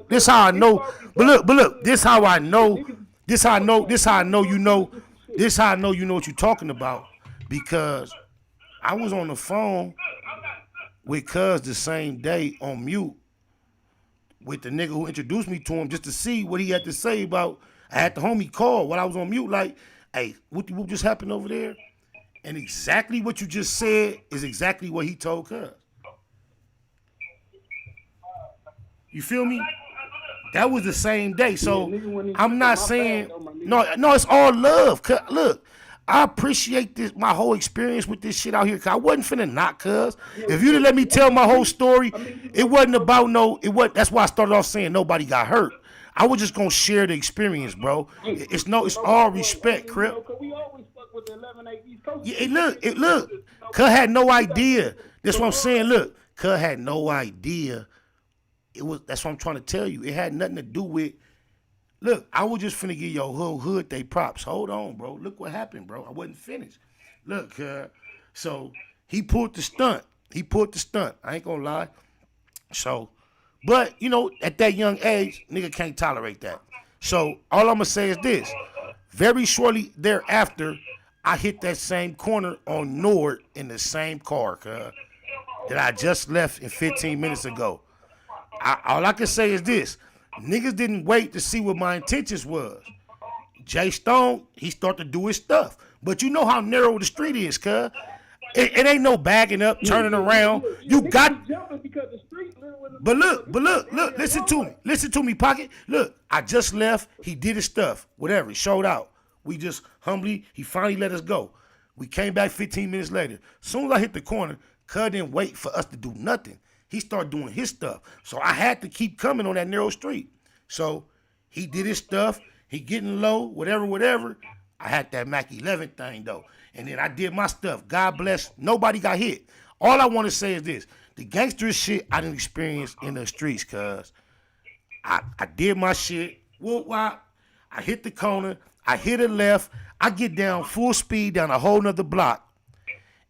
This how I know. But look. This how I know. This how I know you know what you're talking about, because I was on the phone with cuz the same day on mute with the nigga who introduced me to him just to see what he had to say about. I had the homie call while I was on mute. Like, hey, what just happened over there? And exactly what you just said is exactly what he told Cuz. You feel me? That was the same day. So I'm not saying no, it's all love. Look, I appreciate this, my whole experience with this shit out here. Cause I wasn't finna knock Cuz. If you'd have let me tell my whole story, it wasn't about that's why I started off saying nobody got hurt. I was just gonna share the experience, bro. It's all respect, Crip. Yeah, look. Cuz had no idea. That's what I'm saying. Look, Cuz had no idea. That's what I'm trying to tell you. It had nothing to do with. Look, I was just finna give your whole hood they props. Hold on, bro. Look what happened, bro. I wasn't finished. Look, so he pulled the stunt. I ain't gonna lie. So, but at that young age, nigga can't tolerate that. So all I'm gonna say is this: very shortly thereafter, I hit that same corner on Nord in the same car, that I just left in 15 minutes ago. All I can say is this: niggas didn't wait to see what my intentions was. Jay Stone, he started to do his stuff. But you know how narrow the street is, cuz. It ain't no bagging up, turning around. You got. But look, listen to me, Pocket. Look, I just left. He did his stuff, whatever. He showed out. We just he finally let us go. We came back 15 minutes later. As soon as I hit the corner, cuz didn't wait for us to do nothing. He started doing his stuff. So I had to keep coming on that narrow street. So he did his stuff. He getting low, whatever. I had that Mac 11 thing, though. And then I did my stuff. God bless. Nobody got hit. All I want to say is this. The gangster shit I didn't experience in the streets, cuz. I did my shit. Whoop, wop. I hit the corner. I hit a left. I get down full speed down a whole nother block.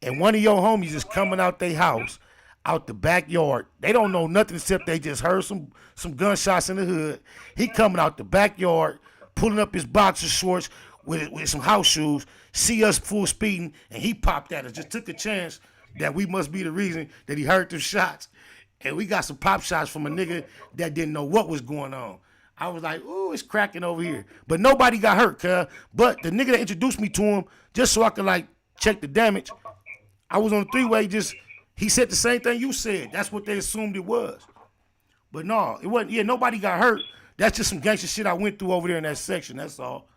And one of your homies is coming out their house, out the backyard. They don't know nothing except they just heard some gunshots in the hood. He coming out the backyard, pulling up his boxer shorts with some house shoes, see us full speeding, and he popped at us. Just took a chance that we must be the reason that he heard them shots. And we got some pop shots from a nigga that didn't know what was going on. I was like, ooh, it's cracking over here. But nobody got hurt, cuz. But the nigga that introduced me to him, just so I could check the damage, I was on the three-way, he said the same thing you said. That's what they assumed it was. But no, it wasn't. Yeah, nobody got hurt. That's just some gangster shit I went through over there in that section. That's all.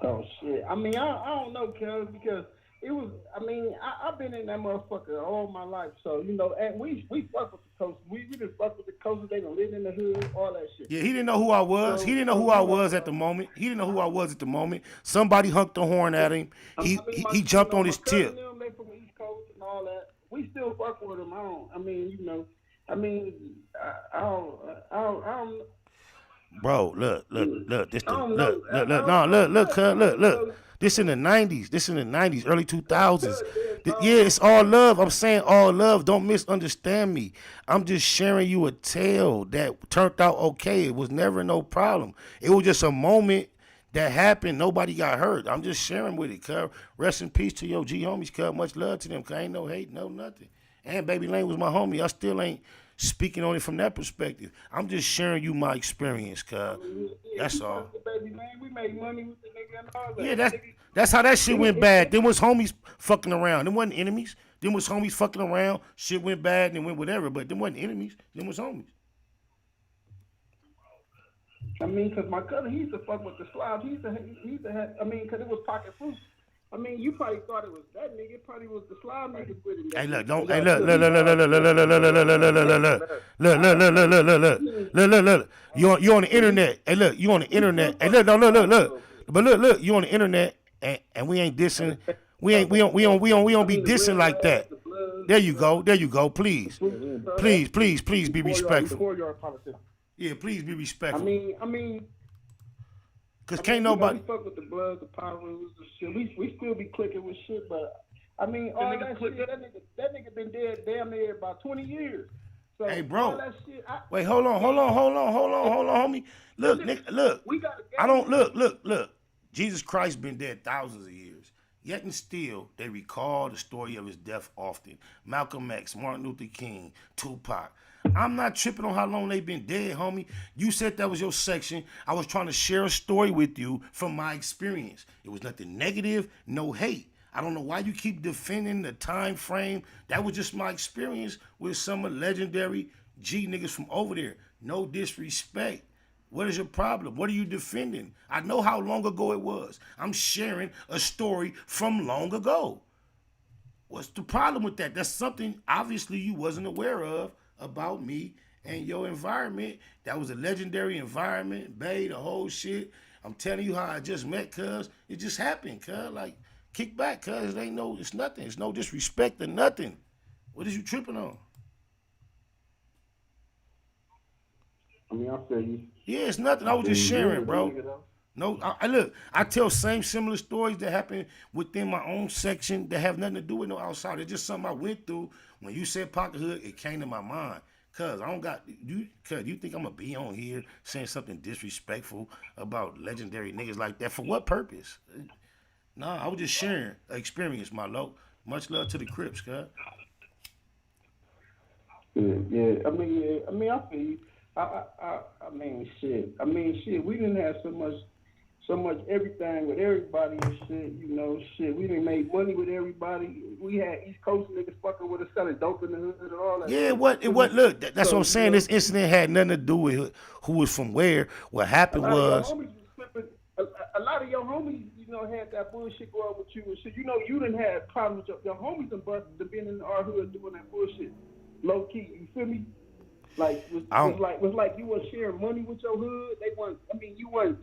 Oh, shit. I mean, I don't know, cuz, because it was, I've been in that motherfucker all my life. So, and we fuck with the coast. We didn't fuck with the coast. They done lived in the hood, all that shit. Yeah, he didn't know who I was. He didn't know who I was at the moment. Somebody hunked the horn at him. He jumped on his tip. They from the East Coast and all that. We still fuck with them. I don't. Bro, look. This in the 90s, early 2000s. Yeah, it's all love. I'm saying all love. Don't misunderstand me. I'm just sharing you a tale that turned out okay. It was never no problem. It was just a moment that happened. Nobody got hurt. I'm just sharing with it, cuz. Rest in peace to your G homies, cuz. Much love to them, cuz. Ain't no hate, no nothing. And Baby Lane was my homie. I still ain't speaking on it from that perspective. I'm just sharing you my experience, cuz. That's all. Baby Lane, we made money with the nigga and all that. Yeah, that's how that shit went bad. Them was homies fucking around. Them wasn't enemies. Them was homies fucking around. Shit went bad and went whatever. But them wasn't enemies. Them was homies. Because my cousin, he used to fuck with the Slavs. He used to have, because it was pocket fruit. You probably thought it was that nigga. It probably was the Slav niggas with him. Hey, look. You on the internet. Hey, look, you on the internet. Hey, look. But look, you on the internet, and we ain't dissing. We don't be dissing like that. There you go. Please be respectful. Yeah, please be respectful. Cause can't nobody. We fuck with the Bloods, the Power Rangers, the shit. We still be clicking with shit, but all that shit. That nigga been dead damn near about 20 years. So hey, bro. All that shit, wait, hold on, homie. Look, nigga, look. I don't look. Jesus Christ been dead thousands of years. Yet and still, they recall the story of his death often. Malcolm X, Martin Luther King, Tupac. I'm not tripping on how long they been dead, homie. You said that was your section. I was trying to share a story with you from my experience. It was nothing negative, no hate. I don't know why you keep defending the time frame. That was just my experience with some of legendary G niggas from over there. No disrespect. What is your problem? What are you defending? I know how long ago it was. I'm sharing a story from long ago. What's the problem with that? That's something obviously you wasn't aware of about me and your environment. That was a legendary environment, bae, the whole shit. I'm telling you how I just met, cuz. It just happened, cuz. Like, kick back, cuz. It's nothing. It's no disrespect or nothing. What is you tripping on? I mean, I feel you. Yeah, it's nothing. I was just sharing, bro. No, look, I tell same similar stories that happen within my own section that have nothing to do with no outside. It's just something I went through. When you said Pocket Hood, it came to my mind. Cuz I don't got you. Cuz you think I'm gonna be on here saying something disrespectful about legendary niggas like that for what purpose? Nah, I was just sharing experience, my low. Much love to the Crips, cuz. Yeah. I mean, I feel you. I mean, shit. We didn't have so much everything with everybody and shit. You know, shit. We didn't make money with everybody. We had East Coast niggas fucking with us, selling dope in the hood and all that. Yeah, look, that's what I'm saying. This incident had nothing to do with who was from where. What happened was. A lot of your homies, you know, had that bullshit go on with you and shit. You know, you didn't have problems with your homies and busted to being in our hood doing that bullshit. Low key, you feel me? Like was like you was sharing money with your hood. They weren't. I mean, you was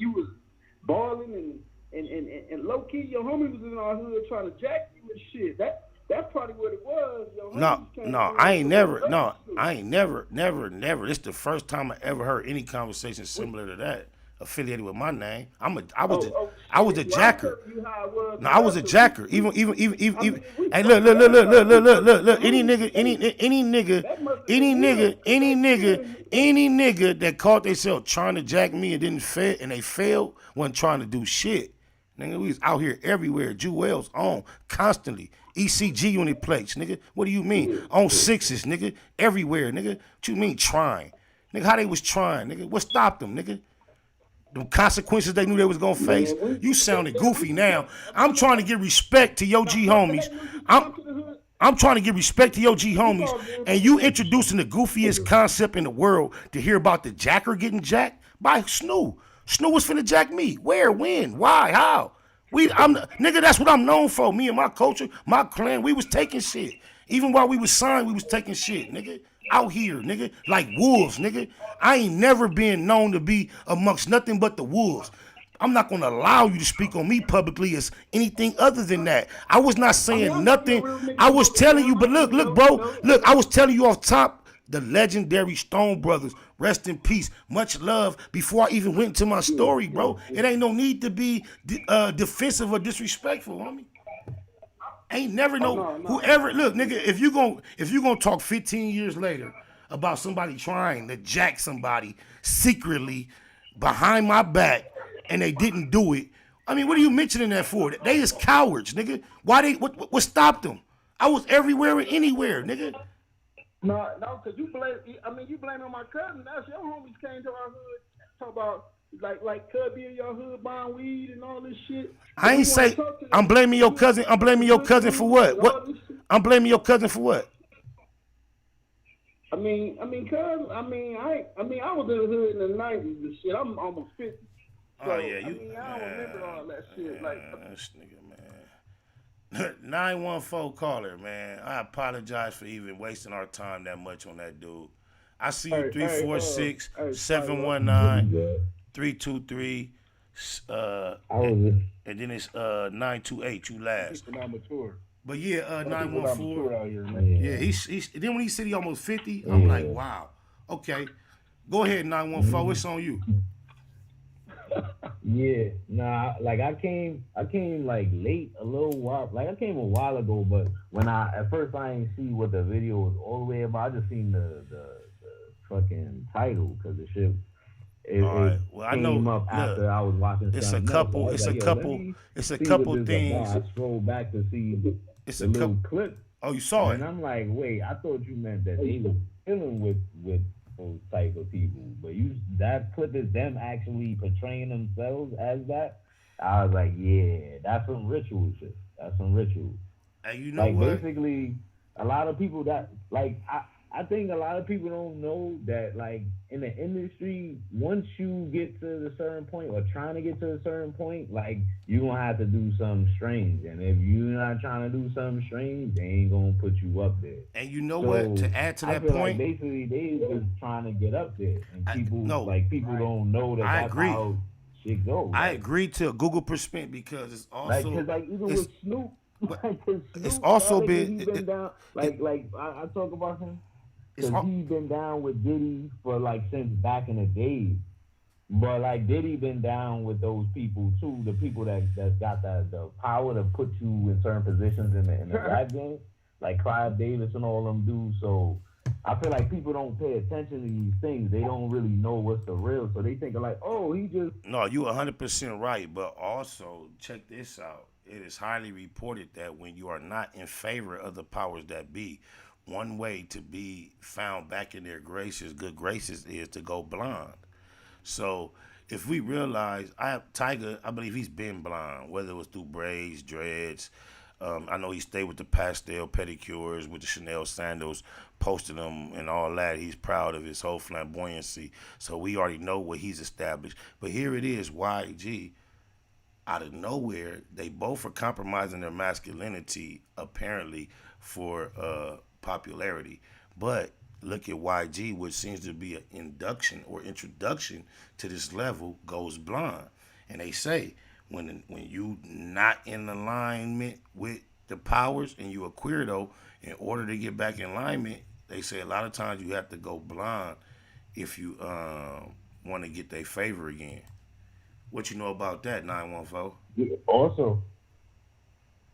balling and low key. Your homie was in our hood trying to jack you and shit. That's probably what it was. I ain't never. This the first time I ever heard any conversation similar to that affiliated with my name. I was a jacker. No, I was a jacker. Even. Hey, look. Any nigga that caught themselves trying to jack me and didn't fit and they failed wasn't trying to do shit. Nigga, we was out here everywhere. Jewels on constantly. ECG unit plates, nigga. What do you mean? On sixes, nigga. Everywhere, nigga. What you mean trying? Nigga, how they was trying, nigga? What stopped them, nigga? The consequences they knew they was gonna face. You sounded goofy now. I'm trying to give respect to your G homies. I'm trying to give respect to your G homies, and you introducing the goofiest concept in the world to hear about the jacker getting jacked by Snoo. Snoo was finna jack me. Where? When? Why? How? Nigga, that's what I'm known for. Me and my culture, my clan, we was taking shit. Even while we was signed, we was taking shit, nigga. Out here, nigga, like wolves, nigga. I ain't never been known to be amongst nothing but the wolves. I'm not gonna allow you to speak on me publicly as anything other than that. I was not saying nothing. I was telling you, but look, bro. Look, I was telling you off top, the legendary Stone Brothers, rest in peace. Much love before I even went into my story, bro. It ain't no need to be defensive or disrespectful, homie. Ain't never whoever look, nigga, if you gonna talk 15 years later about somebody trying to jack somebody secretly behind my back and they didn't do it, I mean, what are you mentioning that for? They is cowards, nigga. Why what stopped them? I was everywhere and anywhere, nigga. No, because you blame on my cousin. That's your homies came to our hood, talk about like Cubby in your hood buying weed and all this shit. I ain't say I'm blaming your cousin. I'm blaming your cousin for what? What? I'm blaming your cousin for what? I was in the hood in the 90s and shit. I'm almost 50. So, oh yeah, I don't remember all that shit. This nigga, man. 914 caller, man. I apologize for even wasting our time that much on that dude. I see you 346 719 323 and then it's 928. You last. But yeah, 914. Yeah, he's then when he said he almost 50, I'm like, wow. Okay, go ahead, 914. It's on you. Yeah, nah, like I came like late a little while. Like I came a while ago, but when at first I ain't see what the video was all the way about. I just seen the fucking title because the shit. Well, I know. Up after I was watching. It's a couple things. I scrolled back to see the little clip. Oh, you saw And it. I'm like, wait, I thought you meant that they was dealing with those type of people. But that clip is them actually portraying themselves as that. I was like, yeah, that's some ritual shit. That's some ritual. And you know Like what? basically, a lot of people that like I think a lot of people don't know that like in the industry, once you get to a certain point or trying to get to a certain point, like you gonna have to do something strange. And if you're not trying to do something strange, they ain't gonna put you up there. And you know what? So To add to I that feel like point, basically they just trying to get up there, and people don't know that I that's agree. how shit goes. I Like, agree to a Google perspective because it's also cause like even with Snoop, like cause it's Snoop, also that nigga, he been been down. I talk about him it's because he's been down with Diddy for like since back in the days. But like Diddy been down with those people too, the people that's got the power to put you in certain positions in the rap game, like Clive Davis and all them dudes. So I feel like people don't pay attention to these things. They don't really know what's the real. So they think like, oh, he just No, you 100% right, but also check this out. It is highly reported that when you are not in favor of the powers that be, one way to be found back in their graces, good graces, is to go blind. So if we realize, Tyga, I believe he's been blind, whether it was through braids, dreads. I know he stayed with the pastel pedicures, with the Chanel sandals, posted them and all that. He's proud of his whole flamboyancy. So we already know what he's established. But here it is, YG, out of nowhere, they both are compromising their masculinity, apparently, for popularity. But look at YG, which seems to be an induction or introduction to this level, goes blind. And they say when you not in alignment with the powers and you a queerdo, in order to get back in alignment, they say a lot of times you have to go blind if you want to get their favor again. What you know about that, 914? also,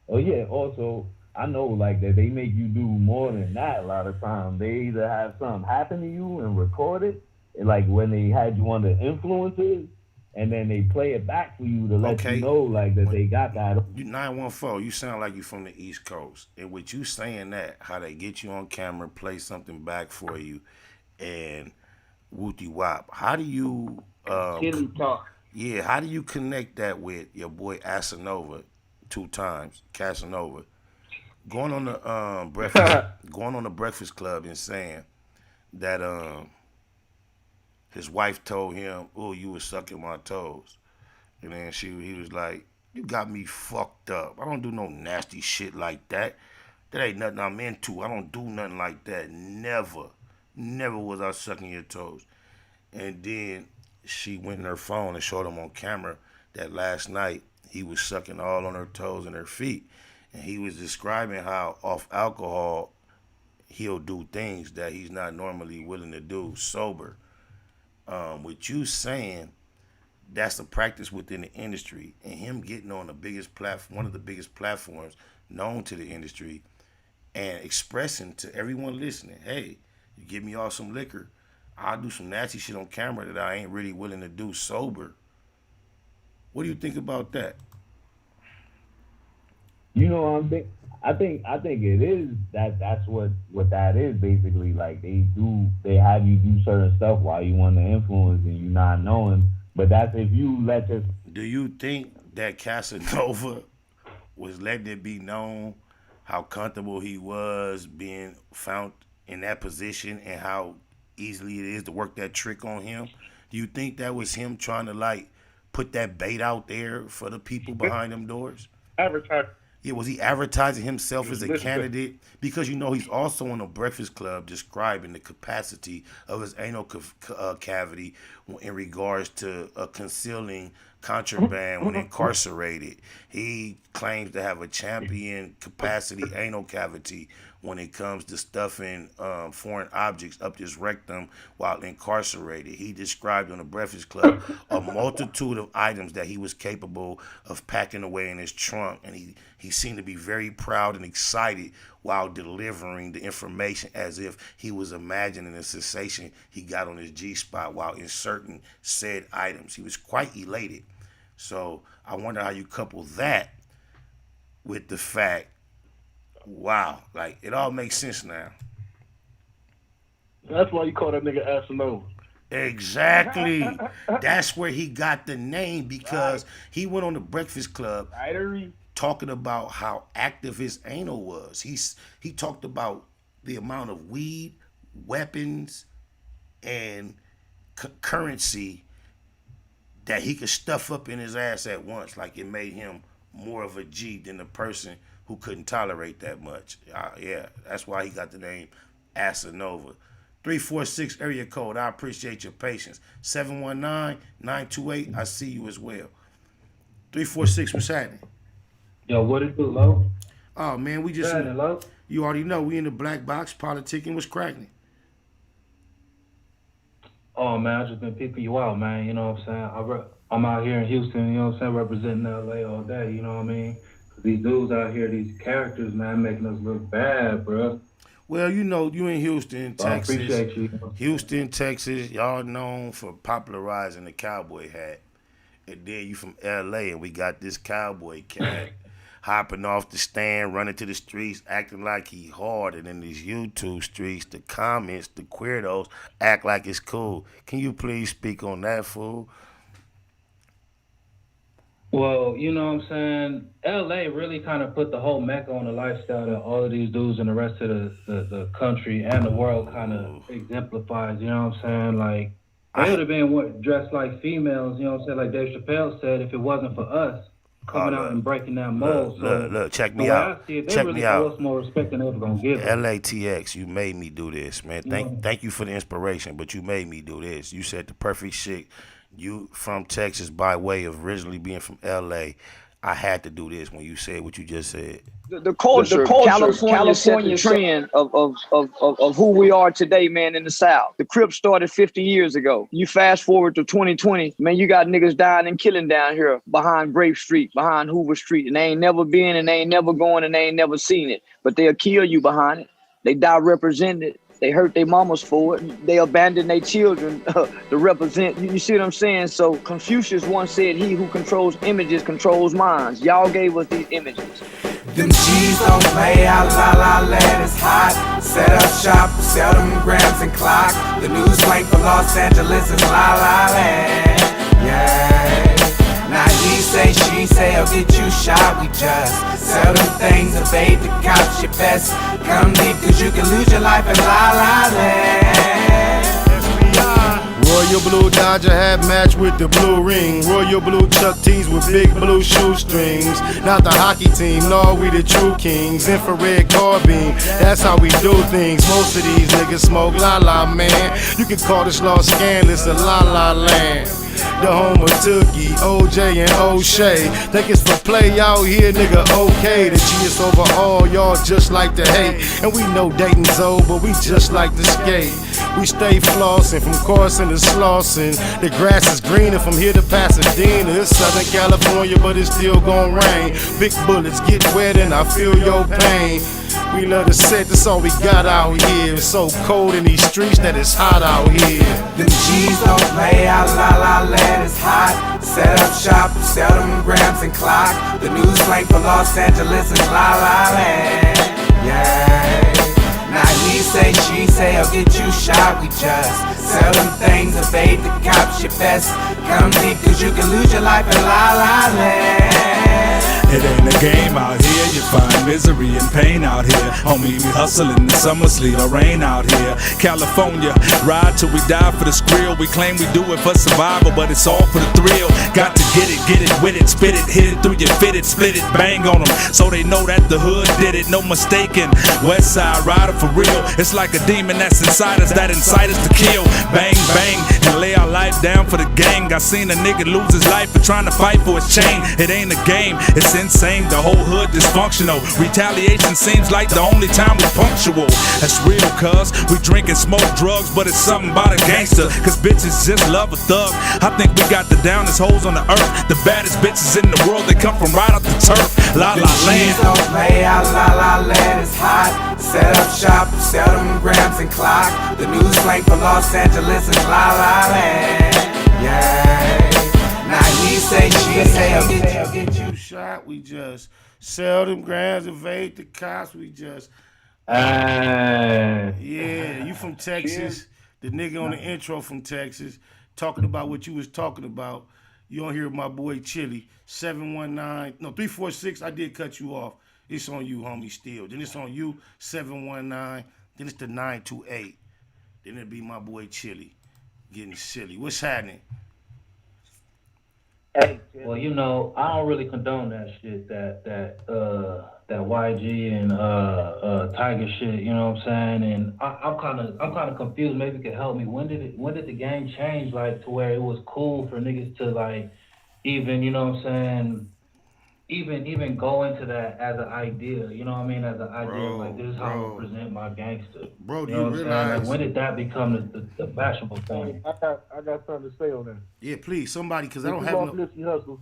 oh yeah, also I know like that they make you do more than that a lot of times. They either have something happen to you and record it, and like when they had you under influences, and then they play it back for you to let you know like that they got that. You 914, you sound like you from the East Coast. And with you saying that, how they get you on camera, play something back for you, and wooty wop. How do you talk. Yeah, how do you connect that with your boy Asanova 2 times, Casanova? Going on the going on the Breakfast Club and saying that his wife told him, "Oh, you was sucking my toes," and then he was like, "You got me fucked up. I don't do no nasty shit like that. That ain't nothing I'm into. I don't do nothing like that. Never was I sucking your toes." And then she went in her phone and showed him on camera that last night he was sucking all on her toes and her feet. And he was describing how off alcohol he'll do things that he's not normally willing to do sober. With you saying that's a practice within the industry, and him getting on the biggest platform, one of the biggest platforms known to the industry, and expressing to everyone listening, hey, you give me all some liquor, I'll do some nasty shit on camera that I ain't really willing to do sober. What do you think about that? You know, I think it is that's what that is basically. Like they have you do certain stuff while you under influence and you not knowing. But that's if you let your. Do you think that Casanova was letting it be known how comfortable he was being found in that position and how easily it is to work that trick on him? Do you think that was him trying to like put that bait out there for the people behind them doors? Advertise. Yeah, was he advertising himself as a candidate? Because you know he's also on the Breakfast Club describing the capacity of his anal cavity in regards to concealing contraband when incarcerated. He claims to have a champion capacity anal cavity when it comes to stuffing foreign objects up his rectum while incarcerated. He described on the Breakfast Club a multitude of items that he was capable of packing away in his trunk, and he seemed to be very proud and excited while delivering the information as if he was imagining the sensation he got on his G-spot while inserting said items. He was quite elated. So I wonder how you couple that with the fact wow, like it all makes sense now. That's why you call that nigga Asanova. Exactly. That's where he got the name because he went on the Breakfast Club talking about how active his anal was. He talked about the amount of weed, weapons, and currency that he could stuff up in his ass at once. Like it made him more of a G than the person who couldn't tolerate that much. Yeah, that's why he got the name Asanova. 346 area code. I appreciate your patience. 719-928. I see you as well. 346. What's happening? Yo, what it do, Lo? Oh man, we just you already know we in the black box politicking. What's cracking? Oh man, I just been peeping you out, man. You know what I'm saying? I'm out here in Houston. You know what I'm saying? Representing LA all day. You know what I mean? These dudes out here, these characters, man, making us look bad, bro. Well, you know, you in Houston, Texas. I appreciate you. Houston, Texas, y'all known for popularizing the cowboy hat. And then you from LA and we got this cowboy cat hopping off the stand, running to the streets, acting like he hard. And in these YouTube streets, the comments, the queerdos act like it's cool. Can you please speak on that, fool? Well, you know what I'm saying? LA really kind of put the whole Mecca on the lifestyle that all of these dudes and the rest of the country and the world kind of exemplifies, you know what I'm saying? Like, they would have been dressed like females, you know what I'm saying? Like Dave Chappelle said, if it wasn't for us coming out and breaking that mold. Look, check me out. Check me out. More respect than they ever gonna give them. LATX, you made me do this, man. Thank you for the inspiration, but you made me do this. You said the perfect shit. You from Texas by way of originally being from LA. I had to do this when you said what you just said. The culture, California set the trend of who we are today, man, in the South. The Crips started 50 years ago. You fast forward to 2020, man, you got niggas dying and killing down here behind Grape Street, behind Hoover Street, and they ain't never been and they ain't never going and they ain't never seen it. But they'll kill you behind it. They die represented. They hurt their mamas for it. They abandon their children to represent. You see what I'm saying? So Confucius once said, he who controls images controls minds. Y'all gave us these images. Them G's don't play out, la la land is hot. Set up shop, sell them grams and clock. The new slang for Los Angeles is la la land. Yeah. Now he say, she say, I'll get you shot. We just sell them things, evade the cops. Your best come deep, cause you can lose your life in la la land. Royal blue Dodger hat matched with the blue ring. Royal blue Chuck T's with big blue shoestrings. Not the hockey team, no, we the true kings. Infrared carbine, that's how we do things. Most of these niggas smoke la la, man. You can call this law scandalous a la la land. The home of Tookie, OJ, and O'Shea. Think it's for play out here, nigga, okay. The G is over all, y'all just like to hate. And we know dating's old, but we just like to skate. We stay flossing from Carson to Slauson. The grass is greener from here to Pasadena. It's Southern California, but it's still gon' rain. Big bullets get wet and I feel your pain. We love to set, that's all we got out here. It's so cold in these streets that it's hot out here. Them G's don't play out, la la land is hot. Set up shop, sell them grams and clock. The new slang for Los Angeles is la la land. Yeah. Now he say, she say, I'll get you shot. We just sell them things, evade the cops. Your best come deep, cause you can lose your life in la la land. It ain't a game out here, you find misery and pain out here. Homie, we hustling the summer sleet or rain out here. California, ride till we die for the skrill. We claim we do it for survival, but it's all for the thrill. Got to get it with it, spit it, hit it through your fitted, split it, bang on them, so they know that the hood did it, no mistaking. West side rider for real, it's like a demon that's inside us that incite us to kill. Bang, bang, and lay our life down for the gang. I seen a nigga lose his life for trying to fight for his chain. It ain't a game, it's insane, the whole hood dysfunctional. Retaliation seems like the only time we punctual. That's real, cuz we drink and smoke drugs, but it's something about a gangster, cause bitches just love a thug. I think we got the downest hoes on the earth. The baddest bitches in the world, they come from right off the turf. La la land. Don't play out, la la land is hot. Set up shop, sell them grams and clock. The new slang for Los Angeles is la la land. Yeah. Now he say, she say, I'll get you shot. We just Sell them grams, evade the cops. We just. Hey. Yeah, you from Texas. The nigga on the intro from Texas. Talking about what you was talking about. You don't hear my boy Chili. 346. I did cut you off. It's on you, homie, still. Then it's on you, 719. Then it's the 928. Then it'll be my boy Chili. Getting silly. What's happening? Hey, well, you know, I don't really condone that shit, that YG and Tyga shit. You know what I'm saying? And I'm kind of confused. Maybe you could help me. When did the game change, like, to where it was cool for niggas to, like, even, you know what I'm saying, even go into that as an idea, you know what I mean? As an idea, like, this is how I'm gonna present my gangster. Bro, do you know you what I'm realize? saying? Like, when did that become the fashionable thing? I got something to say on that. Yeah, please, somebody, because I don't If have you no. lost Nipsey Hussle,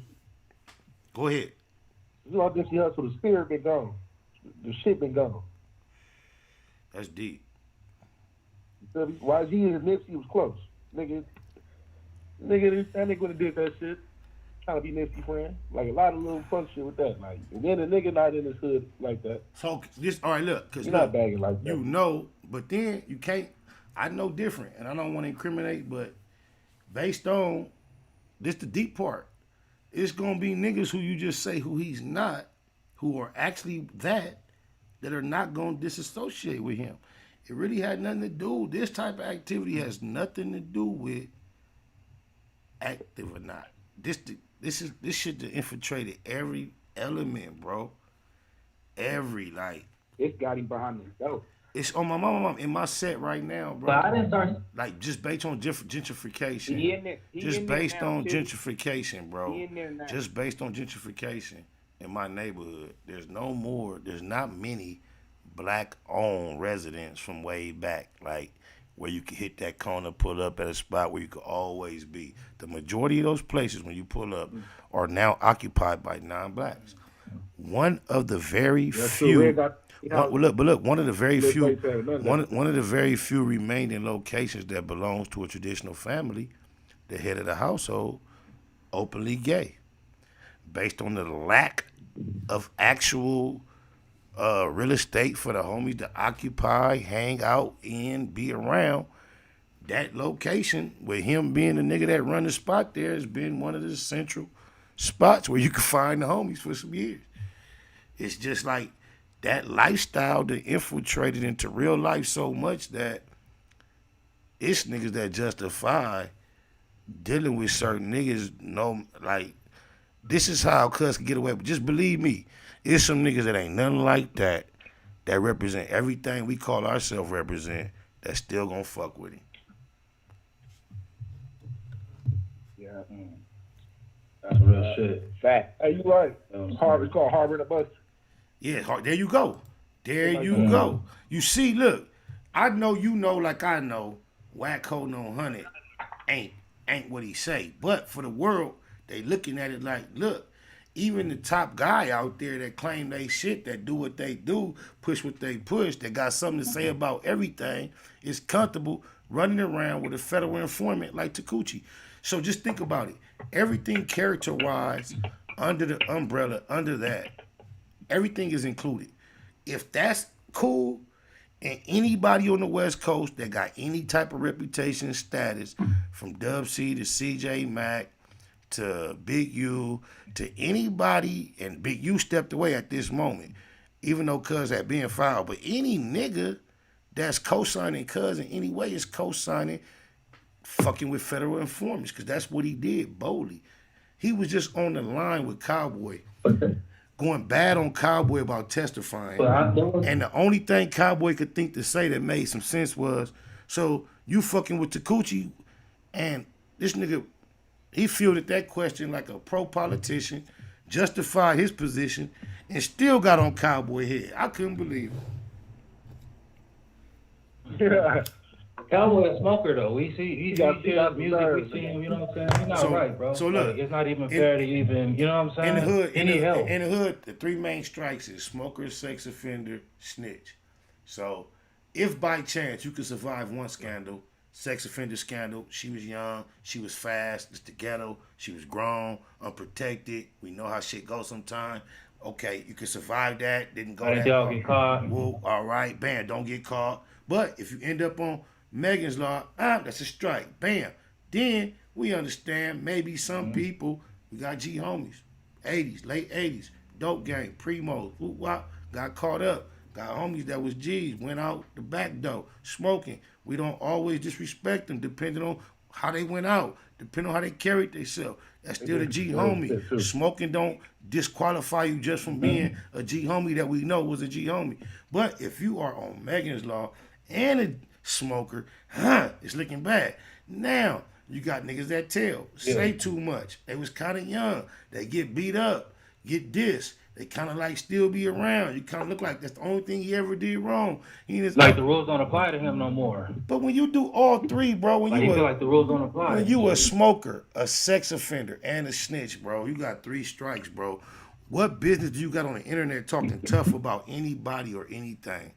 Go ahead. you lost Nipsey Hussle, the spirit been gone. The shit been gone. That's deep. YG and Nipsey was close. Nigga, that nigga would have did that shit. Trying to be Nipsey friend. Like, a lot of little fun shit with that. Like, and then the nigga not in his hood like that. So, all right, look. Because you're not bagging like that. You know, but then you can't. I know different, and I don't want to incriminate, but based on this, the deep part, it's going to be niggas who you just say who he's not, who are actually that are not going to disassociate with him. It really had nothing to do. This type of activity has nothing to do with active or not. This shit that infiltrated every element, bro. Every, like. It's got him behind the door. It's on my mama in my set right now, bro. But I didn't start. Like, just based on gentrification. He in there. Just based on gentrification, bro. He in there now. Just based on gentrification in my neighborhood. There's not many black-owned residents from way back, like, where you can hit that corner, pull up at a spot where you could always be. The majority of those places when you pull up are now occupied by non-blacks. One of the very few. One of the very few remaining locations that belongs to a traditional family, the head of the household, openly gay, based on the lack of actual real estate for the homies to occupy, hang out in, be around. That location, with him being the nigga that run the spot there, has been one of the central spots where you can find the homies for some years. It's just like that lifestyle that infiltrated into real life so much that it's niggas that justify dealing with certain niggas. No, like, this is how cuz can get away. But just believe me, it's some niggas that ain't nothing like that represent everything we call ourselves represent, that's still gonna fuck with him. Yeah. That's real shit. Fact. Hey, you right. It's called Harbor the Bus. Yeah, there you go. There you go. You see, look, I know you know like I know, Wacko No 100 ain't what he say. But for the world, they looking at it like, look, even the top guy out there that claim they shit, that do what they do, push what they push, that got something to say about everything, is comfortable running around with a federal informant like Takuchi. So just think about it. Everything character-wise under the umbrella, under that, everything is included. If that's cool, and anybody on the West Coast that got any type of reputation and status, from Dub C to CJ Mack to Big U to anybody, and Big U stepped away at this moment, even though Cuz had been filed, but any nigga that's co-signing Cuz in any way is co-signing fucking with federal informants, because that's what he did boldly. He was just on the line with Cowboy, going bad on Cowboy about testifying. And the only thing Cowboy could think to say that made some sense was, so you fucking with Takuchi, and this nigga, he fielded that question like a pro-politician, justified his position, and still got on Cowboy head. I couldn't believe it. Yeah. Cowboy a smoker though. We see he got music. We see him. You know what I'm saying? He's not right, bro. So look, like, it's not even fair to even. You know what I'm saying? In the hood, the three main strikes is smoker, sex offender, snitch. So if by chance you could survive one scandal, sex offender scandal, she was young, she was fast, it's the ghetto, she was grown, unprotected. We know how shit goes sometimes. Okay, you can survive that. Didn't go I that didn't y'all far. get caught. Well, all right, bam, don't get caught. But if you end up on Megan's Law, that's a strike. Bam. Then we understand maybe some people, we got G homies, 80s, late 80s, dope game, primos, whoop wop, got caught up. Got homies that was G's, went out the back door, smoking. We don't always disrespect them depending on how they went out, depending on how they carried themselves. That's still the G homie. Smoking don't disqualify you just from being a G homie that we know was a G homie. But if you are on Megan's Law and a smoker, it's looking bad. Now, you got niggas that tell, say too much. They was kind of young. They get beat up, get dissed. They kind of like still be around. You kind of look like that's the only thing he ever did wrong. Like the rules don't apply to him no more. But when you do all three, bro, when like you feel like the rules don't apply. When you a smoker, a sex offender, and a snitch, bro, you got 3 strikes, bro. What business do you got on the internet talking tough about anybody or anything?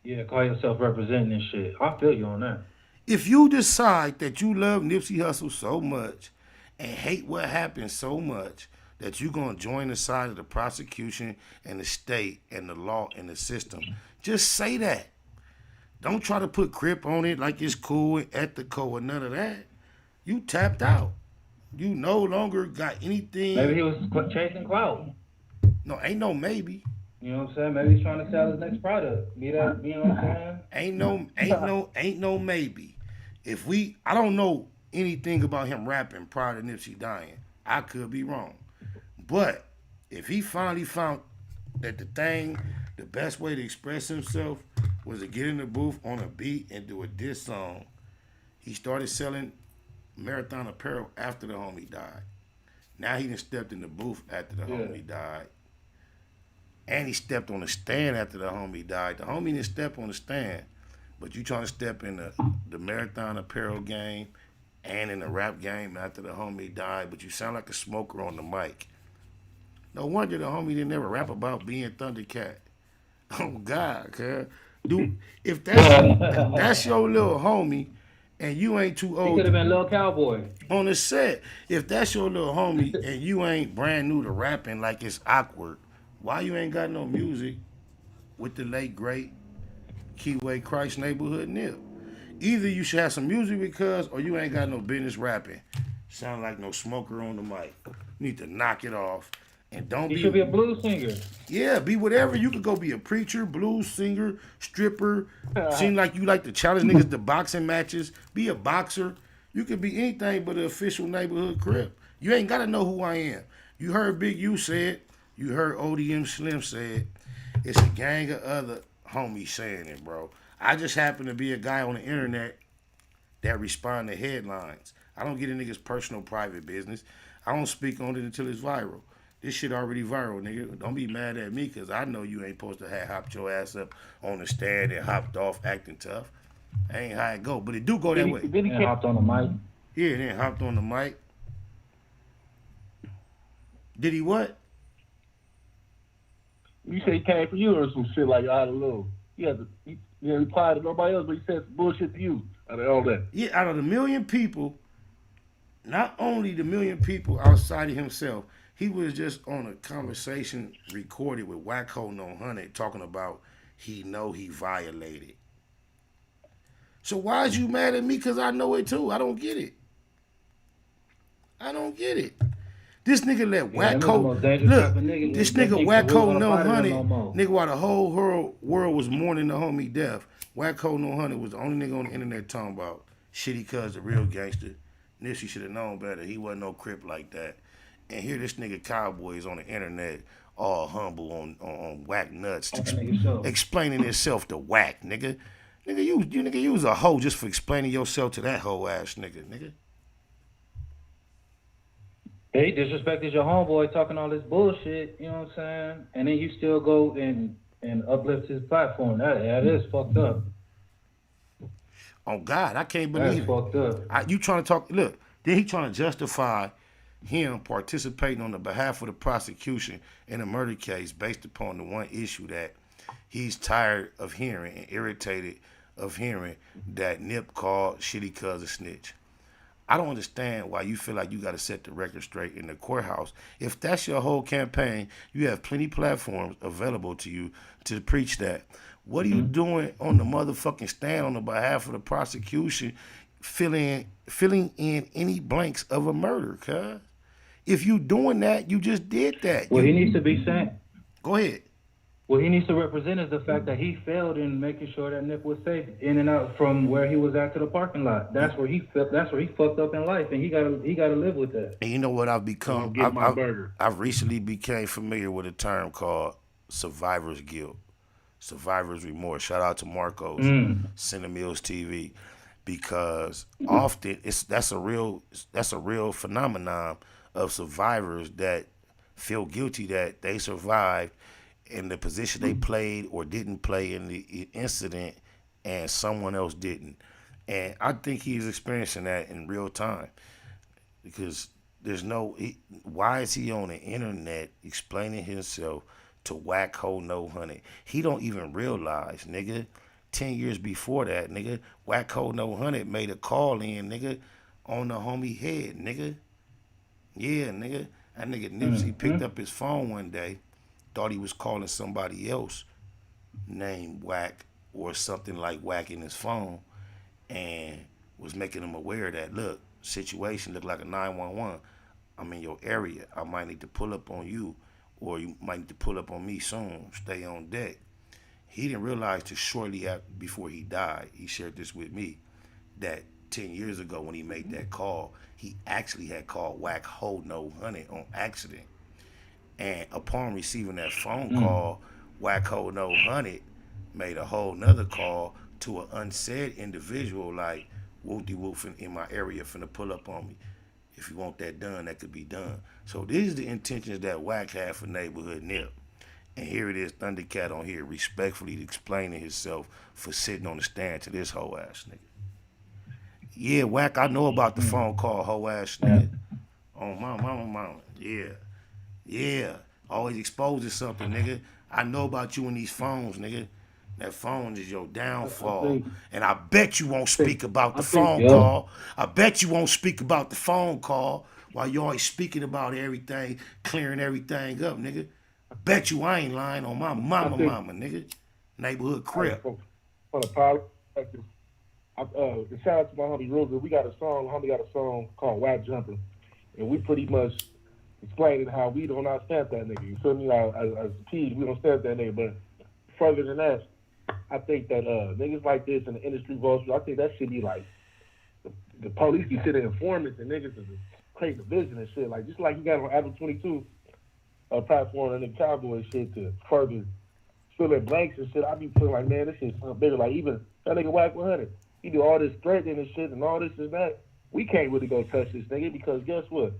Yeah, call yourself representing this shit. I feel you on that. If you decide that you love Nipsey Hussle so much and hate what happened so much that you're going to join the side of the prosecution and the state and the law and the system, just say that. Don't try to put Crip on it like it's cool and ethical or none of that. You tapped out. You no longer got anything. Maybe he was chasing clout. No, ain't no maybe. You know what I'm saying? Maybe he's trying to sell his next product. Be that, you know what I'm saying? Ain't no maybe. I don't know anything about him rapping prior to Nipsey dying. I could be wrong. But if he finally found that the best way to express himself was to get in the booth on a beat and do a diss song, he started selling Marathon apparel after the homie died. Now he done stepped in the booth after the homie died. And he stepped on the stand after the homie died. The homie didn't step on the stand. But you trying to step in the Marathon apparel game and in the rap game after the homie died, but you sound like a smoker on the mic. No wonder the homie didn't ever rap about being Thundercat. Oh, God, cuz. Dude, if that's your little homie and you ain't too old. He could have been Lil Cowboy. On the set, if that's your little homie and you ain't brand new to rapping like it's awkward, why you ain't got no music with the late, great Keyway Christ Neighborhood Nip? Either you should have some music because or you ain't got no business rapping. Sound like no smoker on the mic. You need to knock it off. And don't You should be a blues singer. Yeah, be whatever. You could go be a preacher, blues singer, stripper. Seem like you like to challenge niggas to boxing matches. Be a boxer. You could be anything but an official neighborhood Crip. You ain't got to know who I am. You heard Big U say it. You heard ODM Slim say it. It's a gang of other homies saying it, bro. I just happen to be a guy on the internet that respond to headlines. I don't get in niggas' personal private business. I don't speak on it until it's viral. This shit already viral, nigga. Don't be mad at me because I know you ain't supposed to have hopped your ass up on the stand and hopped off acting tough. That ain't how it go, but it do go that way. Then he hopped on the mic. Yeah, then hopped on the mic. Did he what? You say he came for you or some shit like out of little. He replied to nobody else, but he said some bullshit to you out of all that. Yeah, out of the million people, not only the million people outside of himself, he was just on a conversation recorded with Wacko No Honey talking about he know he violated. So why is you mad at me? Because I know it too. I don't get it. This nigga let Wacko, look, this nigga Wacko No Honey, nigga while the whole world was mourning the homie death, Wacko No Honey was the only nigga on the internet talking about shitty cuz the real gangster. Nipsey should have known better. He wasn't no Crip like that. And here this nigga Cowboy is on the internet all humble on whack nuts, explaining himself to whack, nigga. You was a hoe just for explaining yourself to that hoe ass nigga. He disrespected your homeboy talking all this bullshit, you know what I'm saying? And then you still go and uplift his platform. That is fucked up. Oh God, I can't believe it. Fucked up. You trying to talk, look, then he trying to justify him participating on the behalf of the prosecution in a murder case based upon the one issue that he's tired of hearing and irritated of hearing that Nip called shitty cuz a snitch. I don't understand why you feel like you got to set the record straight in the courthouse. If that's your whole campaign, you have plenty platforms available to you to preach that. What are you doing on the motherfucking stand on the behalf of the prosecution, filling in any blanks of a murder, cuz? If you doing that, you just did that. What he needs to be saying. Go ahead. What he needs to represent is the fact that he failed in making sure that Nip was safe in and out from where he was at to the parking lot. That's where he fucked up in life, and he gotta live with that. And you know what I've become? I've recently became familiar with a term called survivor's guilt, survivor's remorse. Shout out to Marcos, Cinemills TV, because often that's a real phenomenon of survivors that feel guilty that they survived in the position they played or didn't play in the incident, and someone else didn't. And I think he's experiencing that in real time, because why is he on the internet explaining himself to Whack Ho No Honey? He don't even realize, nigga, 10 years before that, nigga, Whack Ho No Honey made a call in, nigga, on the homie head, nigga. Yeah, nigga. That nigga Nipsey picked up his phone one day, thought he was calling somebody else named Whack or something like Whack in his phone, and was making him aware that, look, situation look like a 911. I'm in your area. I might need to pull up on you, or you might need to pull up on me soon. Stay on deck. He didn't realize till shortly before he died, he shared this with me, that 10 years ago when he made that call, he actually had called Whack Ho No Honey on accident. And upon receiving that phone call, Whack Ho No Honey made a whole nother call to an unsaid individual like, whoop-de-whoop in my area finna pull up on me. If you want that done, that could be done. So these are the intentions that Whack had for Neighborhood Nip. And here it is, Thundercat on here respectfully explaining himself for sitting on the stand to this hoe ass nigga. Yeah, Whack, I know about the phone call, hoe ass nigga. Oh, mama. Yeah. Always exposes something, nigga. I know about you and these phones, nigga. That phone is your downfall. And I bet you won't speak about the phone call. I bet you won't speak about the phone call while you're always speaking about everything, clearing everything up, nigga. I bet you I ain't lying on my mama, nigga. Neighborhood crib. From the power perspective, shout out to my homie Ruger. We got a song, homie got a song called Whack Jumper. And we pretty much explaining how we do not stamp that nigga. You feel me? As P, we don't stamp that nigga. But further than that, I think that niggas like this in the industry vulture, I think that should be like the police consider informants and niggas is create division and shit. Like just like you got on Apple 22 platform and the Cowboy shit to further fill in blanks and shit. I be feeling like, man, this shit's something bigger. Like even that nigga Whack 100, he do all this threatening and shit and all this and that. We can't really go touch this nigga because guess what?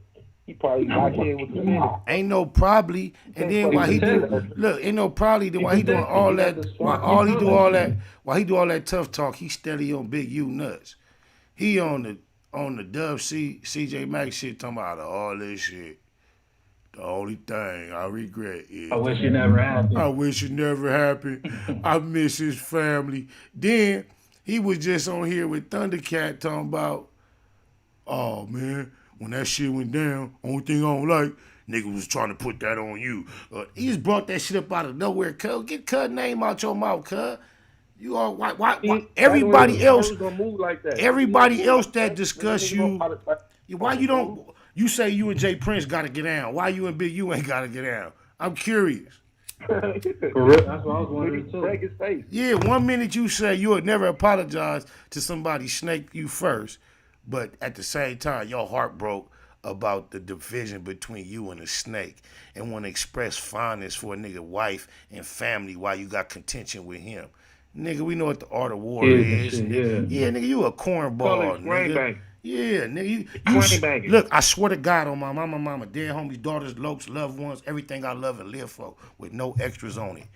He probably locked in with the minute. Ain't no probably, and then why he do? Look, ain't no probably. Then why he doing all that? Why he do all that? Why he do all that tough talk? He steady on Big U nuts. He on the Dub CJ Max shit talking about all this shit. The only thing I regret is I wish it never happened. I wish it never happened. I miss his family. Then he was just on here with Thundercat talking about, oh man, when that shit went down, only thing I don't like, nigga was trying to put that on you. He just brought that shit up out of nowhere, cuz. Get cuz name out your mouth, cuz. You all why everybody else that discuss you, why you don't, you say you and Jay Prince gotta get down. Why you and Big U ain't gotta get down? I'm curious. For real? That's what I was wondering too. Break his face. Yeah, 1 minute you say you would never apologize to somebody snake you first, but at the same time your heart broke about the division between you and the snake and want to express fondness for a nigga wife and family while you got contention with him. Nigga, we know what the art of war is. Yeah, nigga, you a cornball, nigga. Yeah, nigga. You look, I swear to God on my mama, dead homies, daughters, lopes, loved ones, everything I love and live for, with no extras on it.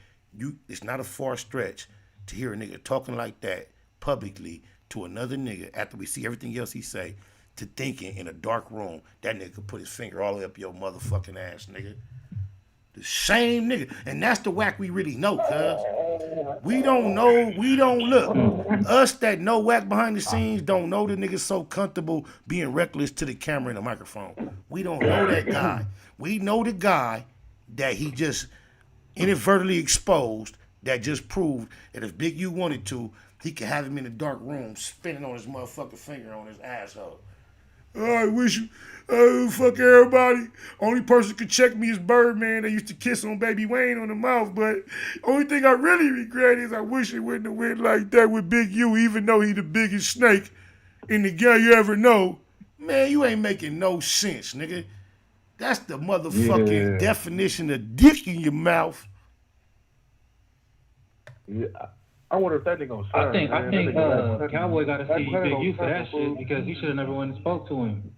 It's not a far stretch to hear a nigga talking like that publicly to another nigga after we see everything else he say, to thinking in a dark room that nigga could put his finger all the way up your motherfucking ass, nigga. The same nigga. And that's the whack we really know, cuz. We don't know, we don't look. Us that know whack behind the scenes don't know the nigga so comfortable being reckless to the camera and the microphone. We don't know that guy. We know the guy that he just inadvertently exposed that just proved that if Big U wanted to, he could have him in a dark room spinning on his motherfucking finger on his asshole. Oh, I wish you, fuck everybody. Only person could check me is Birdman. They used to kiss on Baby Wayne on the mouth, but only thing I really regret is I wish it wouldn't have went like that with Big U, even though he the biggest snake in the game you ever know. Man, you ain't making no sense, nigga. That's the motherfucking definition of dick in your mouth. Yeah. I wonder if that nigga gonna I think Cowboy got to see Big U for that shit because he should have never went and spoke to him.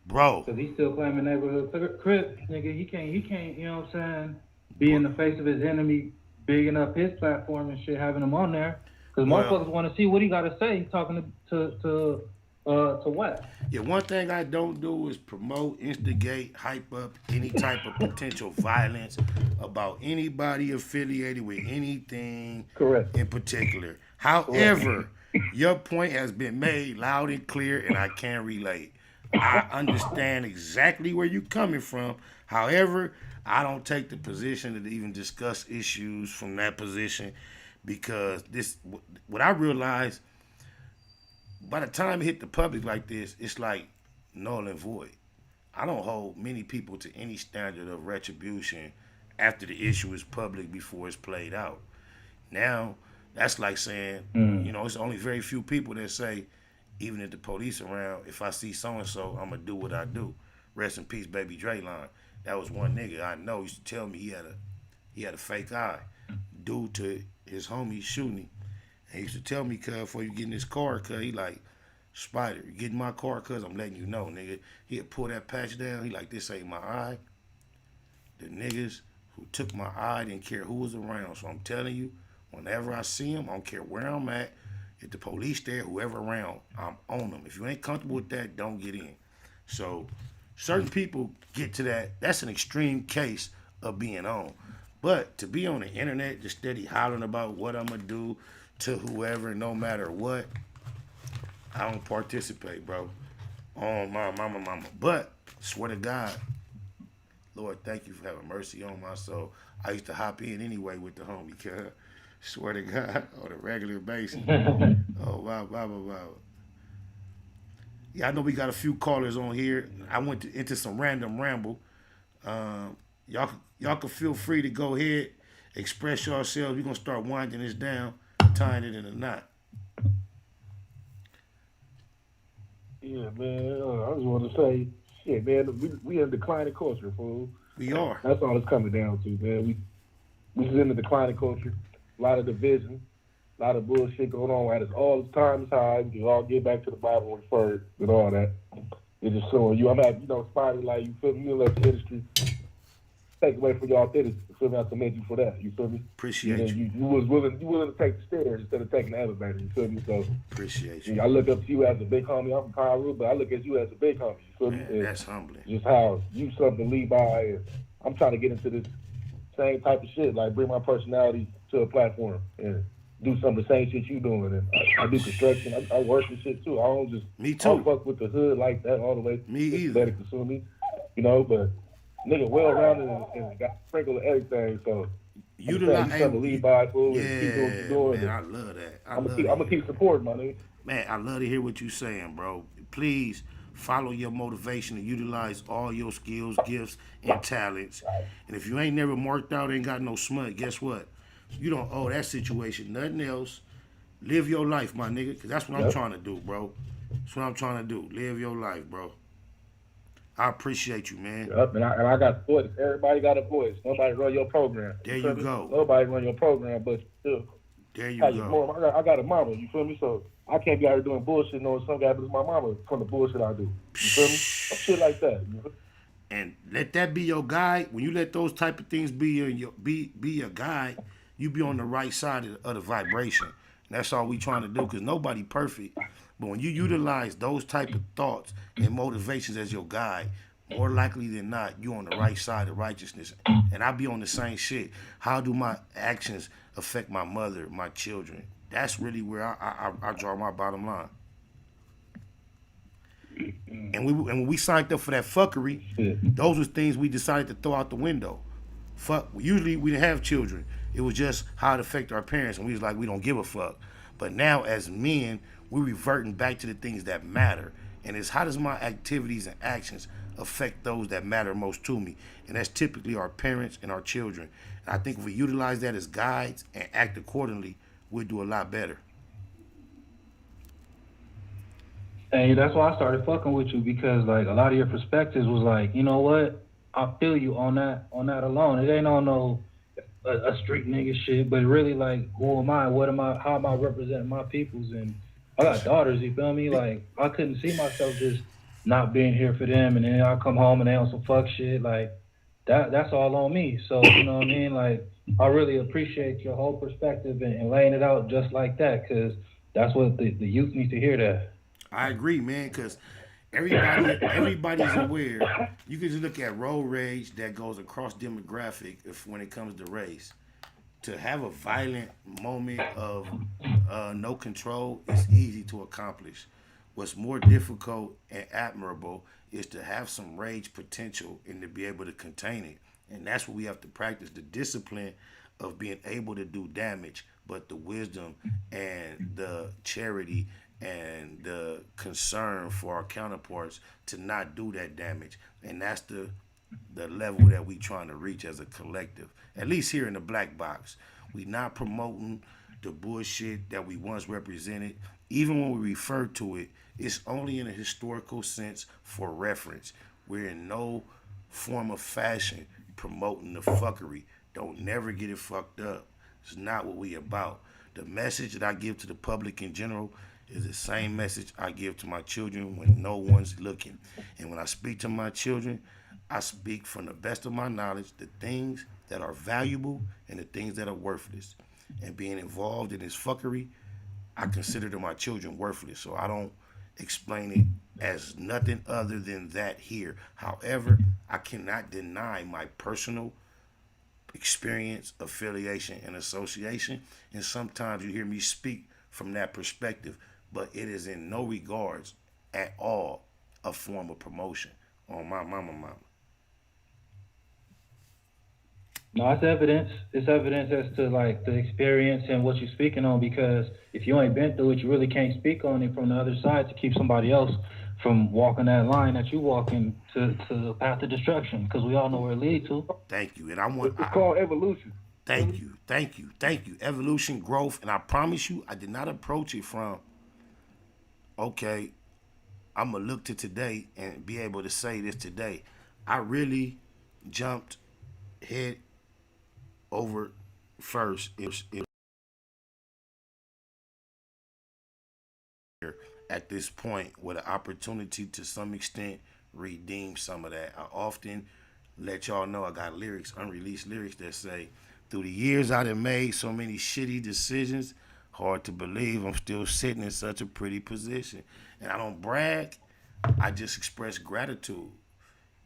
Bro. Because he's still claiming neighborhood crip, nigga. He can't, you know what I'm saying, be in the face of his enemy, bigging up his platform and shit, having him on there. Because motherfuckers want to see what he got to say talking to what? Yeah, one thing I don't do is promote, instigate, hype up any type of potential violence about anybody affiliated with anything in particular. However, your point has been made loud and clear, and I can relate. I understand exactly where you're coming from. However, I don't take the position to even discuss issues from that position because what I realized, by the time it hit the public like this, it's like null and void. I don't hold many people to any standard of retribution after the issue is public before it's played out. Now, that's like saying, it's only very few people that say, even if the police around, if I see so-and-so, I'm going to do what I do. Rest in peace, Baby Draylon. That was one nigga I know used to tell me he had a fake eye due to his homie shooting him. And he used to tell me, cuz, before you get in this car, cuz, he like, Spider, you get in my car, cuz, I'm letting you know, nigga. He'd pull that patch down. He like, this ain't my eye. The niggas who took my eye didn't care who was around. So I'm telling you, whenever I see him, I don't care where I'm at. If the police there, whoever around, I'm on them. If you ain't comfortable with that, don't get in. So certain people get to that. That's an extreme case of being on. But to be on the internet, just steady hollering about what I'm going to do to whoever, no matter what, I don't participate, bro. On my mama. But, swear to God, Lord, thank you for having mercy on my soul. I used to hop in anyway with the homie, cuz. Swear to God, on a regular basis. Oh, wow. Yeah, I know we got a few callers on here. I went into some random ramble. Y'all can feel free to go ahead, express yourselves. We're going to start winding this down, tying it in a knot. Yeah, man. I just want to say, shit, man. We in declining culture, fool. We are. That's all it's coming down to, man. We just in the declining culture. A lot of division, a lot of bullshit going on at us all the time. It's high. We can all get back to the Bible and first and all that. It's just showing you. I'm at, spotty like you feel me. You let the industry take away from your authenticity. You feel me? I commend you for that. You feel me? Appreciate you. You was willing to take the stairs instead of taking the elevator. You feel me? So appreciate you. I look up to you as a big homie. I'm from Cairo, but I look at you as a big homie. You feel me? And that's humbling. Just how you something to lead by, and I'm trying to get into this same type of shit. Like bring my personality to a platform and do some of the same shit you doing. And I do construction. I work and shit too. I don't just me too. I don't fuck with the hood like that all the way. Me either. Let it consume me, but nigga well rounded and got sprinkled of everything. So you something to lead by, fool. Yeah, keep doing what you're doing. Man, I love that. I'm gonna keep supporting, my nigga. Man, I love to hear what you're saying, bro. Please follow your motivation and utilize all your skills, gifts, and talents. And if you ain't never marked out, ain't got no smut, guess what? You don't owe that situation nothing else. Live your life, my nigga, because that's what I'm trying to do, bro. That's what I'm trying to do. Live your life, bro. I appreciate you, man. Yep, and I got a voice. Everybody got a voice. Nobody run your program. There you go. Nobody run your program, but still. There you go. I got a mama, you feel me? So I can't be out here doing bullshit knowing some guy, but it's my mama from the bullshit I do. You feel me? Shit like that. You know? And let that be your guide. When you let those type of things be your guide, you be on the right side of the vibration. And that's all we trying to do, because nobody perfect. But when you utilize those type of thoughts and motivations as your guide, more likely than not, you on the right side of righteousness. And I be on the same shit. How do my actions affect my mother, my children? That's really where I draw my bottom line. And when we signed up for that fuckery, those were things we decided to throw out the window. Fuck. Usually we didn't have children. It was just how it affected our parents, and we was like, we don't give a fuck. But now as men, we're reverting back to the things that matter. And it's how does my activities and actions affect those that matter most to me? And that's typically our parents and our children. And I think if we utilize that as guides and act accordingly, we'll do a lot better. And that's why I started fucking with you, because like a lot of your perspectives was like, you know what? I feel you on that alone. It ain't on no a street nigga shit, but really like, who am I? What am I? How am I representing my peoples? And I got daughters, you feel me? Like I couldn't see myself just not being here for them, and then I come home and they on some fuck shit. Like that's all on me. So you know what I mean? Like I really appreciate your whole perspective and laying it out just like that, because that's what the youth need to hear. That. I agree, man, because everybody's aware. You can just look at road rage that goes across demographic when it comes to race. To have a violent moment of no control is easy to accomplish. What's more difficult and admirable is to have some rage potential and to be able to contain it. And that's what we have to practice, the discipline of being able to do damage, but the wisdom and the charity and the concern for our counterparts to not do that damage. And that's the level that we trying to reach as a collective. At least here in the black box. We not promoting the bullshit that we once represented. Even when we refer to it, it's only in a historical sense for reference. We're in no form of fashion promoting the fuckery. Don't never get it fucked up. It's not what we about. The message that I give to the public in general is the same message I give to my children when no one's looking. And when I speak to my children, I speak from the best of my knowledge, the things that are valuable and the things that are worthless. And being involved in this fuckery, I consider to my children worthless. So I don't explain it as nothing other than that here. However, I cannot deny my personal experience, affiliation, and association. And sometimes you hear me speak from that perspective, but it is in no regards at all a form of promotion on my mama. No, it's evidence. It's evidence as to like the experience and what you're speaking on, because if you ain't been through it, you really can't speak on it from the other side to keep somebody else from walking that line that you walking to the path of destruction, because we all know where it leads to. Thank you. And I want it's called evolution. Thank you. Evolution, growth, and I promise you, I did not approach it from, okay, I'm gonna look to today and be able to say this today. I really jumped head over first. At this point, with an opportunity to some extent redeem some of that. I often let y'all know I got lyrics, unreleased lyrics that say, through the years I done made so many shitty decisions, hard to believe I'm still sitting in such a pretty position. And I don't brag, I just express gratitude.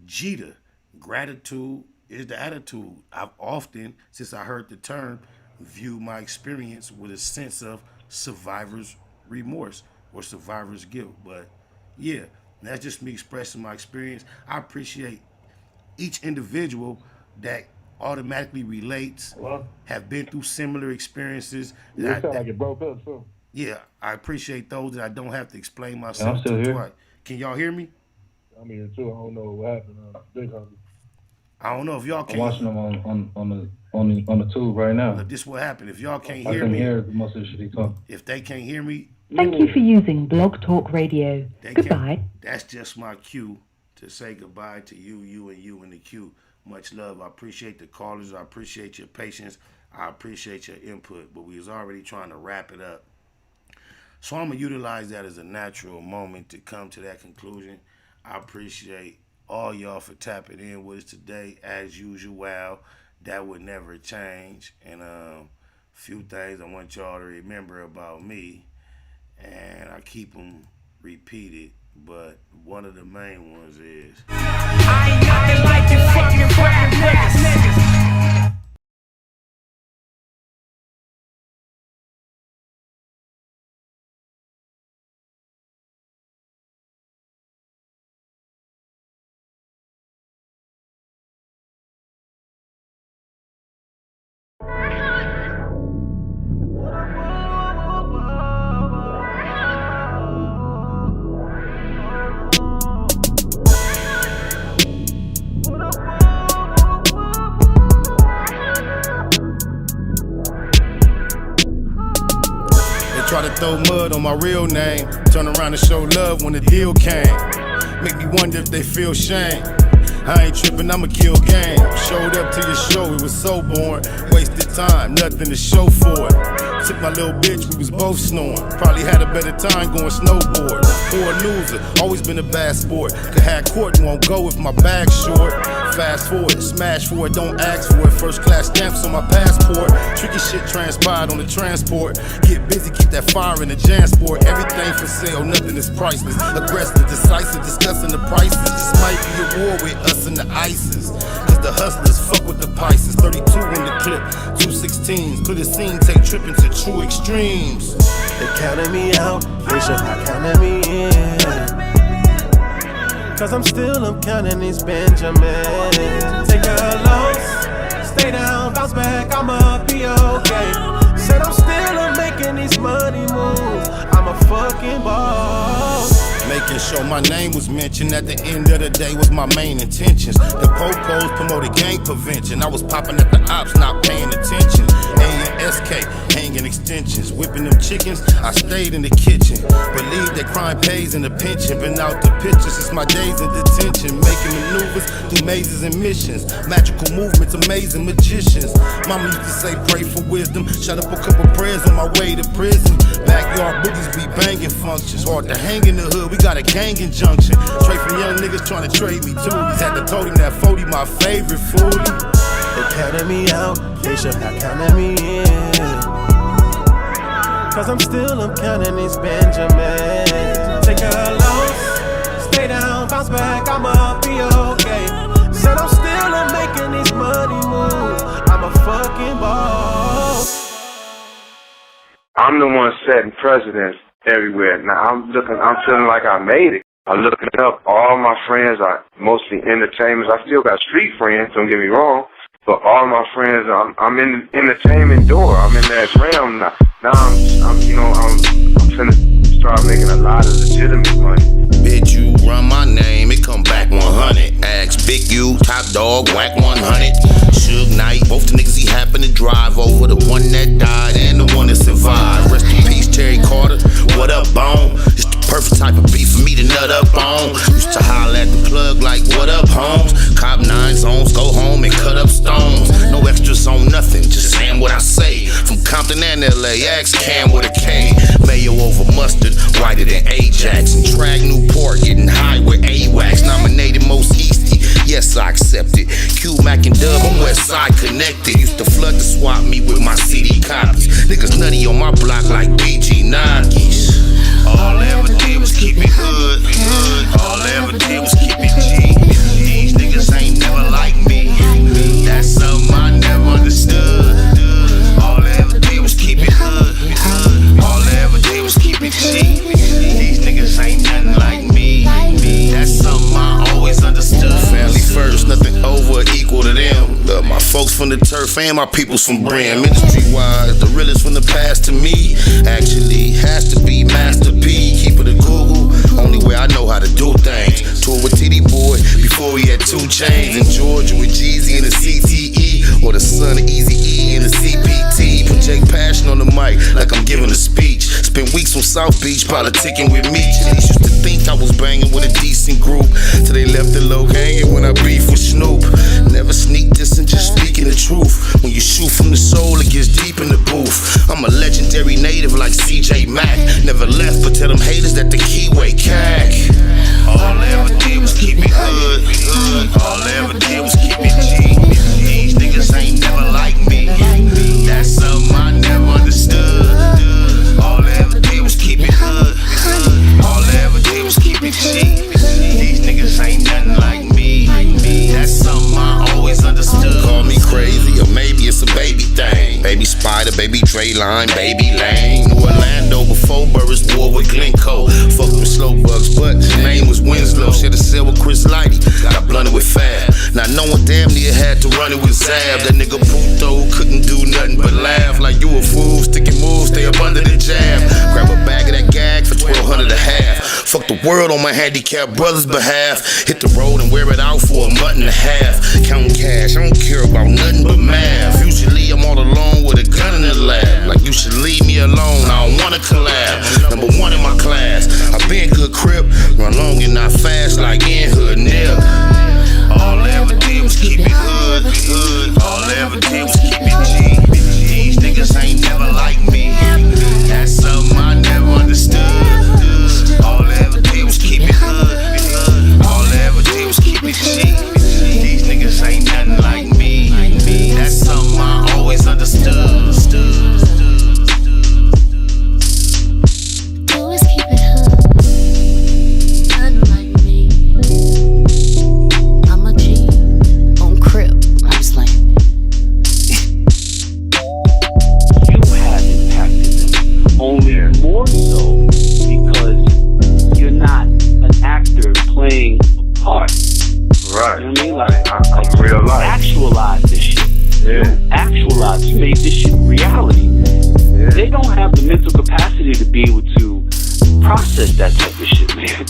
Jita, gratitude is the attitude. I've often, since I heard the term, viewed my experience with a sense of survivor's remorse or survivor's guilt. But yeah, that's just me expressing my experience. I appreciate each individual that automatically relates, have been through similar experiences. You sound like it broke up, so. Yeah, I appreciate those that I don't have to explain myself to twice. Can y'all hear me? I'm here too. I don't know what happened. I don't know if y'all can. I'm watching them on the tube right now. Look, this is what happened. If y'all can't I hear can me, hear most of the shit he talking. If they can't hear me, thank you for using Blog Talk Radio. Goodbye. That's just my cue to say goodbye to you in the queue. Much love. I appreciate the callers. I appreciate your patience. I appreciate your input. But we was already trying to wrap it up. So I'm going to utilize that as a natural moment to come to that conclusion. I appreciate all y'all for tapping in with us today. As usual, that would never change. And few things I want y'all to remember about me. And I keep them repeated but one of the main ones is I ain't nothing like you fucking rap niggas. Try to throw mud on my real name. Turn around and show love when the deal came. Make me wonder if they feel shame. I ain't tripping, I'ma kill game. Showed up to your show, it was so boring. Wasted time, nothing to show for it. Took my little bitch, we was both snoring. Probably had a better time going snowboard. Poor loser, always been a bad sport. Could have court and won't go if my bag's short. Fast forward, smash for it, don't ask for it. First class stamps on my passport. Tricky shit transpired on the transport. Get busy, keep that fire in the JanSport. Everything for sale, nothing is priceless. Aggressive, decisive, discussing the prices. This might be a war with us and the ISIS. Cause the hustlers fuck with the Pisces. 32 in the clip, 216s. Put a scene, take tripping to true extremes. They counted me out, they should have counted me in. Cause I'm counting these Benjamins. Take a loss, stay down, bounce back, I'ma be okay. Said I'm still making these money moves, I'm a fucking boss. Making sure my name was mentioned at the end of the day was my main intentions. The po-pos promoted gang prevention. I was popping at the ops, not paying attention. A and SK, hanging extensions. Whipping them chickens, I stayed in the kitchen. Believe that crime pays in the pension. Been out the pictures since my days in detention. Making maneuvers through mazes and missions. Magical movements, amazing magicians. Mama used to say pray for wisdom. Shut up a couple prayers on my way to prison. Backyard boogies be banging functions. Hard to hang in the hood, we got a gang injunction. Straight from young niggas trying to trade me too. He's had to told him that 40 my favorite foodie. They counted me out, they should have counted me in. Cause I'm counting these Benjamins. Take a loss, stay down, bounce back, I'ma be okay. Said I'm still making these money moves, I'm a fucking boss. I'm the one setting precedents everywhere. Now I'm feeling like I made it. I'm looking up all my friends are mostly entertainers. I still got street friends, don't get me wrong, but all my friends, I'm in the entertainment door. I'm in that realm now. Now I'm finna start making a lot of legitimate money. Bitch, you run my name, it come back 100. Ask Big U, Top Dog, whack 100. Suge Knight, both the niggas he happened to drive over. The one that died and the one that survived. Rest in peace, Terry Carter. What up, Bone? It's the perfect type of beef for me to nut up on. Used to holler at the plug like, what up, Holmes? Cop 9 zones, go home and cut up stones. No extras on nothing, just saying what I say. From Compton and LA, ask Cam with a K. Mayo over mustard, whiter than Ajax. And Trag Newport, getting high with AWACS. Nominated most Easty, yes I accept it. Q, Mac and Dub, I'm West Side connected. Used to flood the swap me with my CD copies. Niggas nutty on my block like BG Nike's. All I ever did was keep it hood. All I ever did was keep it G. These niggas ain't never like me. That's something I never understood. All I ever did was keep it hood. All I ever did was keep it G. These niggas ain't nothing like me. That's something I always understood. Family first, nothing over or equal to them. Love my folks from the turf and my peoples from Brim. Industry-wise, the realest from the past to me. Actually, has to be Master P. Keep it a Google, only way I know how to do things. Tour with Titty Boy before he had 2 chains. In Georgia with Jeezy in the CTE. Or the son of Easy E in the CPT. Project passion on the mic like I'm giving a speech. Spent weeks on South Beach politicking with me. They used to think I was banging with a decent group, till they left the low hanging when I beef with Snoop. Never sneak this and just speaking the truth. When you shoot from the soul, it gets deep in the booth. I'm a legendary native like CJ Mack. Never left, but tell them haters that the keyway cack. All I ever did was keep it hood. All I ever did was keep it G. These niggas ain't never like me. That's something I never understood. All I ever did was keep it hood. All I ever did was keep it G. line, baby lane. New Orlando before Burris war with Glencoe. Fuck them slow bugs, but his name was Winslow. Should've said with Chris Lighty, got blunted with Fab. Now no one damn near had to run it with Zab. That nigga Puto couldn't do nothing but laugh. Like you a fool, sticking moves, stay up under the jab. Grab a bag of that gag for $1,200 a half. Fuck the world on my handicapped brother's behalf. Hit the road and wear it out for a month and a half. Counting cash, I don't care about nothing but math. Usually I'm all alone with a gun in the lab. Like you should leave me alone, I don't wanna collab. Number one in my class, I been good crip. Run long and not fast like in hood nip. All I ever did was keep it hood. All I ever did was keep it G. These niggas ain't never like me. That's something I never understood. All I ever did was keep it hood. All I ever did was keep it G. These niggas ain't nothing like me. That's something I always understood. Always keep it hood. Nothing like me. I'm a G on Crip. I'm just like. You have impacted them. Only more so because you're not an actor playing a part. Right. You know what I mean? Like, I'm real life. Actualize this shit. Yeah. Actualize. You made this shit reality. Yeah. They don't have the mental capacity to be able to process that type of shit, man.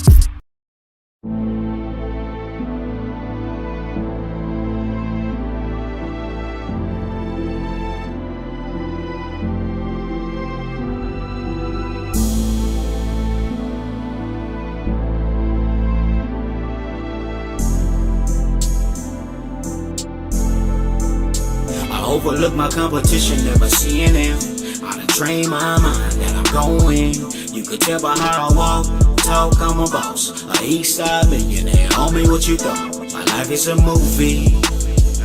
Overlook my competition, never seeing them. I done trained my mind that I'm going. You could tell by how I walk, talk, I'm a boss. A east side millionaire, homie, what you thought? My life is a movie.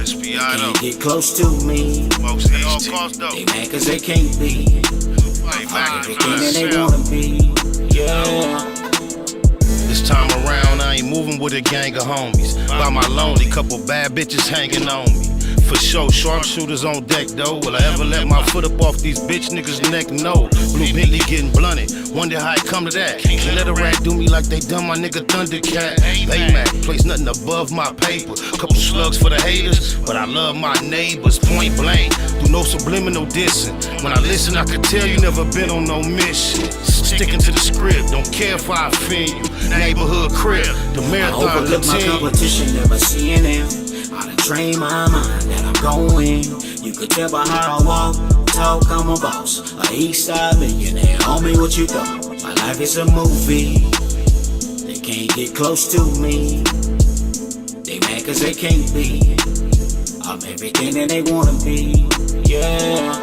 SPI Can't get close to me. They mad cause they can't be. Everything that they wanna be. Yeah. This time around, I ain't moving with a gang of homies. By my lonely, couple bad bitches hanging on me. For sure, sharpshooters on deck though. Will I ever let my foot up off these bitch niggas' neck? No. Blue Bentley getting blunted. Wonder how it come to that. Can't let a rat do me like they done my nigga Thundercat. Baymax, place nothing above my paper. Couple slugs for the haters, but I love my neighbors. Point blank, do no subliminal dissing. When I listen, I can tell you never been on no mission. Sticking to the script, don't care if I offend you. Neighborhood crib, the marathon I overlook my competition, never seeing them. I done trained my mind that I'm going. You could tell by how I walk, talk, I'm a boss. A east side millionaire, homie, what you thought? My life is a movie. They can't get close to me. They mad cause they can't be. I'm everything that they wanna be. Yeah.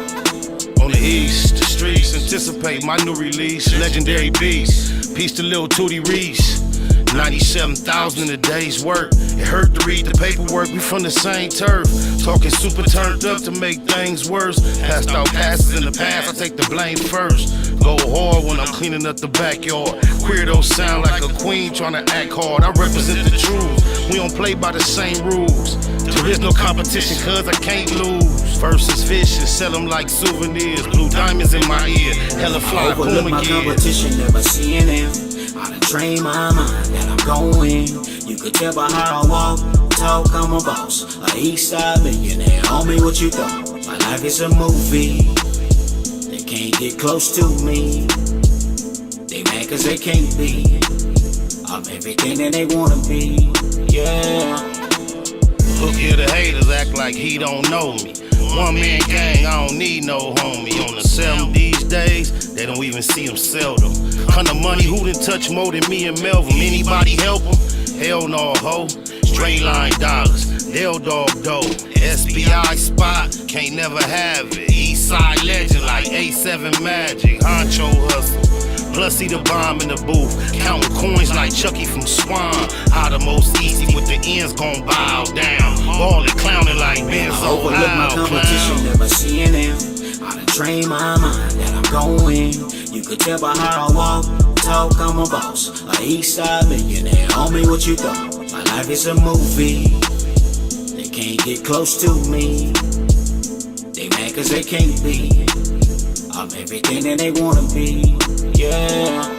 On the east, the streets anticipate my new release. Legendary beast, peace to Lil Tootie Reese. 97,000 in a day's work. It hurt to read the paperwork, we from the same turf. Talking super turned up to make things worse. Passed out passes in the past, I take the blame first. Go hard when I'm cleaning up the backyard. Queerdos sound like a queen trying to act hard. I represent the truth, we don't play by the same rules. There is no competition cause I can't lose. Versus vicious, sell them like souvenirs. Blue diamonds in my ear, hella fly, Overlook boom my again. competition, never seeing them. I done trained my mind that I'm going. You could tell by how I walk, talk, I'm a boss. A east side millionaire, homie, what you thought? My life is a movie. They can't get close to me. They mad cause they can't be. I'm everything that they wanna be. Yeah. Look here, the haters act like he don't know me. One man gang, I don't need no homie. On the 7 these days, they don't even see him seldom. Kind of money, who done touch more than me and Melvin? Anybody help him? Hell no, ho. Straight line dollars, they'll dog dough. SBI spot, can't never have it. East side legend like A7 Magic. Honcho hustle. Plus see the bomb in the booth, counting coins like Chucky from Swan. How the most easy with the ends gon' bow down. Ballin', clowning like Benzo. I overlook my competition, never seeing them. I done trained my mind that I'm going. You could tell by how I walk, talk, I'm a boss. A east side millionaire, homie, what you thought? My life is a movie. They can't get close to me. They mad cause they can't be. I'm everything that they wanna be, yeah.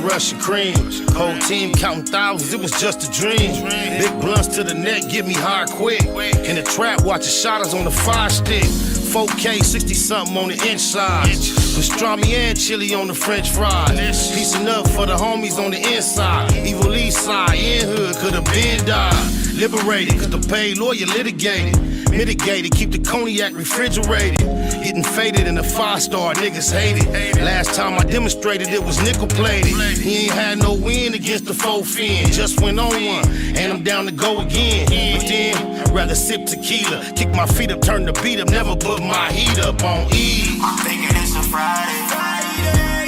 Russian cream. Whole team counting thousands, it was just a dream. Big blunts to the neck, get me hard quick. In the trap, watching shotters on the 5-stick. 4K, 60 something on the inch size. Pastrami and chili on the French fries. Piecing up for the homies on the inside. Evil East side, in hood, could've been died. Liberated, cause the paid lawyer litigated. Mitigated, keep the cognac refrigerated. Getting faded in a 5-star, niggas hate it. Last time I demonstrated it was nickel plated. He ain't had no win against the 4 fin. Just went on one, and I'm down to go again. But then, I'd rather sip tequila. Kick my feet up, turn the beat up, never put my heat up on E. I'm thinking it's a Friday,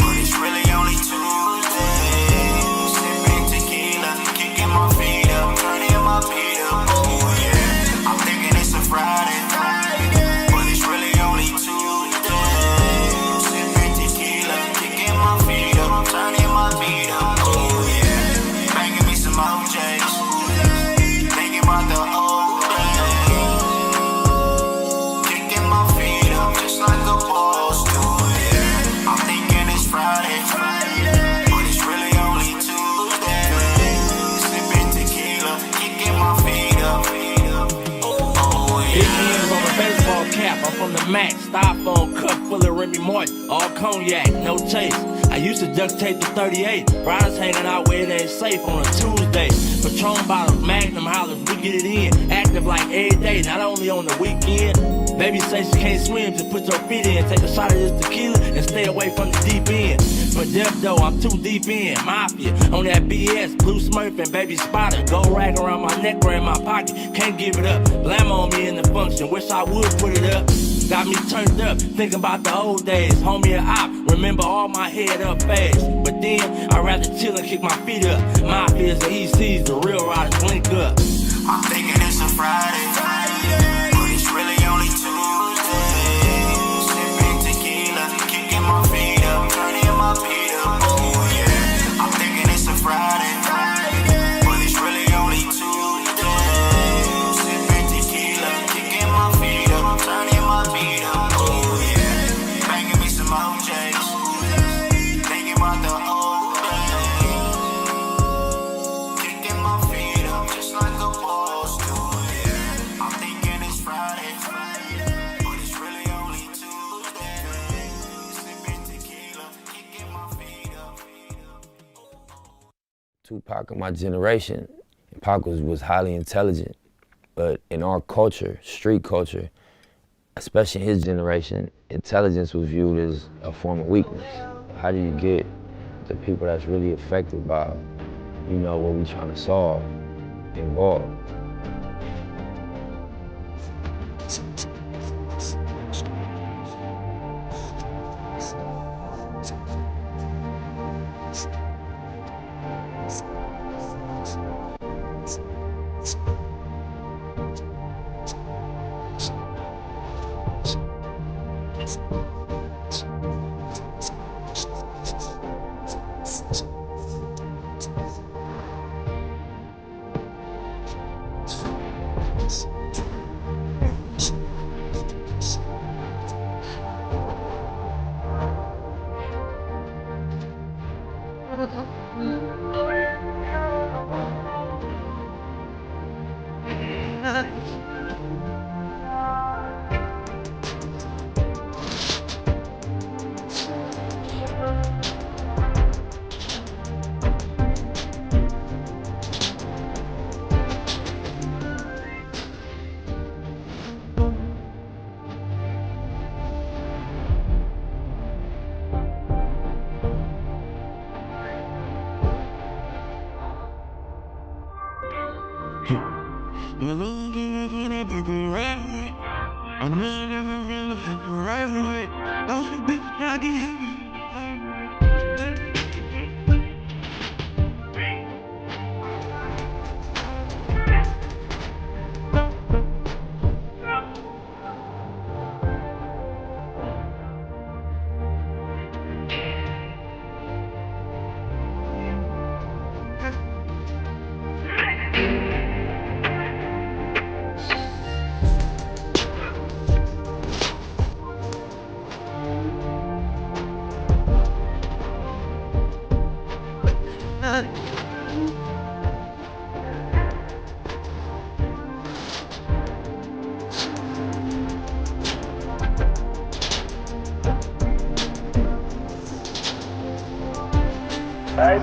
but it's really only Tuesday. Sipping tequila, kicking my feet up, turning my feet up. Oh yeah, I'm thinking it's a Friday, but it's really only Tuesday. Sipping tequila, kicking my feet up, turning my feet up. Oh yeah, banging me some OJs, thinking about the old days. Kicking my feet up just like a boss do. Yeah, I'm thinking it's Friday, but it's really only Tuesday. Sipping tequila, kicking my feet up. Oh yeah. Big hands on a baseball cap, I'm from the Mac. Styrofoam cup full of Remy Martin, all cognac, no chase. I used to duct tape the 38. Riders hanging out where it ain't safe on a Tuesday. Patron bottles, Magnum hollers, we get it in. Active like every day, not only on the weekend. Baby say she can't swim, just put your feet in. Take a shot of this tequila and stay away from the deep end. For death though, I'm too deep in. Mafia, on that BS, blue smurf and baby spotter. Gold rag around my neck or in my pocket, can't give it up. Blam on me in the function, wish I would put it up. Got me turned up, thinking about the old days. Homie and op, remember all my head up fast. But then, I'd rather chill and kick my feet up. Mafias and ECs, the real riders link up. I'm thinking it's a Friday, but it's really only Tuesday. Sipping tequila, kicking my feet up, turning my feet up. Oh yeah, I'm thinking it's a Friday, but it's really only Tuesday. Sipping tequila, kicking my feet up, turning my feet up. Oh yeah, banging me some OJs, thinking about the old days. Kicking my feet up just like a boss do. Yeah, I'm thinking it's Friday, but it's really only Tuesday. Sipping tequila, kicking my feet up. Tupac of my generation, and Pac was highly intelligent, but in our culture, street culture, especially in his generation, intelligence was viewed as a form of weakness. How do you get the people that's really affected by, what we're trying to solve involved?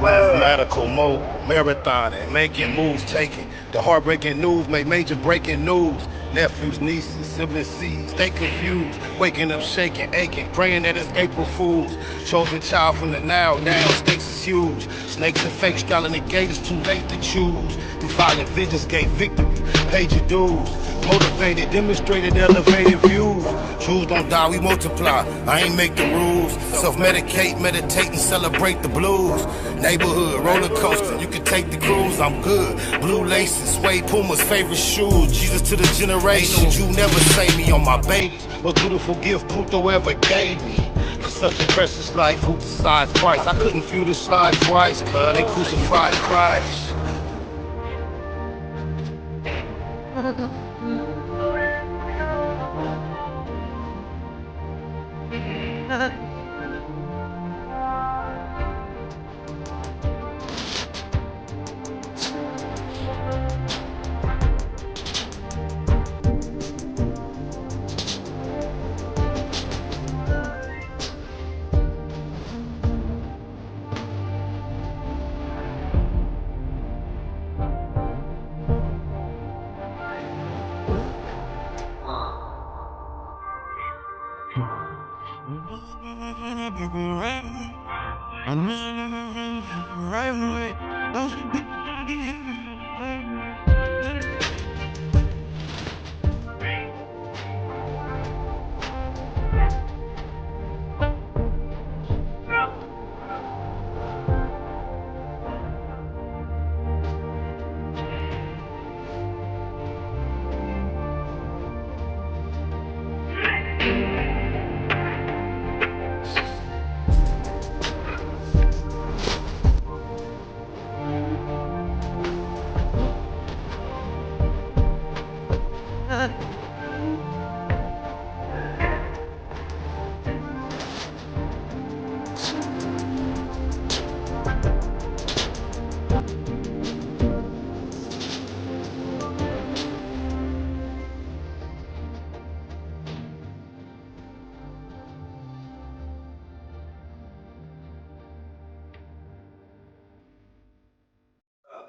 Mathematical mode, marathon and making moves taken. The heartbreaking news made major breaking news. Nephews, nieces, siblings, seeds, stay confused. Waking up shaking, aching, praying that it's April Fools. Chosen child from the now, stakes is huge. Snakes and fake straddling the gate, it's too late to choose. Through violent visions gave victory, paid your dues. Motivated, demonstrated, elevated views. Truths don't die, we multiply. I ain't make the rules. Self-medicate, meditate, and celebrate the blues. Neighborhood, roller coaster, you can take the cruise, I'm good. Blue laces, suede Puma's favorite shoes. Jesus to the generation, you never save me on my babies. Most beautiful gift Pluto ever gave me. For such a precious life, who decides Christ? I couldn't view the slide twice, cause they crucified Christ.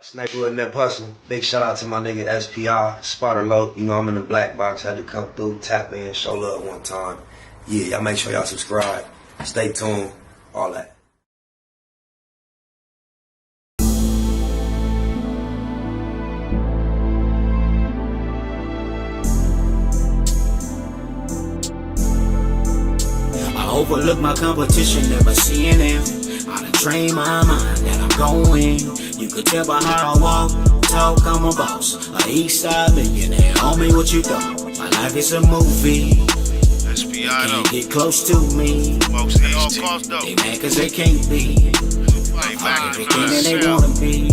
Snakewood Nip Hustle. Big shout out to my nigga SPI, Spotter Low. You know I'm in the black box. Had to come through, tap in, show love one time. Yeah, y'all make sure y'all subscribe. Stay tuned. All that. I overlook my competition, never seeing them. I done train my mind that I'm going. You could tell by how I walk, talk, I'm a boss. A east side millionaire, homie, what you thought? My life is a movie. SPI Can't get close to me. They mad cause they can't be everything that they wanna be.